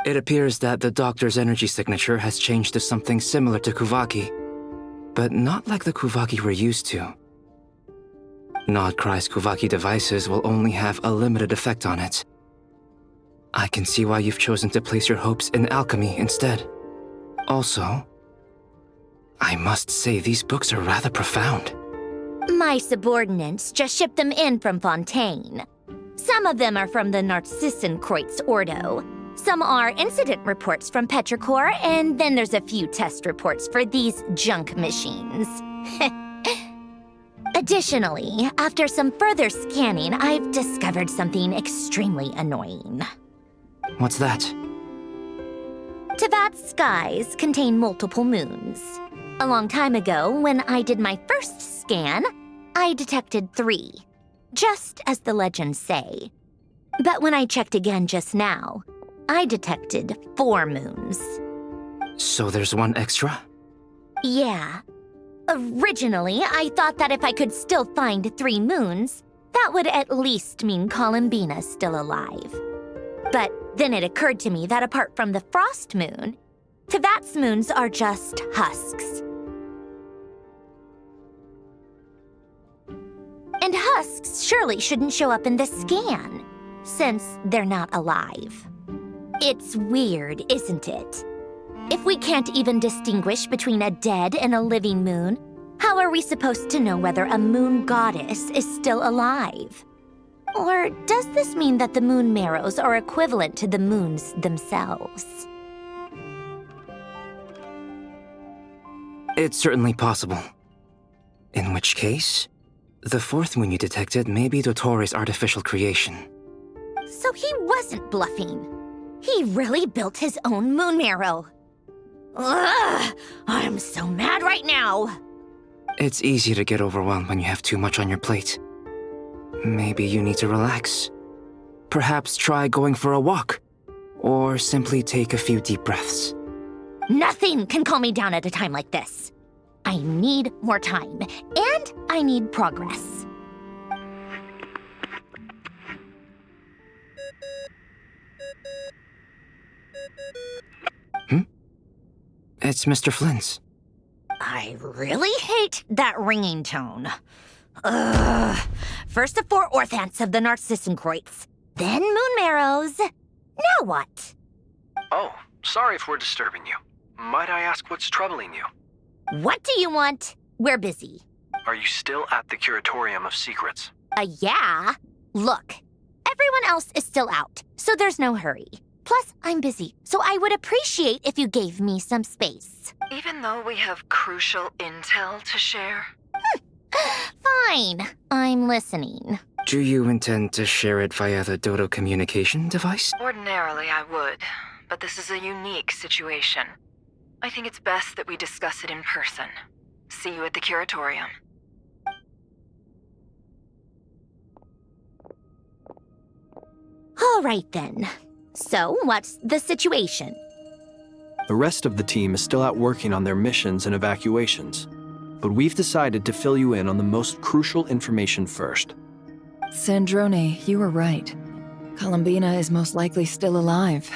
T: It appears that the doctor's energy signature has changed to something similar to Kuvaki, but not like the Kuvaki we're used to. Nodcry's Kuvaki devices will only have a limited effect on it. I can see why you've chosen to place your hopes in alchemy instead. Also, I must say these books are rather profound.
B: My subordinates just shipped them in from Fontaine. Some of them are from the Narcissenkreuz Ordo. Some are incident reports from Petrichor, and then there's a few test reports for these junk machines. Additionally, after some further scanning, I've discovered something extremely annoying.
T: What's that?
B: Tevat's skies contain multiple moons. A long time ago, when I did my first scan, I detected 3, just as the legends say. But when I checked again just now, I detected 4 moons.
T: So there's one extra?
B: Yeah. Originally, I thought that if I could still find 3 moons, that would at least mean Columbina's still alive. But then it occurred to me that apart from the frost moon, Tevat's moons are just husks. And husks surely shouldn't show up in the scan, since they're not alive. It's weird, isn't it? If we can't even distinguish between a dead and a living moon, how are we supposed to know whether a moon goddess is still alive? Or does this mean that the moon marrows are equivalent to the moons themselves?
T: It's certainly possible. In which case, the 4th moon you detected may be Dottore artificial creation.
B: So he wasn't bluffing. He really built his own moon marrow. Ugh! I'm so mad right now!
T: It's easy to get overwhelmed when you have too much on your plate. Maybe you need to relax. Perhaps try going for a walk, or simply take a few deep breaths.
B: Nothing can calm me down at a time like this. I need more time, and I need progress.
T: It's Mr. Flynn's.
B: I really hate that ringing tone. Ugh. First the 4 orthants of the Narcissenkreuz, then moon marrows. Now what?
H: Oh, sorry if we're disturbing you. Might I ask what's troubling you?
B: What do you want? We're busy.
H: Are you still at the Curatorium of Secrets?
B: Yeah. Look, everyone else is still out, so there's no hurry. Plus, I'm busy, so I would appreciate if you gave me some space.
P: Even though we have crucial intel to share?
B: Fine. I'm listening.
T: Do you intend to share it via the Dodo communication device?
P: Ordinarily, I would, but this is a unique situation. I think it's best that we discuss it in person. See you at the Curatorium.
B: All right, then. So, what's the situation?
H: The rest of the team is still out working on their missions and evacuations, but we've decided to fill you in on the most crucial information first.
G: Sandrone, you were right. Columbina is most likely still alive.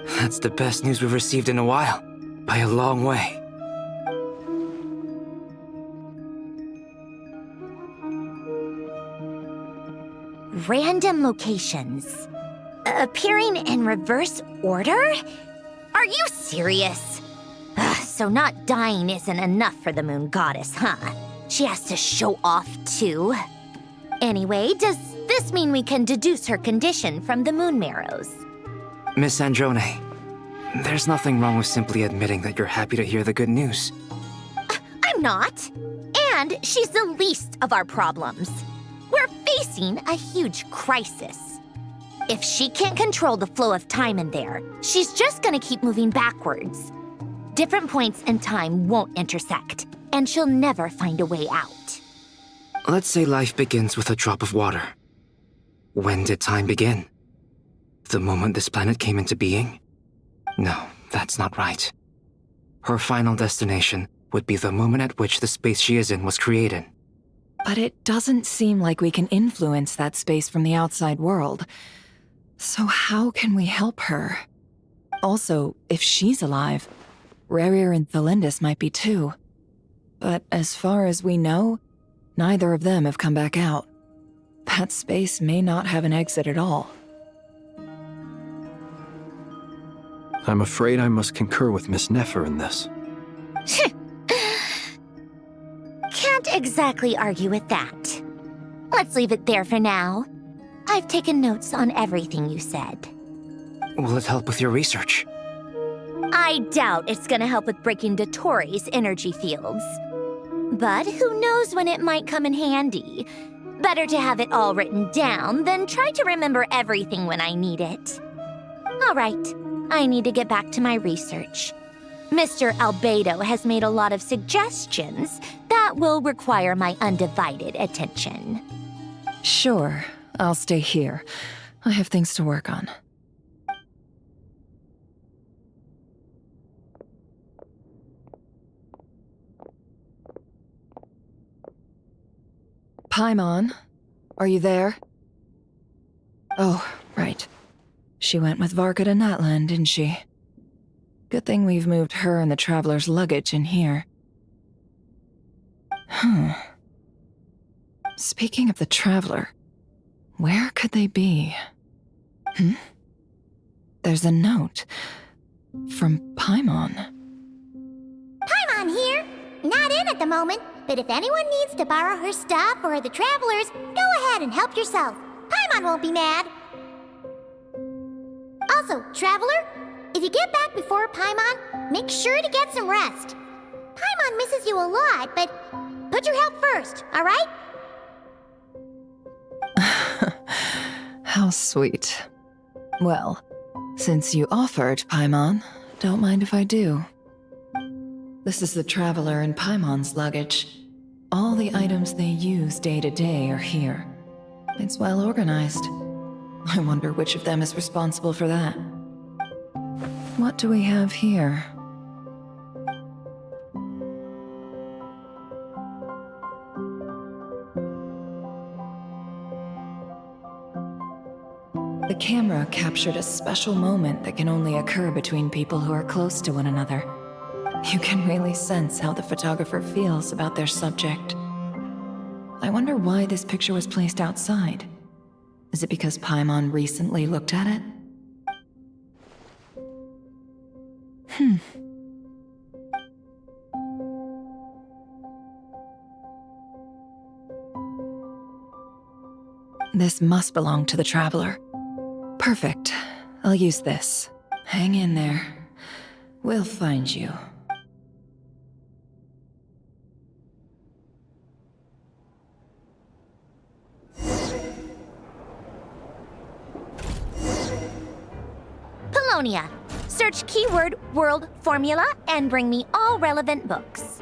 T: That's the best news we've received in a while, by a long way.
B: Random locations. Appearing in reverse order? Are you serious? So not dying isn't enough for the moon goddess, huh? She has to show off too. Anyway, does this mean we can deduce her condition from the moon marrows?
T: Miss Sandrone, there's nothing wrong with simply admitting that you're happy to hear the good news.
B: I'm not. And she's the least of our problems. We're facing a huge crisis. If she can't control the flow of time in there, she's just gonna keep moving backwards. Different points in time won't intersect, and she'll never find a way out.
T: Let's say life begins with a drop of water. When did time begin? The moment this planet came into being? No, that's not right. Her final destination would be the moment at which the space she is in was created.
G: But it doesn't seem like we can influence that space from the outside world. So how can we help her? Also, if she's alive, Rerir and Thalindus might be too. But as far as we know, neither of them have come back out. That space may not have an exit at all.
H: I'm afraid I must concur with Miss Nefer in this.
B: Can't exactly argue with that. Let's leave it there for now. I've taken notes on everything you said.
T: Will it help with your research?
B: I doubt it's gonna help with breaking Dotori's energy fields. But who knows when it might come in handy. Better to have it all written down than try to remember everything when I need it. All right, I need to get back to my research. Mr. Albedo has made a lot of suggestions that will require my undivided attention.
G: Sure, I'll stay here. I have things to work on. Paimon, are you there? Oh, right. She went with Varka to Natlan, didn't she? Good thing we've moved her and the Traveler's luggage in here. Speaking of the Traveler, where could they be? There's a note from Paimon.
N: Paimon here. Not in at the moment, but if anyone needs to borrow her stuff or the Travelers, go ahead and help yourself. Paimon won't be mad. Also, Traveler, if you get back before Paimon, make sure to get some rest. Paimon misses you a lot, but put your health first, all right?
G: How sweet. Well, since you offered, Paimon, don't mind if I do. This is the Traveler and Paimon's luggage. All the items they use day to day are here. It's well organized. I wonder which of them is responsible for that. What do we have here? The camera captured a special moment that can only occur between people who are close to one another. You can really sense how the photographer feels about their subject. I wonder why this picture was placed outside. Is it because Paimon recently looked at it? This must belong to the Traveler. Perfect. I'll use this. Hang in there. We'll find you.
B: Polonia. Search keyword world formula and bring me all relevant books.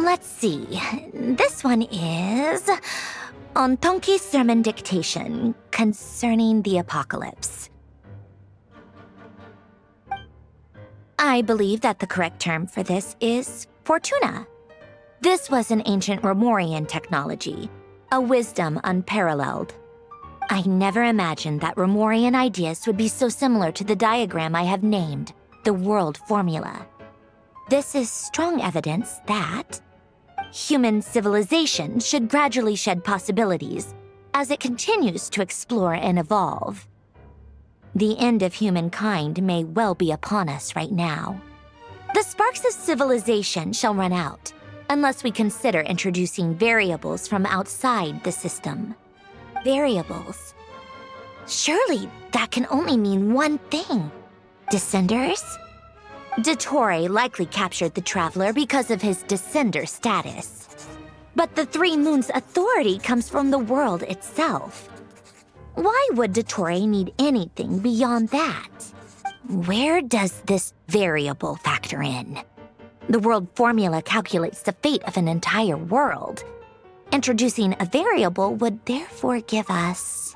B: Let's see. This one is on Tonki's sermon dictation concerning the apocalypse. I believe that the correct term for this is Fortuna. This was an ancient Romorian technology, a wisdom unparalleled. I never imagined that Romorian ideas would be so similar to the diagram I have named, the World Formula. This is strong evidence that human civilization should gradually shed possibilities as it continues to explore and evolve. The end of humankind may well be upon us right now. The sparks of civilization shall run out, unless we consider introducing variables from outside the system. Variables. Surely that can only mean one thing. Descenders? Dottore likely captured the Traveler because of his descender status. But the Three Moons' authority comes from the world itself. Why would Dottore need anything beyond that? Where does this variable factor in? The world formula calculates the fate of an entire world. Introducing a variable would therefore give us...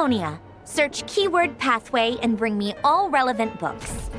B: Polonia. Search keyword pathway and bring me all relevant books.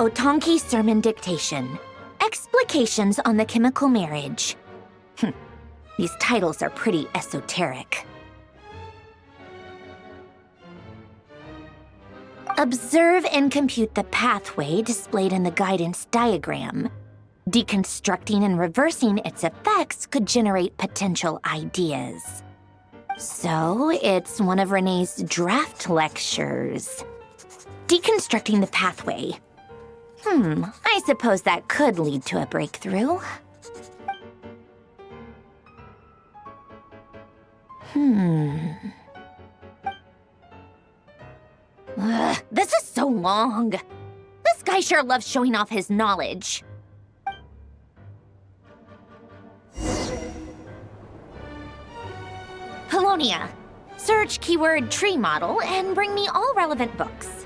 B: Otonki Sermon Dictation. Explications on the Chemical Marriage. These titles are pretty esoteric. Observe and compute the pathway displayed in the guidance diagram. Deconstructing and reversing its effects could generate potential ideas. So, it's one of Renee's draft lectures. Deconstructing the pathway. I suppose that could lead to a breakthrough. This is so long. This guy sure loves showing off his knowledge. Polonia. Search keyword tree model and bring me all relevant books.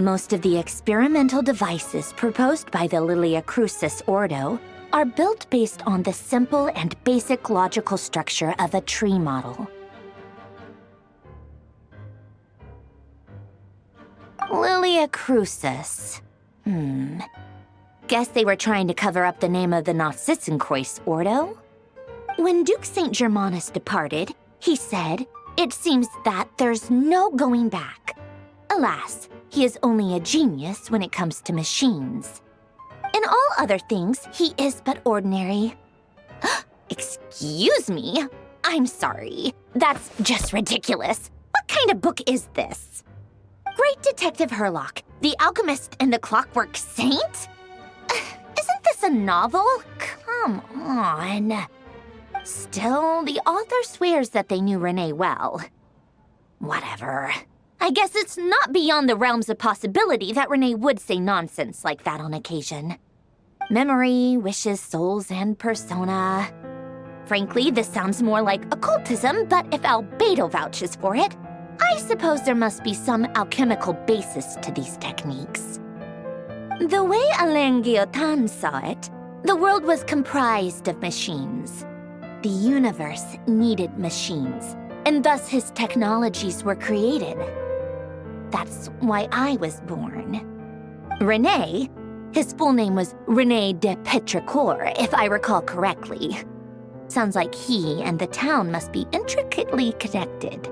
B: Most of the experimental devices proposed by the Lilia Crucis Ordo are built based on the simple and basic logical structure of a tree model. Lilia Crucis. Guess they were trying to cover up the name of the Nautitzenkreuz Ordo? When Duke St. Germanus departed, he said, "It seems that there's no going back." Alas, he is only a genius when it comes to machines. In all other things, he is but ordinary. Excuse me? I'm sorry. That's just ridiculous. What kind of book is this? Great Detective Herlock, The Alchemist and the Clockwork Saint? Isn't this a novel? Come on. Still, the author swears that they knew Renee well. Whatever. I guess it's not beyond the realms of possibility that Renee would say nonsense like that on occasion. Memory, wishes, souls, and persona. Frankly, this sounds more like occultism, but if Albedo vouches for it, I suppose there must be some alchemical basis to these techniques. The way Alain Guillotin saw it, the world was comprised of machines. The universe needed machines, and thus his technologies were created. That's why I was born. René, his full name was René de Petrichor, if I recall correctly. Sounds like he and the town must be intricately connected.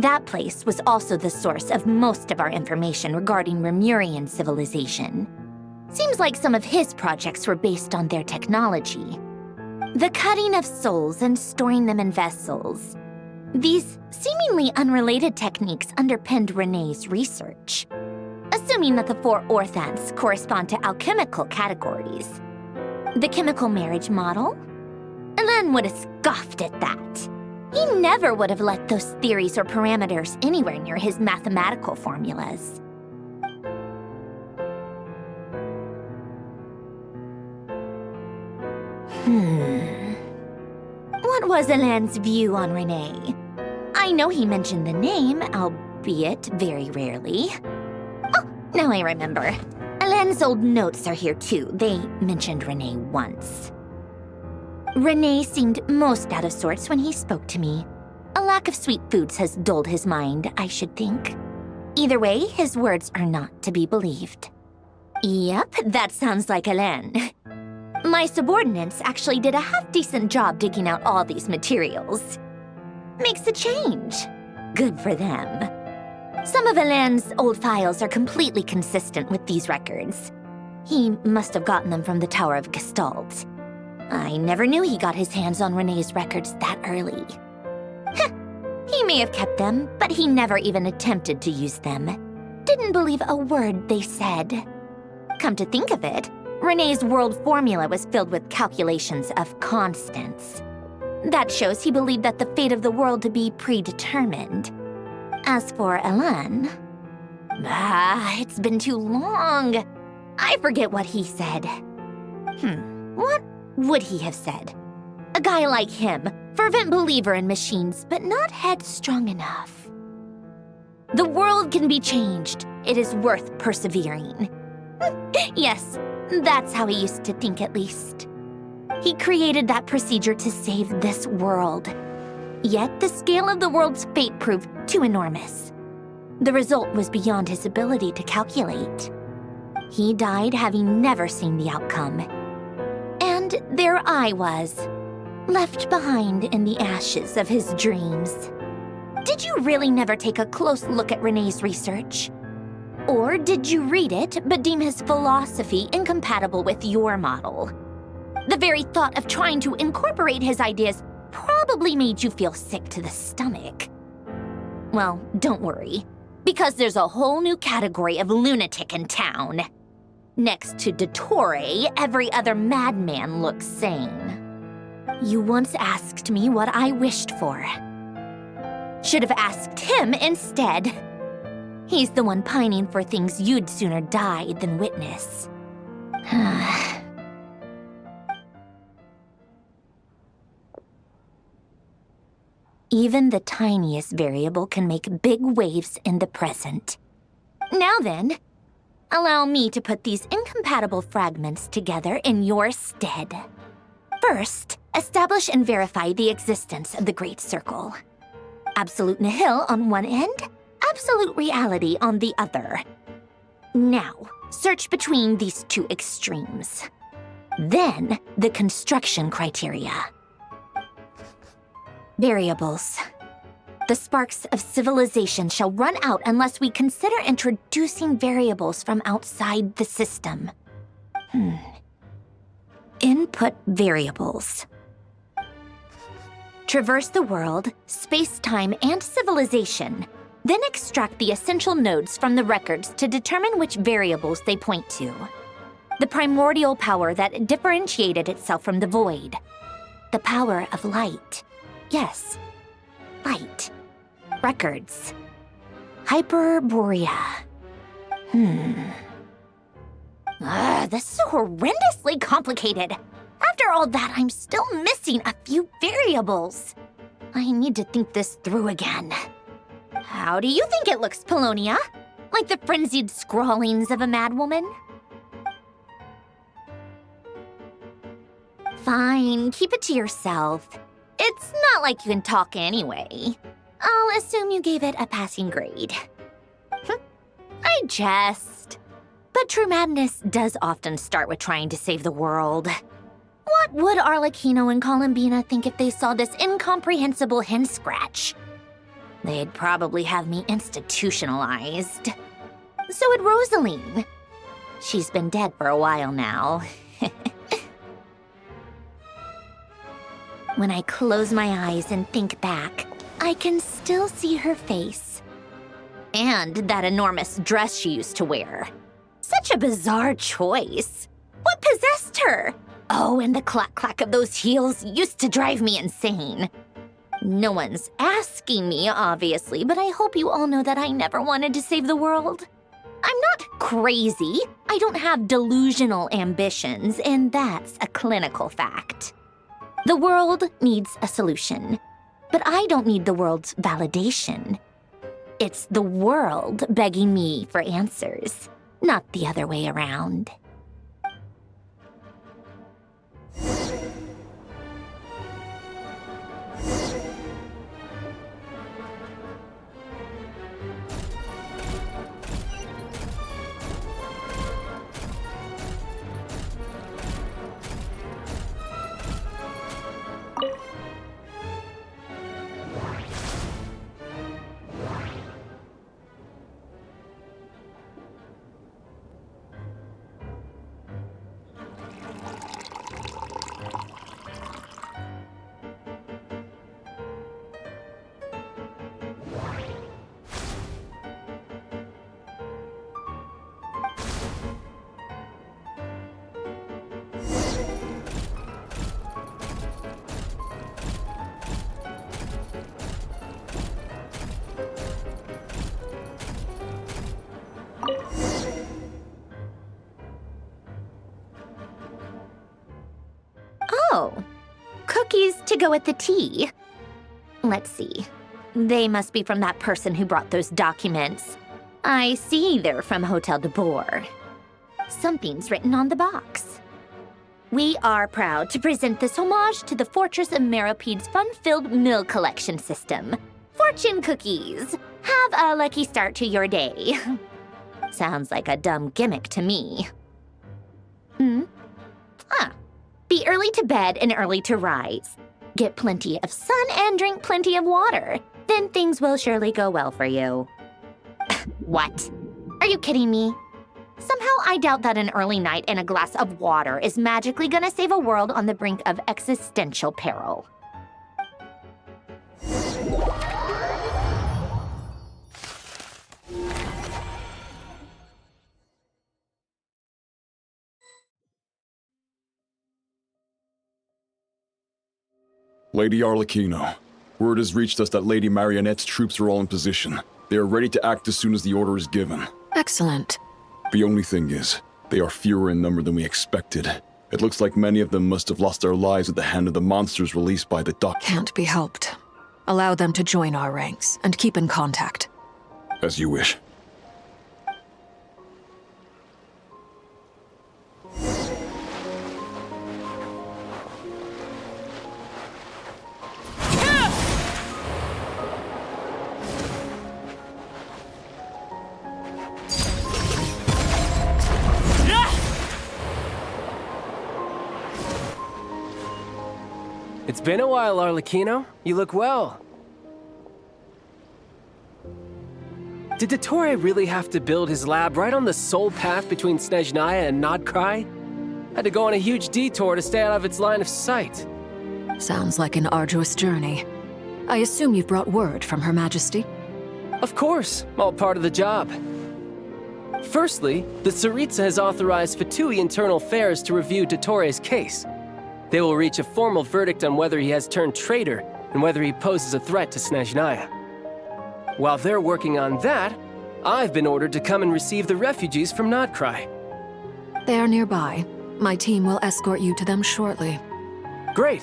B: That place was also the source of most of our information regarding Remurian civilization. Seems like some of his projects were based on their technology. The cutting of souls and storing them in vessels. These seemingly unrelated techniques underpinned René's research. Assuming that the 4 orthants correspond to alchemical categories. The chemical marriage model? Alain would have scoffed at that. He never would have let those theories or parameters anywhere near his mathematical formulas. What was Alain's view on René? I know he mentioned the name, albeit very rarely. Oh, now I remember. Alain's old notes are here too. They mentioned René once. René seemed most out of sorts when he spoke to me. A lack of sweet foods has dulled his mind, I should think. Either way, his words are not to be believed. Yep, that sounds like Alain. My subordinates actually did a half-decent job digging out all these materials. Makes a change. Good for them. Some of Alain's old files are completely consistent with these records. He must have gotten them from the Tower of Gestalt. I never knew he got his hands on René's records that early. He may have kept them, but he never even attempted to use them. Didn't believe a word they said. Come to think of it, René's world formula was filled with calculations of constants. That shows he believed that the fate of the world to be predetermined. As for Alain... it's been too long. I forget what he said. What would he have said? A guy like him, fervent believer in machines, but not headstrong enough. The world can be changed. It is worth persevering. Yes, that's how he used to think at least. He created that procedure to save this world. Yet the scale of the world's fate proved too enormous. The result was beyond his ability to calculate. He died having never seen the outcome. And there I was, left behind in the ashes of his dreams. Did you really never take a close look at René's research? Or did you read it but deem his philosophy incompatible with your model? The very thought of trying to incorporate his ideas probably made you feel sick to the stomach. Well, don't worry, because there's a whole new category of lunatic in town. Next to Dottore, every other madman looks sane. You once asked me what I wished for. Should have asked him instead. He's the one pining for things you'd sooner die than witness. Even the tiniest variable can make big waves in the present. Now then, Allow me to put these incompatible fragments together in your stead. First, establish and verify the existence of the Great Circle. Absolute nihil on one end, absolute reality on the other. Now, search between these two extremes. Then, the construction criteria. Variables. The sparks of civilization shall run out unless we consider introducing variables from outside the system. Input variables. Traverse the world, space-time, and civilization. Then extract the essential nodes from the records to determine which variables they point to. The primordial power that differentiated itself from the void. The power of light. Yes, light. Records. Hyperborea. This is so horrendously complicated. After all that, I'm still missing a few variables. I need to think this through again. How do you think it looks, Polonia? Like the frenzied scrawlings of a madwoman? Fine, keep it to yourself. It's not like you can talk anyway. I'll assume you gave it a passing grade. I jest. But true madness does often start with trying to save the world. What would Arlecchino and Columbina think if they saw this incomprehensible hen scratch? They'd probably have me institutionalized. So would Rosaline. She's been dead for a while now. When I close my eyes and think back, I can still see her face. And that enormous dress she used to wear. Such a bizarre choice. What possessed her? Oh, and the clack-clack of those heels used to drive me insane. No one's asking me, obviously, but I hope you all know that I never wanted to save the world. I'm not crazy. I don't have delusional ambitions, and that's a clinical fact. The world needs a solution, but I don't need the world's validation. It's the world begging me for answers, not the other way around. Oh, cookies to go with the tea. Let's see. They must be from that person who brought those documents. I see they're from Hotel de Boer. Something's written on the box. We are proud to present this homage to the Fortress of Meropede's fun-filled mill collection system. Fortune cookies. Have a lucky start to your day. Sounds like a dumb gimmick to me. Be early to bed and early to rise. Get plenty of sun and drink plenty of water. Then things will surely go well for you. What? Are you kidding me? Somehow I doubt that an early night and a glass of water is magically gonna save a world on the brink of existential peril.
M: Lady Arlecchino, word has reached us that Lady Marionette's troops are all in position. They are ready to act as soon as the order is given.
P: Excellent.
M: The only thing is, they are fewer in number than we expected. It looks like many of them must have lost their lives at the hand of the monsters released by the Doctor.
P: Can't be helped. Allow them to join our ranks and keep in contact.
M: As you wish.
J: It's been a while, Arlecchino. You look well. Did Dottore really have to build his lab right on the sole path between Snezhnaya and Nodcry? Had to go on a huge detour to stay out of its line of sight.
P: Sounds like an arduous journey. I assume you've brought word from Her Majesty?
J: Of course, all part of the job. Firstly, the Tsaritsa has authorized Fatui Internal Affairs to review Dottore's case. They will reach a formal verdict on whether he has turned traitor and whether he poses a threat to Snezhnaya. While they're working on that, I've been ordered to come and receive the refugees from Nodcry.
P: They are nearby. My team will escort you to them shortly.
J: Great.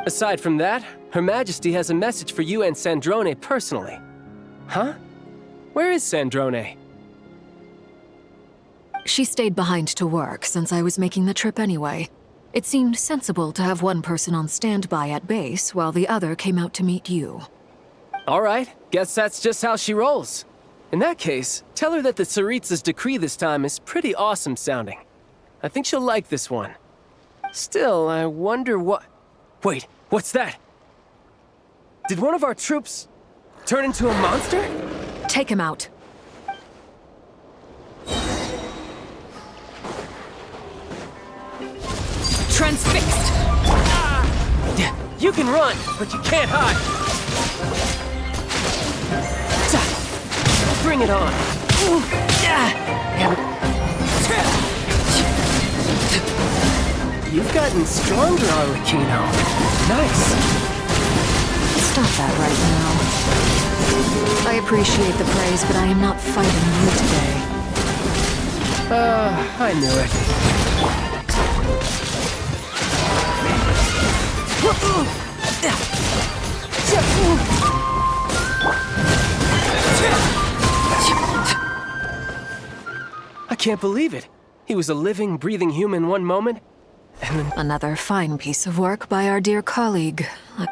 J: Aside from that, Her Majesty has a message for you and Sandrone personally. Huh? Where is Sandrone?
P: She stayed behind to work since I was making the trip anyway. It seemed sensible to have one person on standby at base while the other came out to meet you.
J: All right, guess that's just how she rolls. In that case, tell her that the Tsaritsa's decree this time is pretty awesome sounding. I think she'll like this one. Still, I wonder what... Wait, what's that? Did one of our troops turn into a monster?
P: Take him out.
J: Transfixed! You can run, but you can't hide! Bring it on! You've gotten stronger, Arlecchino. Nice.
P: Stop that right now. I appreciate the praise, but I am not fighting you today.
J: I knew it. I can't believe it. He was a living, breathing human one moment, and then...
P: Another fine piece of work by our dear colleague.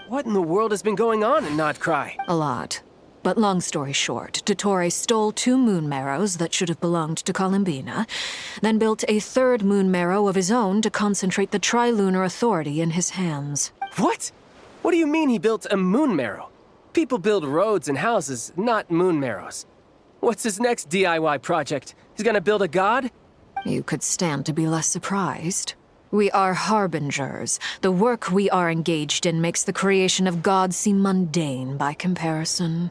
J: What in the world has been going on in Nodcry?
P: A lot. But long story short, Dottore stole 2 moon marrows that should have belonged to Columbina, then built a 3rd moon marrow of his own to concentrate the Trilunar Authority in his hands.
J: What? What do you mean he built a moon marrow? People build roads and houses, not moon marrows. What's his next DIY project? He's gonna build a god?
P: You could stand to be less surprised. We are harbingers. The work we are engaged in makes the creation of gods seem mundane by comparison.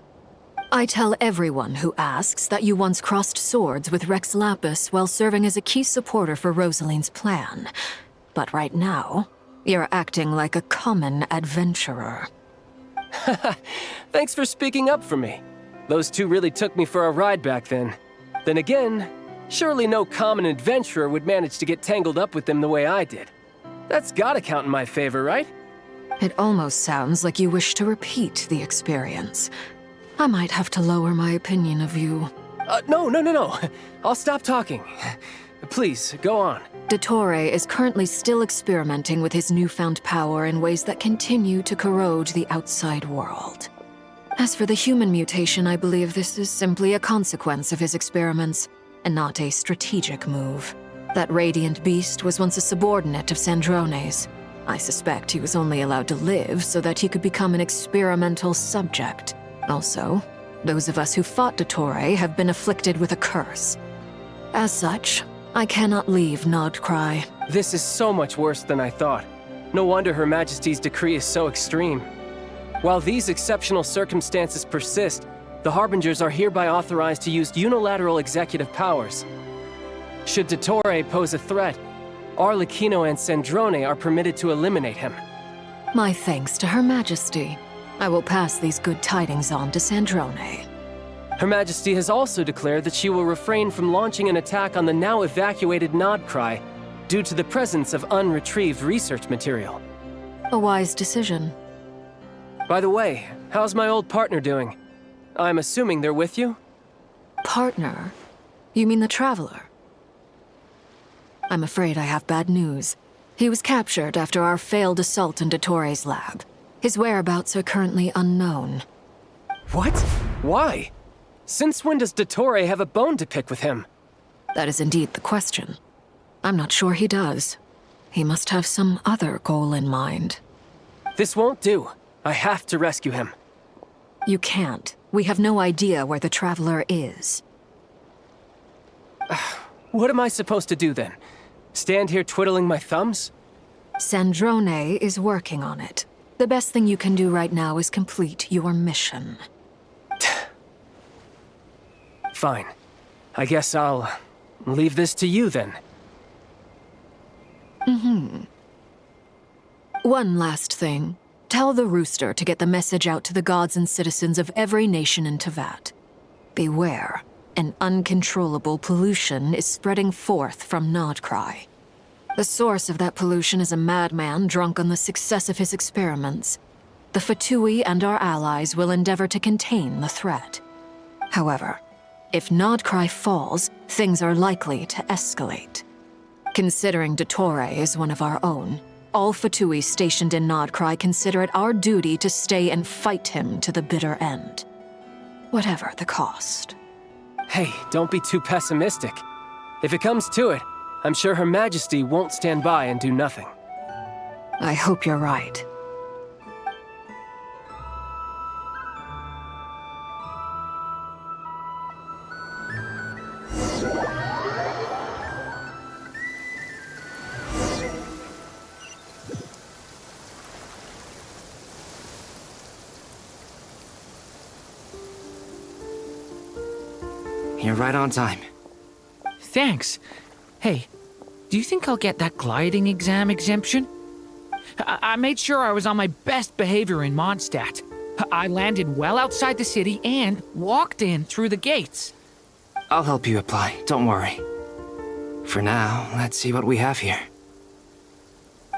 P: I tell everyone who asks that you once crossed swords with Rex Lapis while serving as a key supporter for Rosaline's plan. But right now, you're acting like a common adventurer.
J: Thanks for speaking up for me. Those 2 really took me for a ride back then. Then again, surely no common adventurer would manage to get tangled up with them the way I did. That's gotta count in my favor, right?
P: It almost sounds like you wish to repeat the experience. I might have to lower my opinion of you.
J: No. I'll stop talking. Please, go on.
P: Dottore is currently still experimenting with his newfound power in ways that continue to corrode the outside world. As for the human mutation, I believe this is simply a consequence of his experiments, and not a strategic move. That radiant beast was once a subordinate of Sandrone's. I suspect he was only allowed to live so that he could become an experimental subject. Also, those of us who fought Dottore have been afflicted with a curse. As such, I cannot leave Nodcry.
J: This is so much worse than I thought. No wonder Her Majesty's decree is so extreme. While these exceptional circumstances persist, the Harbingers are hereby authorized to use unilateral executive powers. Should Dottore pose a threat, Arlecchino and Sandrone are permitted to eliminate him.
P: My thanks to Her Majesty. I will pass these good tidings on to Sandrone.
J: Her Majesty has also declared that she will refrain from launching an attack on the now evacuated Nodcry due to the presence of unretrieved research material.
P: A wise decision.
J: By the way, how's my old partner doing? I'm assuming they're with you?
P: Partner? You mean the Traveler? I'm afraid I have bad news. He was captured after our failed assault in Dottore's lab. His whereabouts are currently unknown.
J: What? Why? Since when does Dottore have a bone to pick with him?
P: That is indeed the question. I'm not sure he does. He must have some other goal in mind.
J: This won't do. I have to rescue him.
P: You can't. We have no idea where the Traveler is.
J: What am I supposed to do then? Stand here twiddling my thumbs?
P: Sandrone is working on it. The best thing you can do right now is complete your mission.
J: Fine. I guess I'll leave this to you then.
P: One last thing. Tell the Rooster to get the message out to the gods and citizens of every nation in Tevat. Beware. An uncontrollable pollution is spreading forth from Nodcry. The source of that pollution is a madman drunk on the success of his experiments. The Fatui and our allies will endeavor to contain the threat. However, if Nodcry falls, things are likely to escalate. Considering Dottore is one of our own, all Fatui stationed in Nodcry consider it our duty to stay and fight him to the bitter end. Whatever the cost.
J: Hey, don't be too pessimistic. If it comes to it, I'm sure Her Majesty won't stand by and do nothing.
P: I hope you're right.
T: You're right on time.
Q: Thanks. Hey, do you think I'll get that gliding exam exemption? I made sure I was on my best behavior in Mondstadt. I landed well outside the city and walked in through the gates.
T: I'll help you apply, don't worry. For now, let's see what we have here.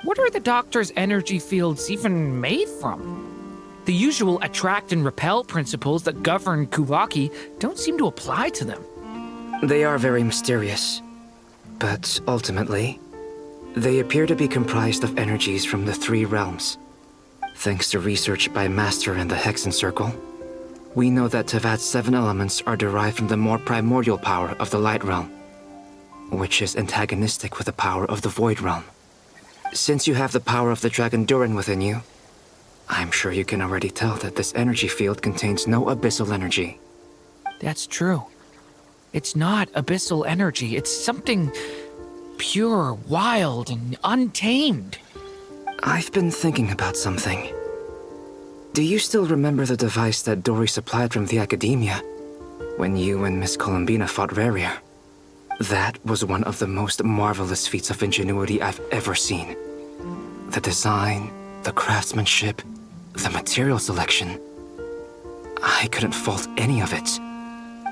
Q: What are the Doctor's energy fields even made from? The usual attract and repel principles that govern Kuvaki don't seem to apply to them.
T: They are very mysterious, but ultimately, they appear to be comprised of energies from the three realms. Thanks to research by Master in the Hexen Circle, we know that Tevat's 7 elements are derived from the more primordial power of the Light Realm, which is antagonistic with the power of the Void Realm. Since you have the power of the Dragon Durin within you, I'm sure you can already tell that this energy field contains no abyssal energy.
Q: That's true. It's not abyssal energy. It's something pure, wild, and untamed.
T: I've been thinking about something. Do you still remember the device that Dory supplied from the Academia when you and Miss Columbina fought Rarier? That was one of the most marvelous feats of ingenuity I've ever seen. The design, the craftsmanship, the material selection. I couldn't fault any of it.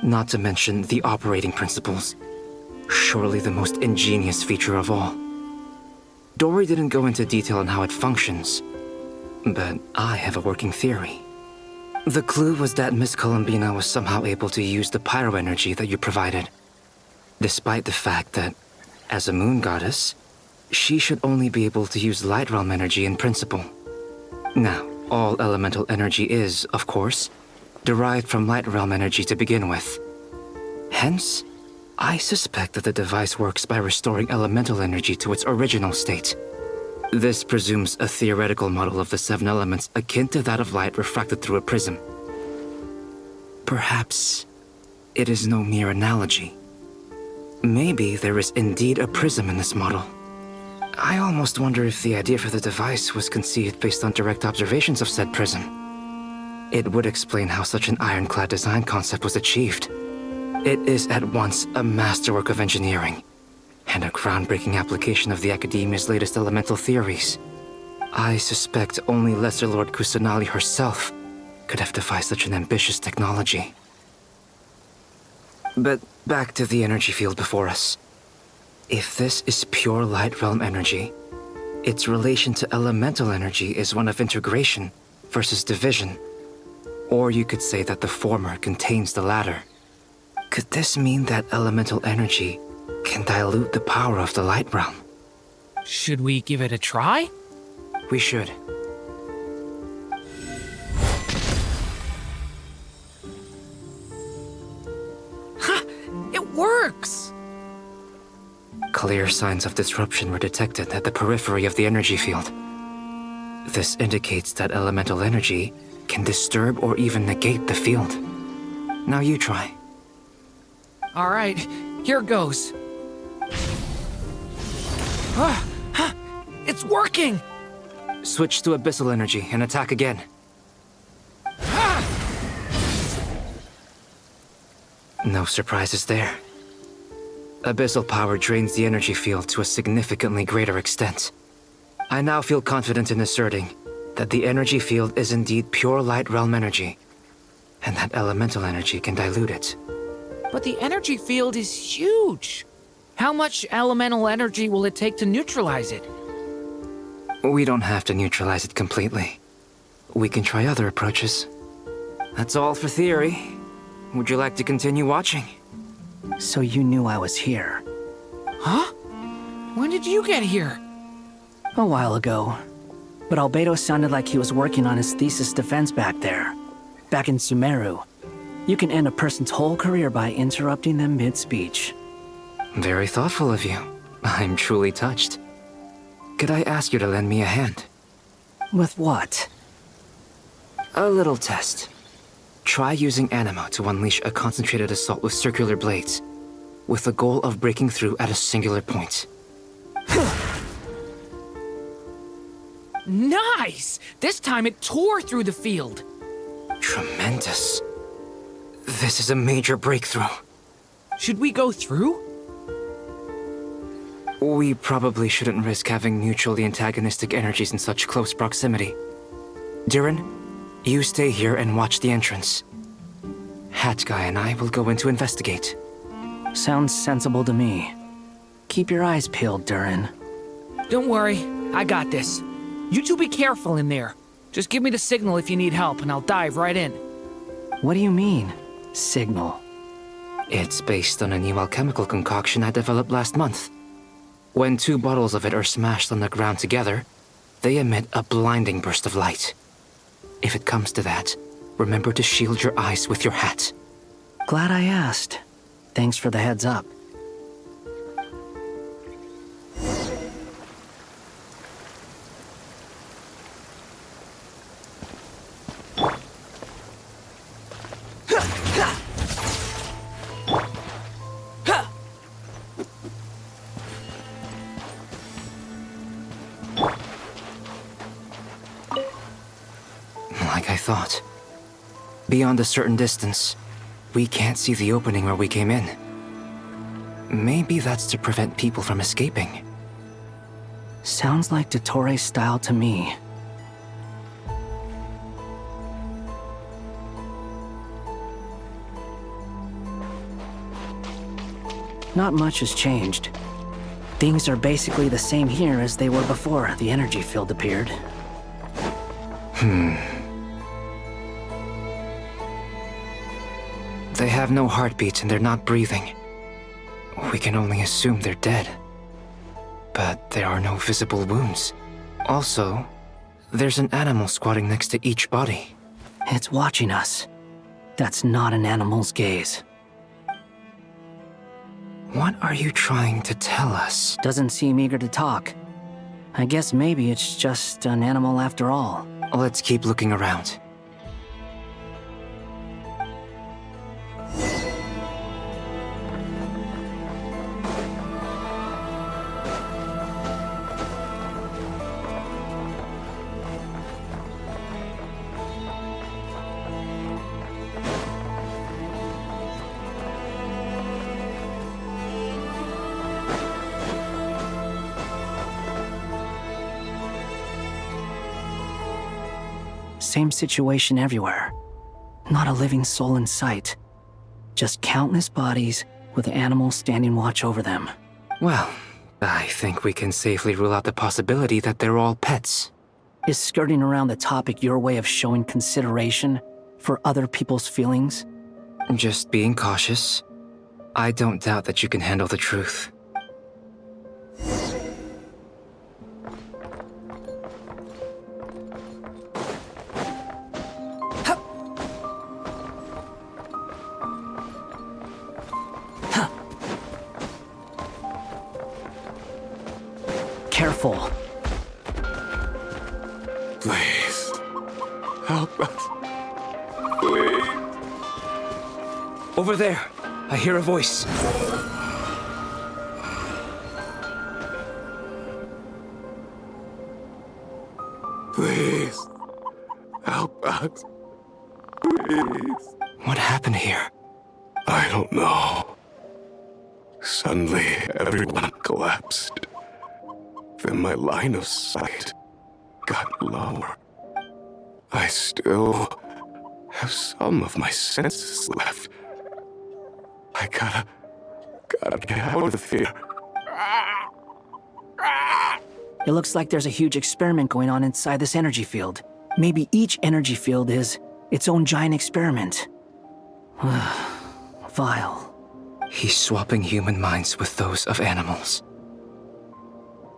T: Not to mention the operating principles. Surely the most ingenious feature of all. Dory didn't go into detail on how it functions, but I have a working theory. The clue was that Miss Columbina was somehow able to use the pyro energy that you provided, despite the fact that, as a moon goddess, she should only be able to use Light Realm energy in principle. Now, all elemental energy is, of course, derived from Light Realm energy to begin with. Hence, I suspect that the device works by restoring elemental energy to its original state. This presumes a theoretical model of the 7 elements akin to that of light refracted through a prism. Perhaps it is no mere analogy. Maybe there is indeed a prism in this model. I almost wonder if the idea for the device was conceived based on direct observations of said prism. It would explain how such an ironclad design concept was achieved. It is at once a masterwork of engineering and a groundbreaking application of the Academia's latest elemental theories. I suspect only Lesser Lord Kusanali herself could have devised such an ambitious technology. But back to the energy field before us. If this is pure Light Realm energy, its relation to elemental energy is one of integration versus division. Or you could say that the former contains the latter. Could this mean that elemental energy can dilute the power of the Light Realm?
Q: Should we give it a try?
T: We should.
Q: It works!
T: Clear signs of disruption were detected at the periphery of the energy field. This indicates that elemental energy can disturb or even negate the field. Now you try.
Q: All right, here goes. It's working!
T: Switch to abyssal energy and attack again. No surprises there. Abyssal power drains the energy field to a significantly greater extent. I now feel confident in asserting that the energy field is indeed pure light realm energy, and that elemental energy can dilute it.
Q: But the energy field is huge. How much elemental energy will it take to neutralize it?
T: We don't have to neutralize it completely. We can try other approaches. That's all for theory. Would you like to continue watching?
L: So you knew I was here?
Q: Huh? When did you get here?
L: A while ago. But Albedo sounded like he was working on his thesis defense back there. Back in Sumeru. You can end a person's whole career by interrupting them mid-speech.
T: Very thoughtful of you. I'm truly touched. Could I ask you to lend me a hand?
L: With what?
T: A little test. Try using Anima to unleash a concentrated assault with circular blades, with the goal of breaking through at a singular point.
Q: Nice! This time it tore through the field.
T: Tremendous. This is a major breakthrough.
Q: Should we go through?
T: We probably shouldn't risk having mutually antagonistic energies in such close proximity. Durin, you stay here and watch the entrance. Hat Guy and I will go in to investigate.
L: Sounds sensible to me. Keep your eyes peeled, Durin.
Q: Don't worry, I got this. You two be careful in there. Just give me the signal if you need help and I'll dive right in.
L: What do you mean, signal?
T: It's based on a new alchemical concoction I developed last month. When 2 bottles of it are smashed on the ground together, they emit a blinding burst of light. If it comes to that, remember to shield your eyes with your hat.
L: Glad I asked. Thanks for the heads up.
T: Like I thought. Beyond a certain distance, we can't see the opening where we came in. Maybe that's to prevent people from escaping.
L: Sounds like Dottore style to me. Not much has changed. Things are basically the same here as they were before the energy field appeared.
T: They have no heartbeats and they're not breathing. We can only assume they're dead. But there are no visible wounds. Also, there's an animal squatting next to each body.
L: It's watching us. That's not an animal's gaze.
T: What are you trying to tell us?
L: Doesn't seem eager to talk. I guess maybe it's just an animal after all.
T: Let's keep looking around.
L: Same situation everywhere. Not a living soul in sight. Just countless bodies with animals standing watch over them.
T: Well, I think we can safely rule out the possibility that they're all pets.
L: Is skirting around the topic your way of showing consideration for other people's feelings?
T: Just being cautious. I don't doubt that you can handle the truth.
L: awful.
I: Please, help us. Please.
T: Over there, I hear a voice.
I: Please, help us. Please.
T: What happened here?
I: I don't know. Suddenly, everyone collapsed. Then my line of sight got lower. I still have some of my senses left. I gotta get out of here.
L: It looks like there's a huge experiment going on inside this energy field. Maybe each energy field is its own giant experiment. Vile.
T: He's swapping human minds with those of animals.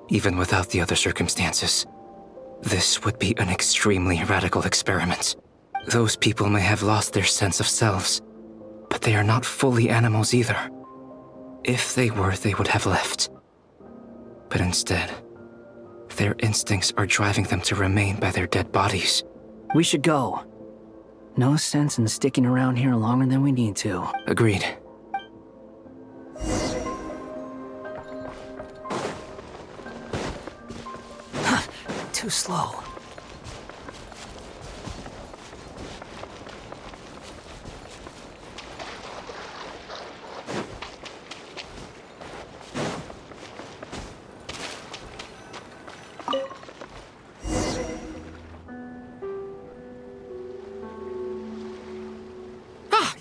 T: Even without the other circumstances, this would be an extremely radical experiment. Those people may have lost their sense of selves, but they are not fully animals either. If they were, they would have left. But instead, their instincts are driving them to remain by their dead bodies.
L: We should go. No sense in sticking around here longer than we need to.
T: Agreed.
L: Too slow.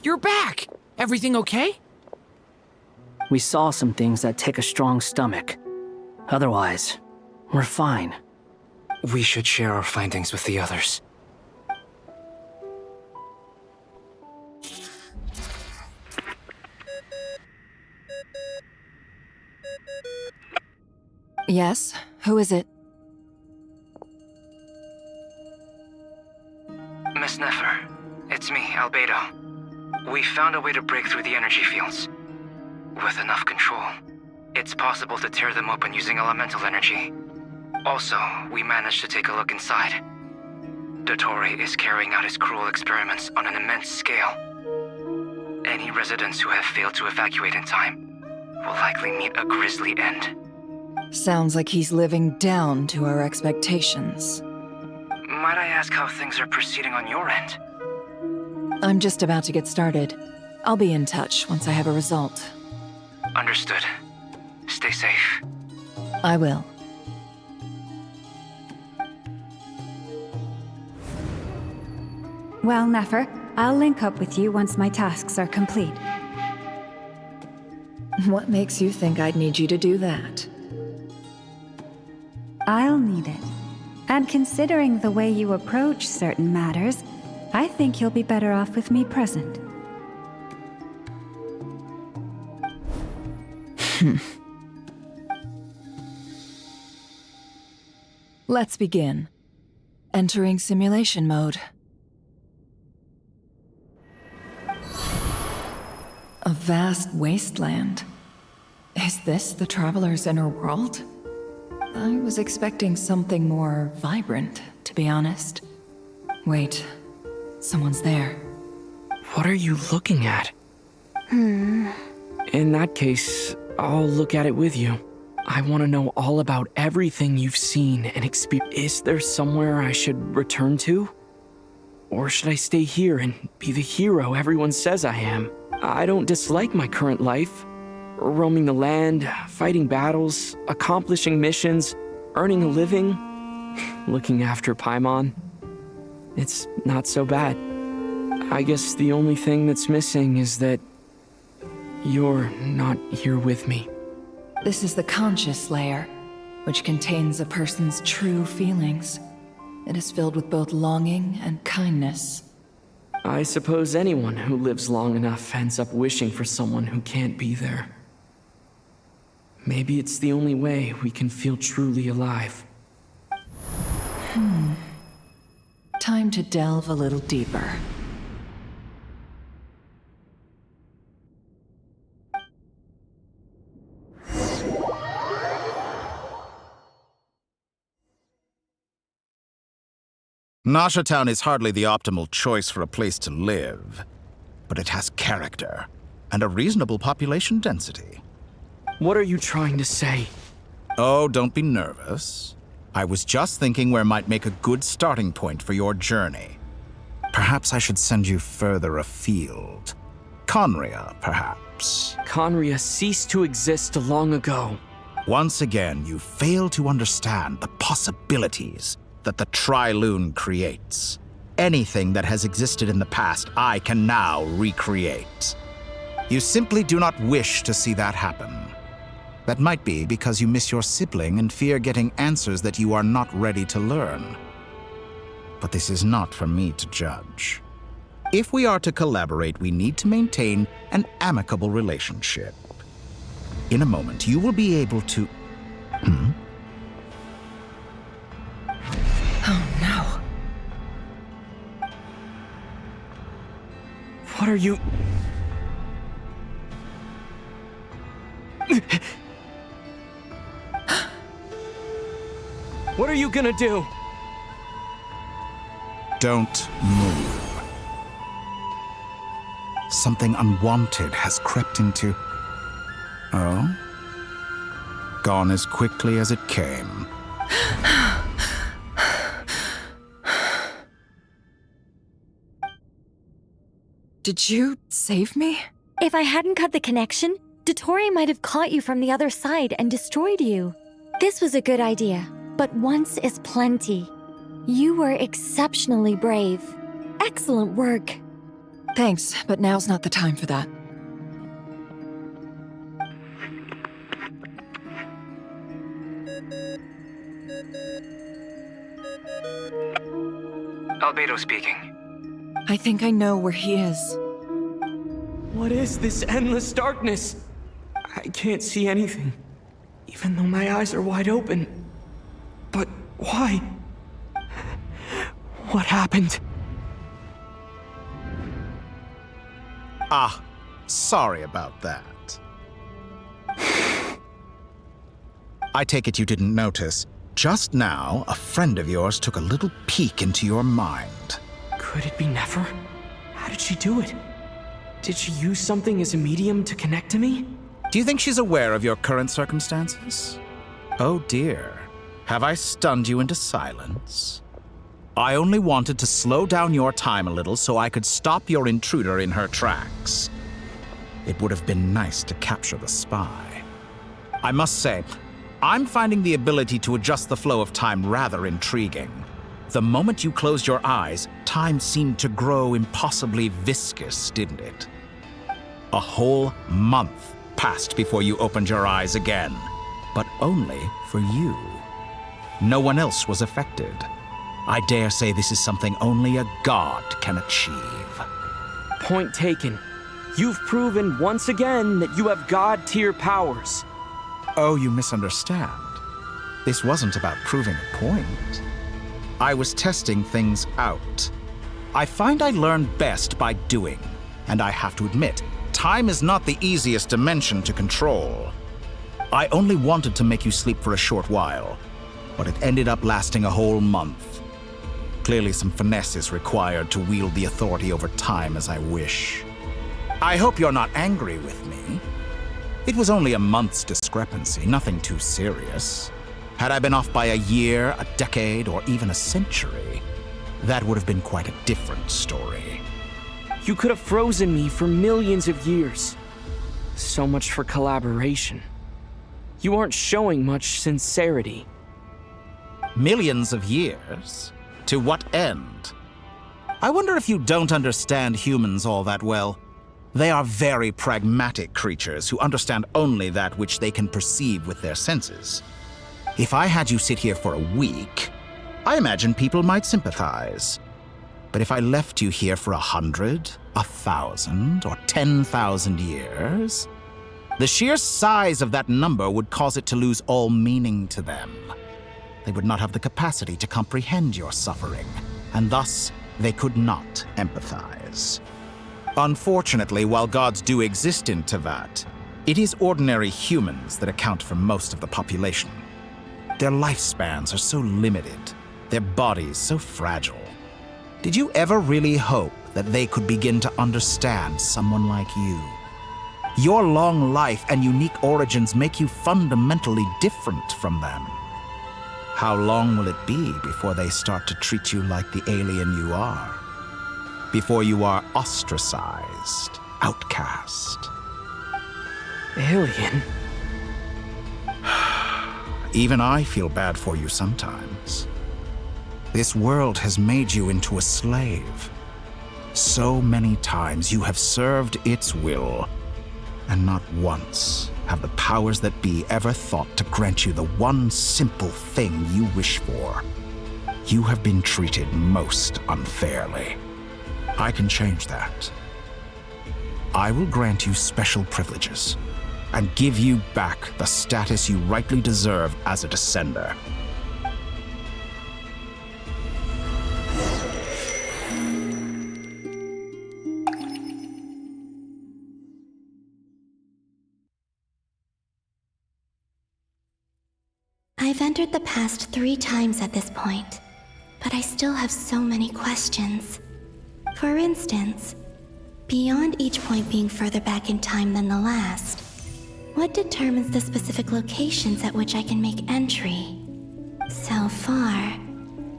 Q: You're back! Everything okay?
L: We saw some things that take a strong stomach. Otherwise, we're fine.
T: We should share our findings with the others.
P: Yes? Who is it?
T: Miss Nefer, it's me, Albedo. We found a way to break through the energy fields. With enough control, it's possible to tear them open using elemental energy. Also, we managed to take a look inside. Dottore is carrying out his cruel experiments on an immense scale. Any residents who have failed to evacuate in time will likely meet a grisly end.
P: Sounds like he's living down to our expectations.
T: Might I ask how things are proceeding on your end?
P: I'm just about to get started. I'll be in touch once I have a result.
T: Understood. Stay safe.
P: I will.
F: Well, Nefer, I'll link up with you once my tasks are complete.
P: What makes you think I'd need you to do that?
F: I'll need it. And considering the way you approach certain matters, I think you'll be better off with me present.
P: Let's begin. Entering simulation mode. A vast wasteland. Is this the Traveler's inner world? I was expecting something more vibrant, to be honest. Wait, someone's there.
D: What are you looking at? In that case, I'll look at it with you. I want to know all about everything you've seen and experienced. Is there somewhere I should return to? Or should I stay here and be the hero everyone says I am? I don't dislike my current life. Roaming the land, fighting battles, accomplishing missions, earning a living, looking after Paimon. It's not so bad. I guess the only thing that's missing is that you're not here with me.
P: This is the conscious layer, which contains a person's true feelings. It is filled with both longing and kindness.
D: I suppose anyone who lives long enough ends up wishing for someone who can't be there. Maybe it's the only way we can feel truly alive.
P: Time to delve a little deeper.
K: Nasha Town is hardly the optimal choice for a place to live, but it has character and a reasonable population density.
D: What are you trying to say?
K: Oh, don't be nervous. I was just thinking where might make a good starting point for your journey. Perhaps I should send you further afield. Conria, perhaps.
D: Conria ceased to exist long ago.
K: Once again, you fail to understand the possibilities that the Tri-Lune creates. Anything that has existed in the past, I can now recreate. You simply do not wish to see that happen. That might be because you miss your sibling and fear getting answers that you are not ready to learn. But this is not for me to judge. If we are to collaborate, we need to maintain an amicable relationship. In a moment, you will be able to...
G: Oh no.
D: What are you... What are you gonna do?
K: Don't move. Something unwanted has crept into... Oh? Gone as quickly as it came.
G: Did you save me?
U: If I hadn't cut the connection, Dottore might have caught you from the other side and destroyed you. This was a good idea, but once is plenty. You were exceptionally brave. Excellent work.
G: Thanks, but now's not the time for that.
T: Albedo speaking.
G: I think I know where he is.
D: What is this endless darkness? I can't see anything, even though my eyes are wide open. But why? What happened?
K: Ah, sorry about that. I take it you didn't notice. Just now, a friend of yours took a little peek into your mind.
D: Could it be Nefer? How did she do it? Did she use something as a medium to connect to me?
K: Do you think she's aware of your current circumstances? Oh dear. Have I stunned you into silence? I only wanted to slow down your time a little so I could stop your intruder in her tracks. It would have been nice to capture the spy. I must say, I'm finding the ability to adjust the flow of time rather intriguing. The moment you closed your eyes, time seemed to grow impossibly viscous, didn't it? A whole month passed before you opened your eyes again, but only for you. No one else was affected. I dare say this is something only a god can achieve.
D: Point taken. You've proven once again that you have god-tier powers.
K: Oh, you misunderstand. This wasn't about proving a point. I was testing things out. I find I learn best by doing, and I have to admit, time is not the easiest dimension to control. I only wanted to make you sleep for a short while, but it ended up lasting a whole month. Clearly some finesse is required to wield the authority over time as I wish. I hope you're not angry with me. It was only a month's discrepancy, nothing too serious. Had I been off by a year, a decade, or even a century, that would have been quite a different story.
D: You could have frozen me for millions of years. So much for collaboration. You aren't showing much sincerity.
K: Millions of years? To what end? I wonder if you don't understand humans all that well. They are very pragmatic creatures who understand only that which they can perceive with their senses. If I had you sit here for a week, I imagine people might sympathize. But if I left you here for 100, 1,000, or 10,000 years, the sheer size of that number would cause it to lose all meaning to them. They would not have the capacity to comprehend your suffering, and thus they could not empathize. Unfortunately, while gods do exist in Tevat, it is ordinary humans that account for most of the population. Their lifespans are so limited, their bodies so fragile, Did you ever really hope that they could begin to understand someone like you? Your long life and unique origins make you fundamentally different from them. How long will it be before they start to treat you like the alien you are? Before you are ostracized, outcast?
D: Alien?
K: Even I feel bad for you sometimes. This world has made you into a slave. So many times you have served its will, and not once have the powers that be ever thought to grant you the one simple thing you wish for. You have been treated most unfairly. I can change that. I will grant you special privileges and give you back the status you rightly deserve as a descender.
R: I've entered the past 3 times at this point, but I still have so many questions. For instance, beyond each point being further back in time than the last, what determines the specific locations at which I can make entry? So far,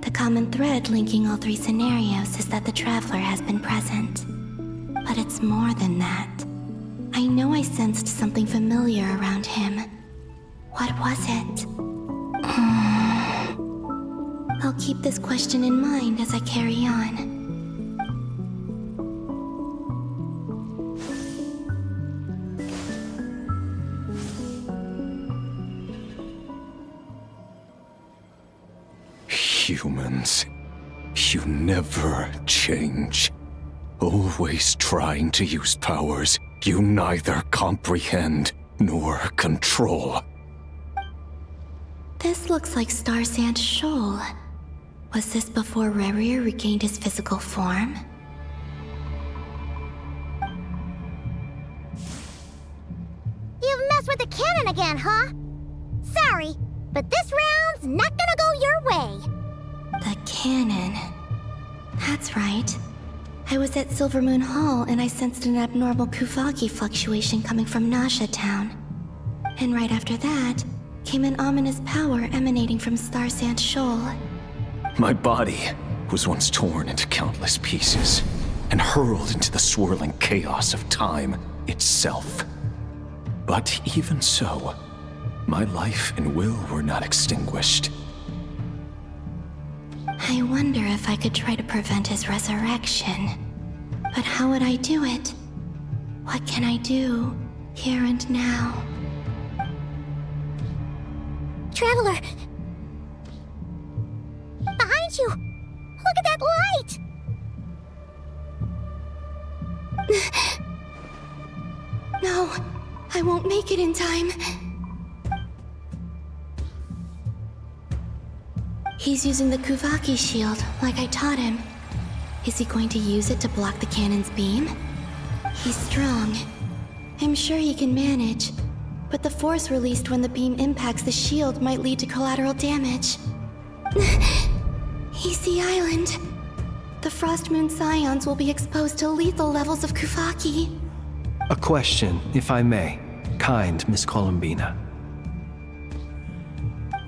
R: the common thread linking all 3 scenarios is that the Traveler has been present. But it's more than that. I know I sensed something familiar around him. What was it? I'll keep this question in mind as I carry on.
I: Humans, you never change. Always trying to use powers you neither comprehend nor control.
R: This looks like Star Sand Shoal. Was this before Rerir regained his physical form?
N: You've messed with the cannon again, huh? Sorry, but this round's not gonna go your way.
R: The cannon. That's right. I was at Silvermoon Hall and I sensed an abnormal Kuvagi fluctuation coming from Nasha Town. And right after that, came an ominous power emanating from Star Sand Shoal.
I: My body was once torn into countless pieces and hurled into the swirling chaos of time itself. But even so, my life and will were not extinguished.
R: I wonder if I could try to prevent his resurrection. But how would I do it? What can I do, here and now?
N: Traveler! Behind you! Look at that light!
R: No, I won't make it in time. He's using the Kuvaki shield, like I taught him. Is he going to use it to block the cannon's beam? He's strong. I'm sure he can manage. But the force released when the beam impacts the shield might lead to collateral damage. Easy Island. The Frost Moon Scions will be exposed to lethal levels of Kuvaki.
H: A question, if I may, kind Miss Columbina.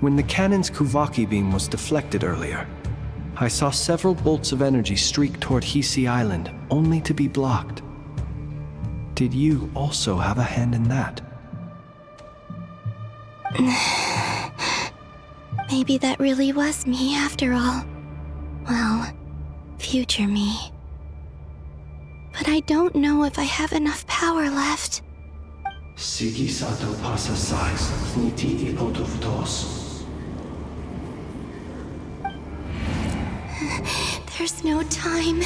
H: When the cannon's Kuvaki beam was deflected earlier, I saw several bolts of energy streak toward Hisi Island, only to be blocked. Did you also have a hand in that?
R: Maybe that really was me after all. Well, future me. But I don't know if I have enough power left.
O: Sigi sato pasa sais, niti ipotovtos.
R: There's no time.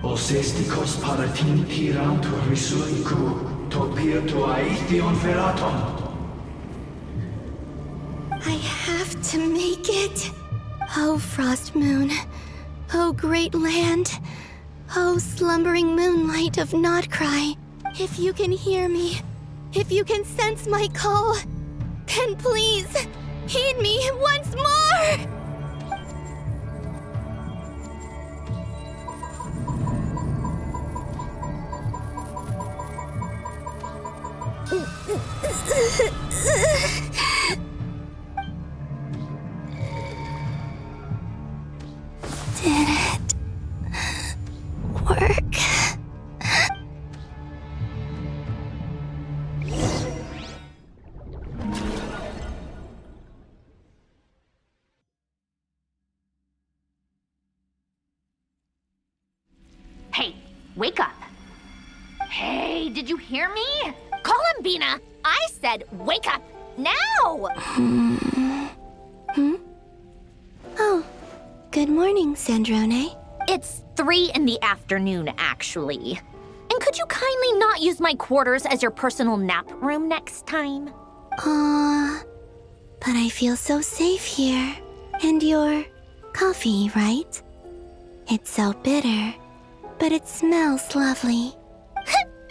O: Osestikos paratin tiran to risuiku, topir to aithion feraton.
R: I have to make it. Oh, Frost Moon. Oh, great land. Oh, slumbering moonlight of Nodcry. If you can hear me, if you can sense my call, then please, heed me once more! Did it work?
B: Hey, wake up. Hey, did you hear me? Columbina, I said wake up now!
R: Oh, good morning, Sandrone.
B: It's 3 in the afternoon, actually. And could you kindly not use my quarters as your personal nap room next time?
R: But I feel so safe here. And your coffee, right? It's so bitter, but it smells lovely.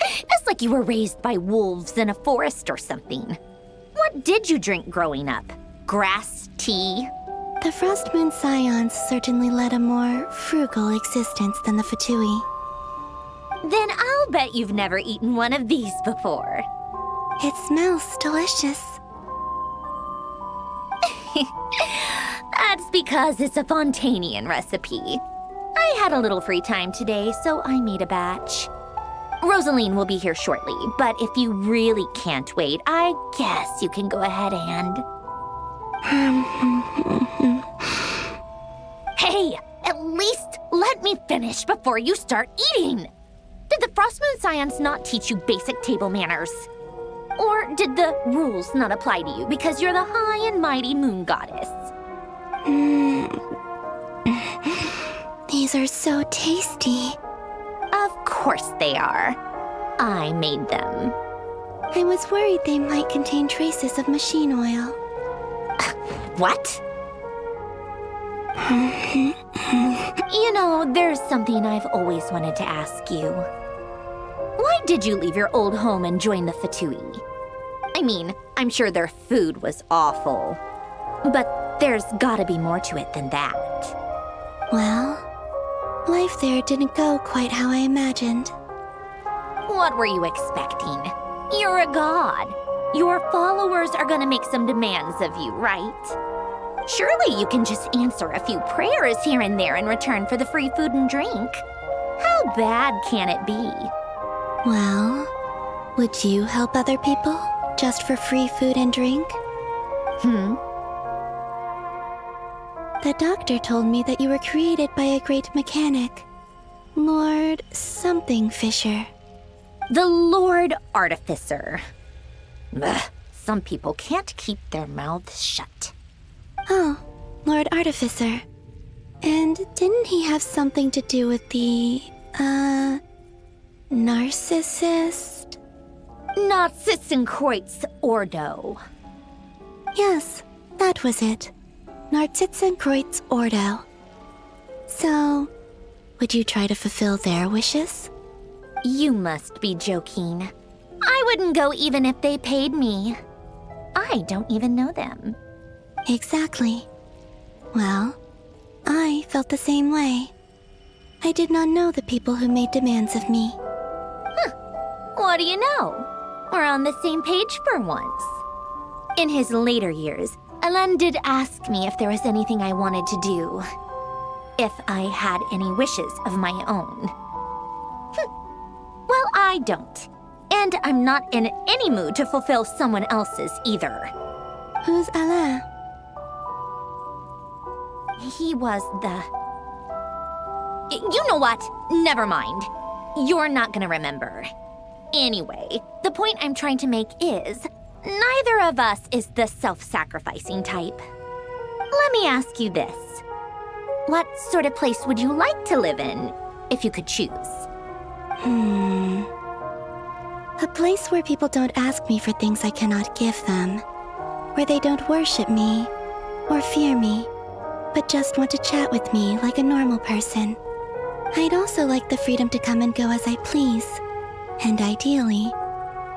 B: It's like you were raised by wolves in a forest or something. What did you drink growing up? Grass tea?
R: The Frost Moon Scions certainly led a more frugal existence than the Fatui.
B: Then I'll bet you've never eaten one of these before.
R: It smells delicious.
B: That's because it's a Fontanian recipe. I had a little free time today, so I made a batch. Rosaline will be here shortly, but if you really can't wait, I guess you can go ahead and... Hey, at least let me finish before you start eating! Did the Frostmoon Scions not teach you basic table manners? Or did the rules not apply to you because you're the high and mighty moon goddess?
R: These are so tasty.
B: Of course they are. I made them.
R: I was worried they might contain traces of machine oil.
B: What? You know, there's something I've always wanted to ask you. Why did you leave your old home and join the Fatui? I mean, I'm sure their food was awful. But there's gotta be more to it than that.
R: Well, life there didn't go quite how I imagined.
B: What were you expecting? You're a god. Your followers are gonna make some demands of you, right? Surely you can just answer a few prayers here and there in return for the free food and drink. How bad can it be?
R: Well, would you help other people just for free food and drink? The doctor told me that you were created by a great mechanic, Lord something Fisher.
B: The Lord Artificer. Ugh, some people can't keep their mouths shut.
R: Oh, Lord Artificer. And didn't he have something to do with the, narcissist?
B: Narcissenkreuz Ordo.
R: Yes, that was it. Narcissenkreuz Ordo. So, would you try to fulfill their wishes?
B: You must be joking. I wouldn't go even if they paid me. I don't even know them.
R: Exactly. Well, I felt the same way. I did not know the people who made demands of me.
B: What do you know? We're on the same page for once. In his later years, Alain did ask me if there was anything I wanted to do. If I had any wishes of my own. Well, I don't. And I'm not in any mood to fulfill someone else's either.
R: Who's Alain?
B: He was the... You know what? Never mind. You're not gonna remember. Anyway, the point I'm trying to make is, neither of us is the self-sacrificing type. Let me ask you this. What sort of place would you like to live in, if you could choose?
R: A place where people don't ask me for things I cannot give them. Where they don't worship me, or fear me, but just want to chat with me like a normal person. I'd also like the freedom to come and go as I please. And ideally,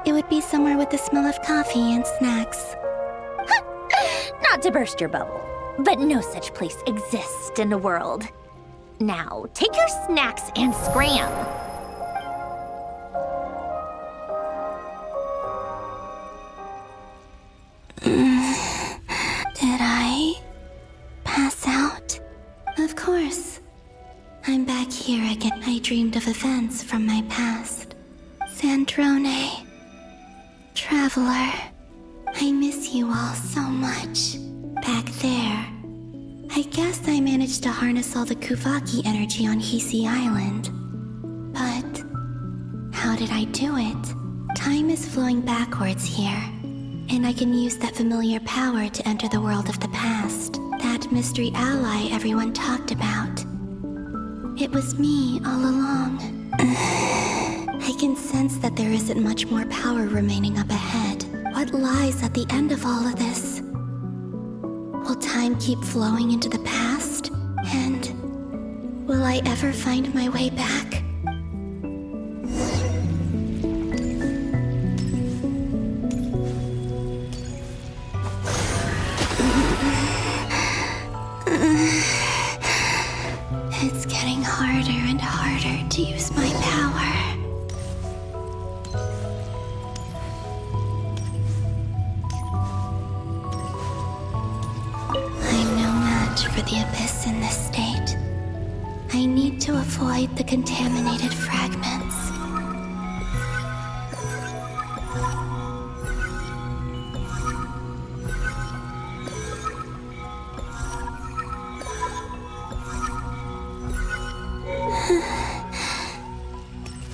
R: it would be somewhere with the smell of coffee and snacks.
B: Not to burst your bubble, but no such place exists in the world. Now, take your snacks and scram.
R: events from my past. Sandrone, Traveler, I miss you all so much. Back there, I guess I managed to harness all the Kuvaki energy on Hisi Island. But how did I do it? Time is flowing backwards here, and I can use that familiar power to enter the world of the past. That mystery ally everyone talked about. It was me all along. I can sense that there isn't much more power remaining up ahead. What lies at the end of all of this? Will time keep flowing into the past? And will I ever find my way back? It's getting harder and harder to use my power. I'm no match for the Abyss in this state. I need to avoid the contaminated fragments.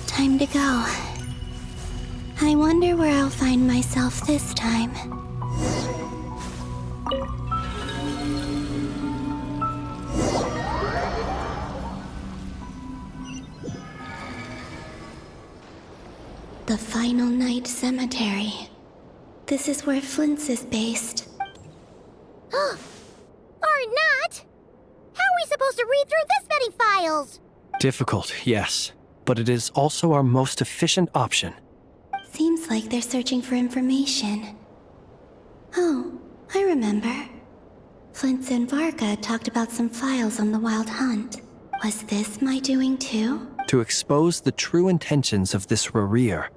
R: Time to go. I wonder where I'll find myself this time. The Final Night Cemetery. This is where Flint's is based.
N: Or not! How are we supposed to read through this many files?
H: Difficult, yes, but it is also our most efficient option.
R: Seems like they're searching for information. Oh, I remember. Flint's and Varga talked about some files on the Wild Hunt. Was this my doing too?
H: To expose the true intentions of this Rarir,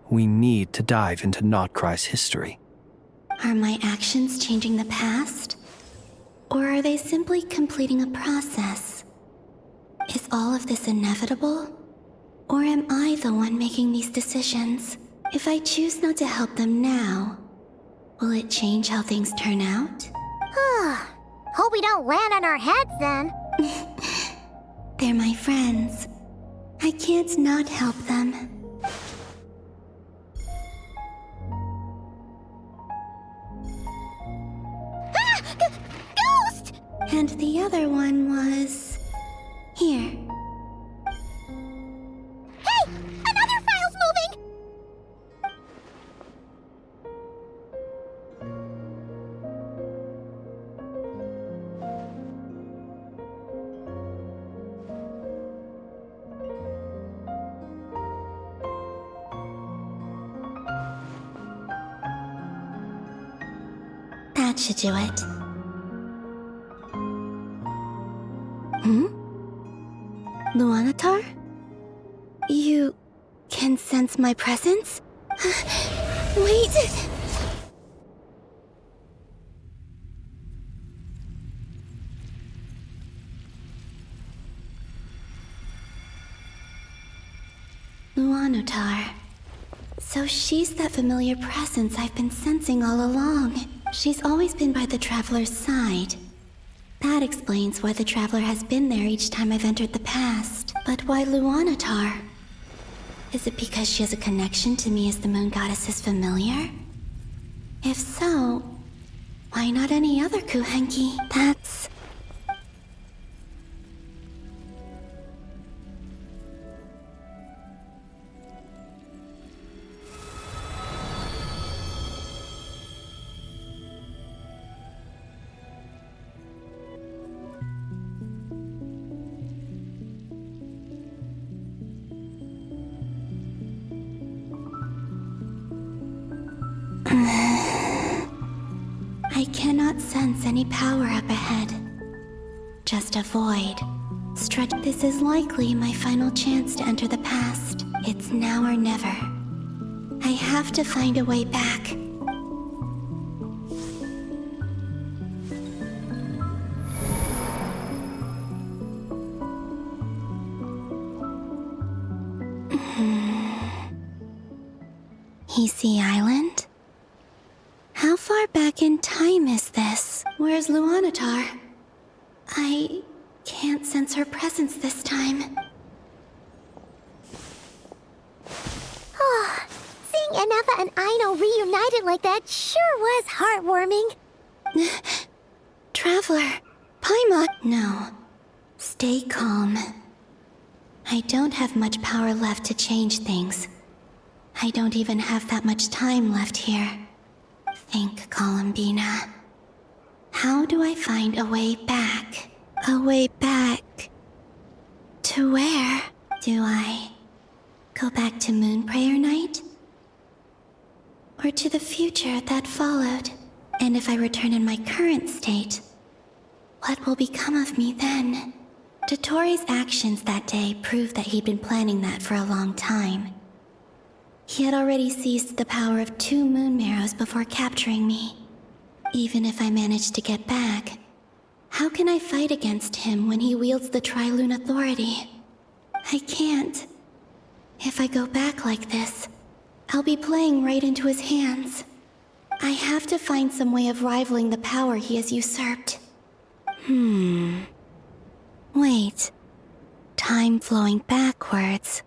H: we need to dive into Notcry's history.
R: Are my actions changing the past? Or are they simply completing a process? Is all of this inevitable? Or am I the one making these decisions? If I choose not to help them now, will it change how things turn out?
N: Hope we don't land on our heads then.
R: They're my friends. I can't not help them.
N: Ghost!
R: And the other one was... here.
N: Hey! Another file's moving!
R: That should do it. Luanatar? You can sense my presence? Wait! Luanatar. So she's that familiar presence I've been sensing all along. She's always been by the Traveler's side. That explains why the Traveler has been there each time I've entered the past. But why Luanatar? Is it because she has a connection to me as the Moon Goddess's familiar? If so, why not any other Kuhenki? That's... I cannot sense any power up ahead. Just a void. This is likely my final chance to enter the past. It's now or never. I have to find a way back. Easy Island? How far back in time is this? Where's Luanatar? I can't sense her presence this time.
N: Oh, seeing Enefa and Aino reunited like that sure was heartwarming.
R: Traveler, Paimon. No. Stay calm. I don't have much power left to change things. I don't even have that much time left here. Think, Columbina. How do I find a way back? A way back... to where? Do I go back to Moonprayer Night? Or to the future that followed? And if I return in my current state, what will become of me then? Dottoro's actions that day proved that he'd been planning that for a long time. He had already seized the power of 2 moon marrows before capturing me. Even if I managed to get back, how can I fight against him when he wields the Tri-Lune Authority? I can't. If I go back like this, I'll be playing right into his hands. I have to find some way of rivaling the power he has usurped. Wait. Time flowing backwards.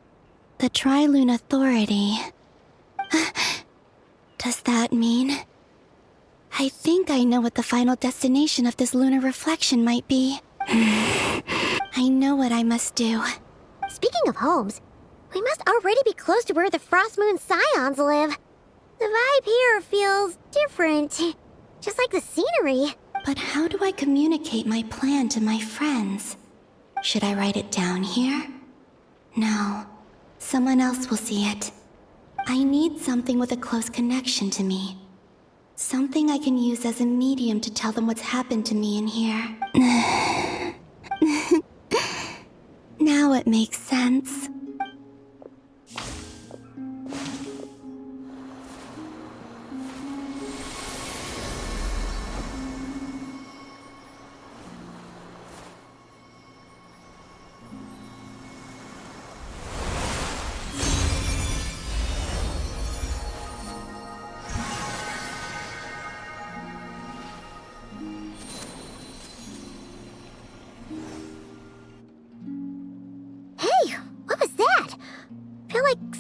R: The Tri-Lune Authority. Does that mean... I think I know what the final destination of this lunar reflection might be. I know what I must do.
N: Speaking of homes, we must already be close to where the Frost Moon Scions live. The vibe here feels different, just like the scenery.
R: But how do I communicate my plan to my friends? Should I write it down here? No. Someone else will see it. I need something with a close connection to me. Something I can use as a medium to tell them what's happened to me in here. Now it makes sense.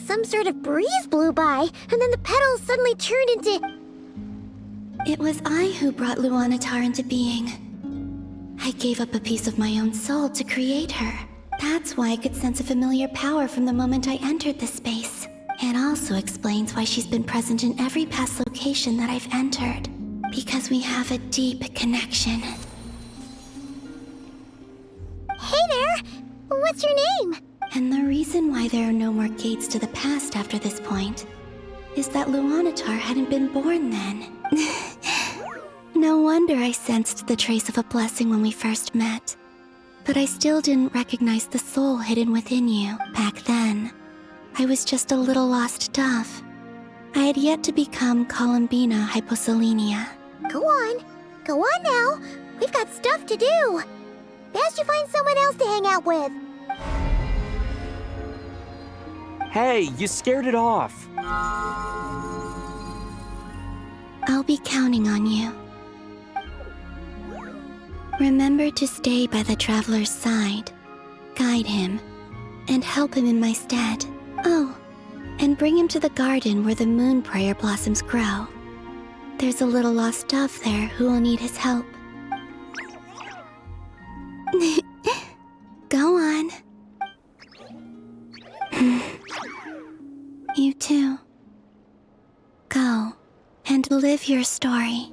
N: Some sort of breeze blew by, and then the petals suddenly turned into...
R: It was I who brought Luanatar into being. I gave up a piece of my own soul to create her. That's why I could sense a familiar power from the moment I entered this space. It also explains why she's been present in every past location that I've entered. Because we have a deep connection.
N: Hey there! What's your name?
R: And the reason why there are no more gates to the past after this point is that Luanatar hadn't been born then. No wonder I sensed the trace of a blessing when we first met. But I still didn't recognize the soul hidden within you back then. I was just a little lost dove. I had yet to become Columbina Hyposelenia.
N: Go on now. We've got stuff to do. Best you find someone else to hang out with.
D: Hey, you scared it off.
R: I'll be counting on you. Remember to stay by the traveler's side, guide him, and help him in my stead. Oh, and bring him to the garden where the Moonprayer blossoms grow. There's a little lost dove there who will need his help. Go on. You too. Go and live your story.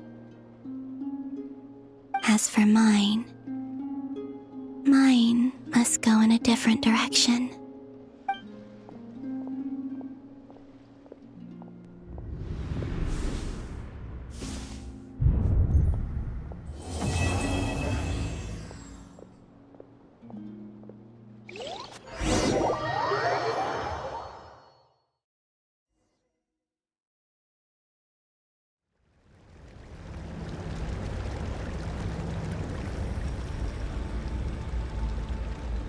R: As for mine must go in a different direction.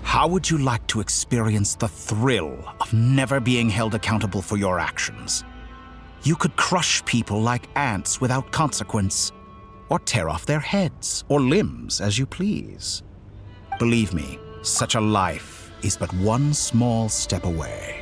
K: How would you like to experience the thrill of never being held accountable for your actions? You could crush people like ants without consequence, or tear off their heads or limbs as you please. Believe me, such a life is but one small step away.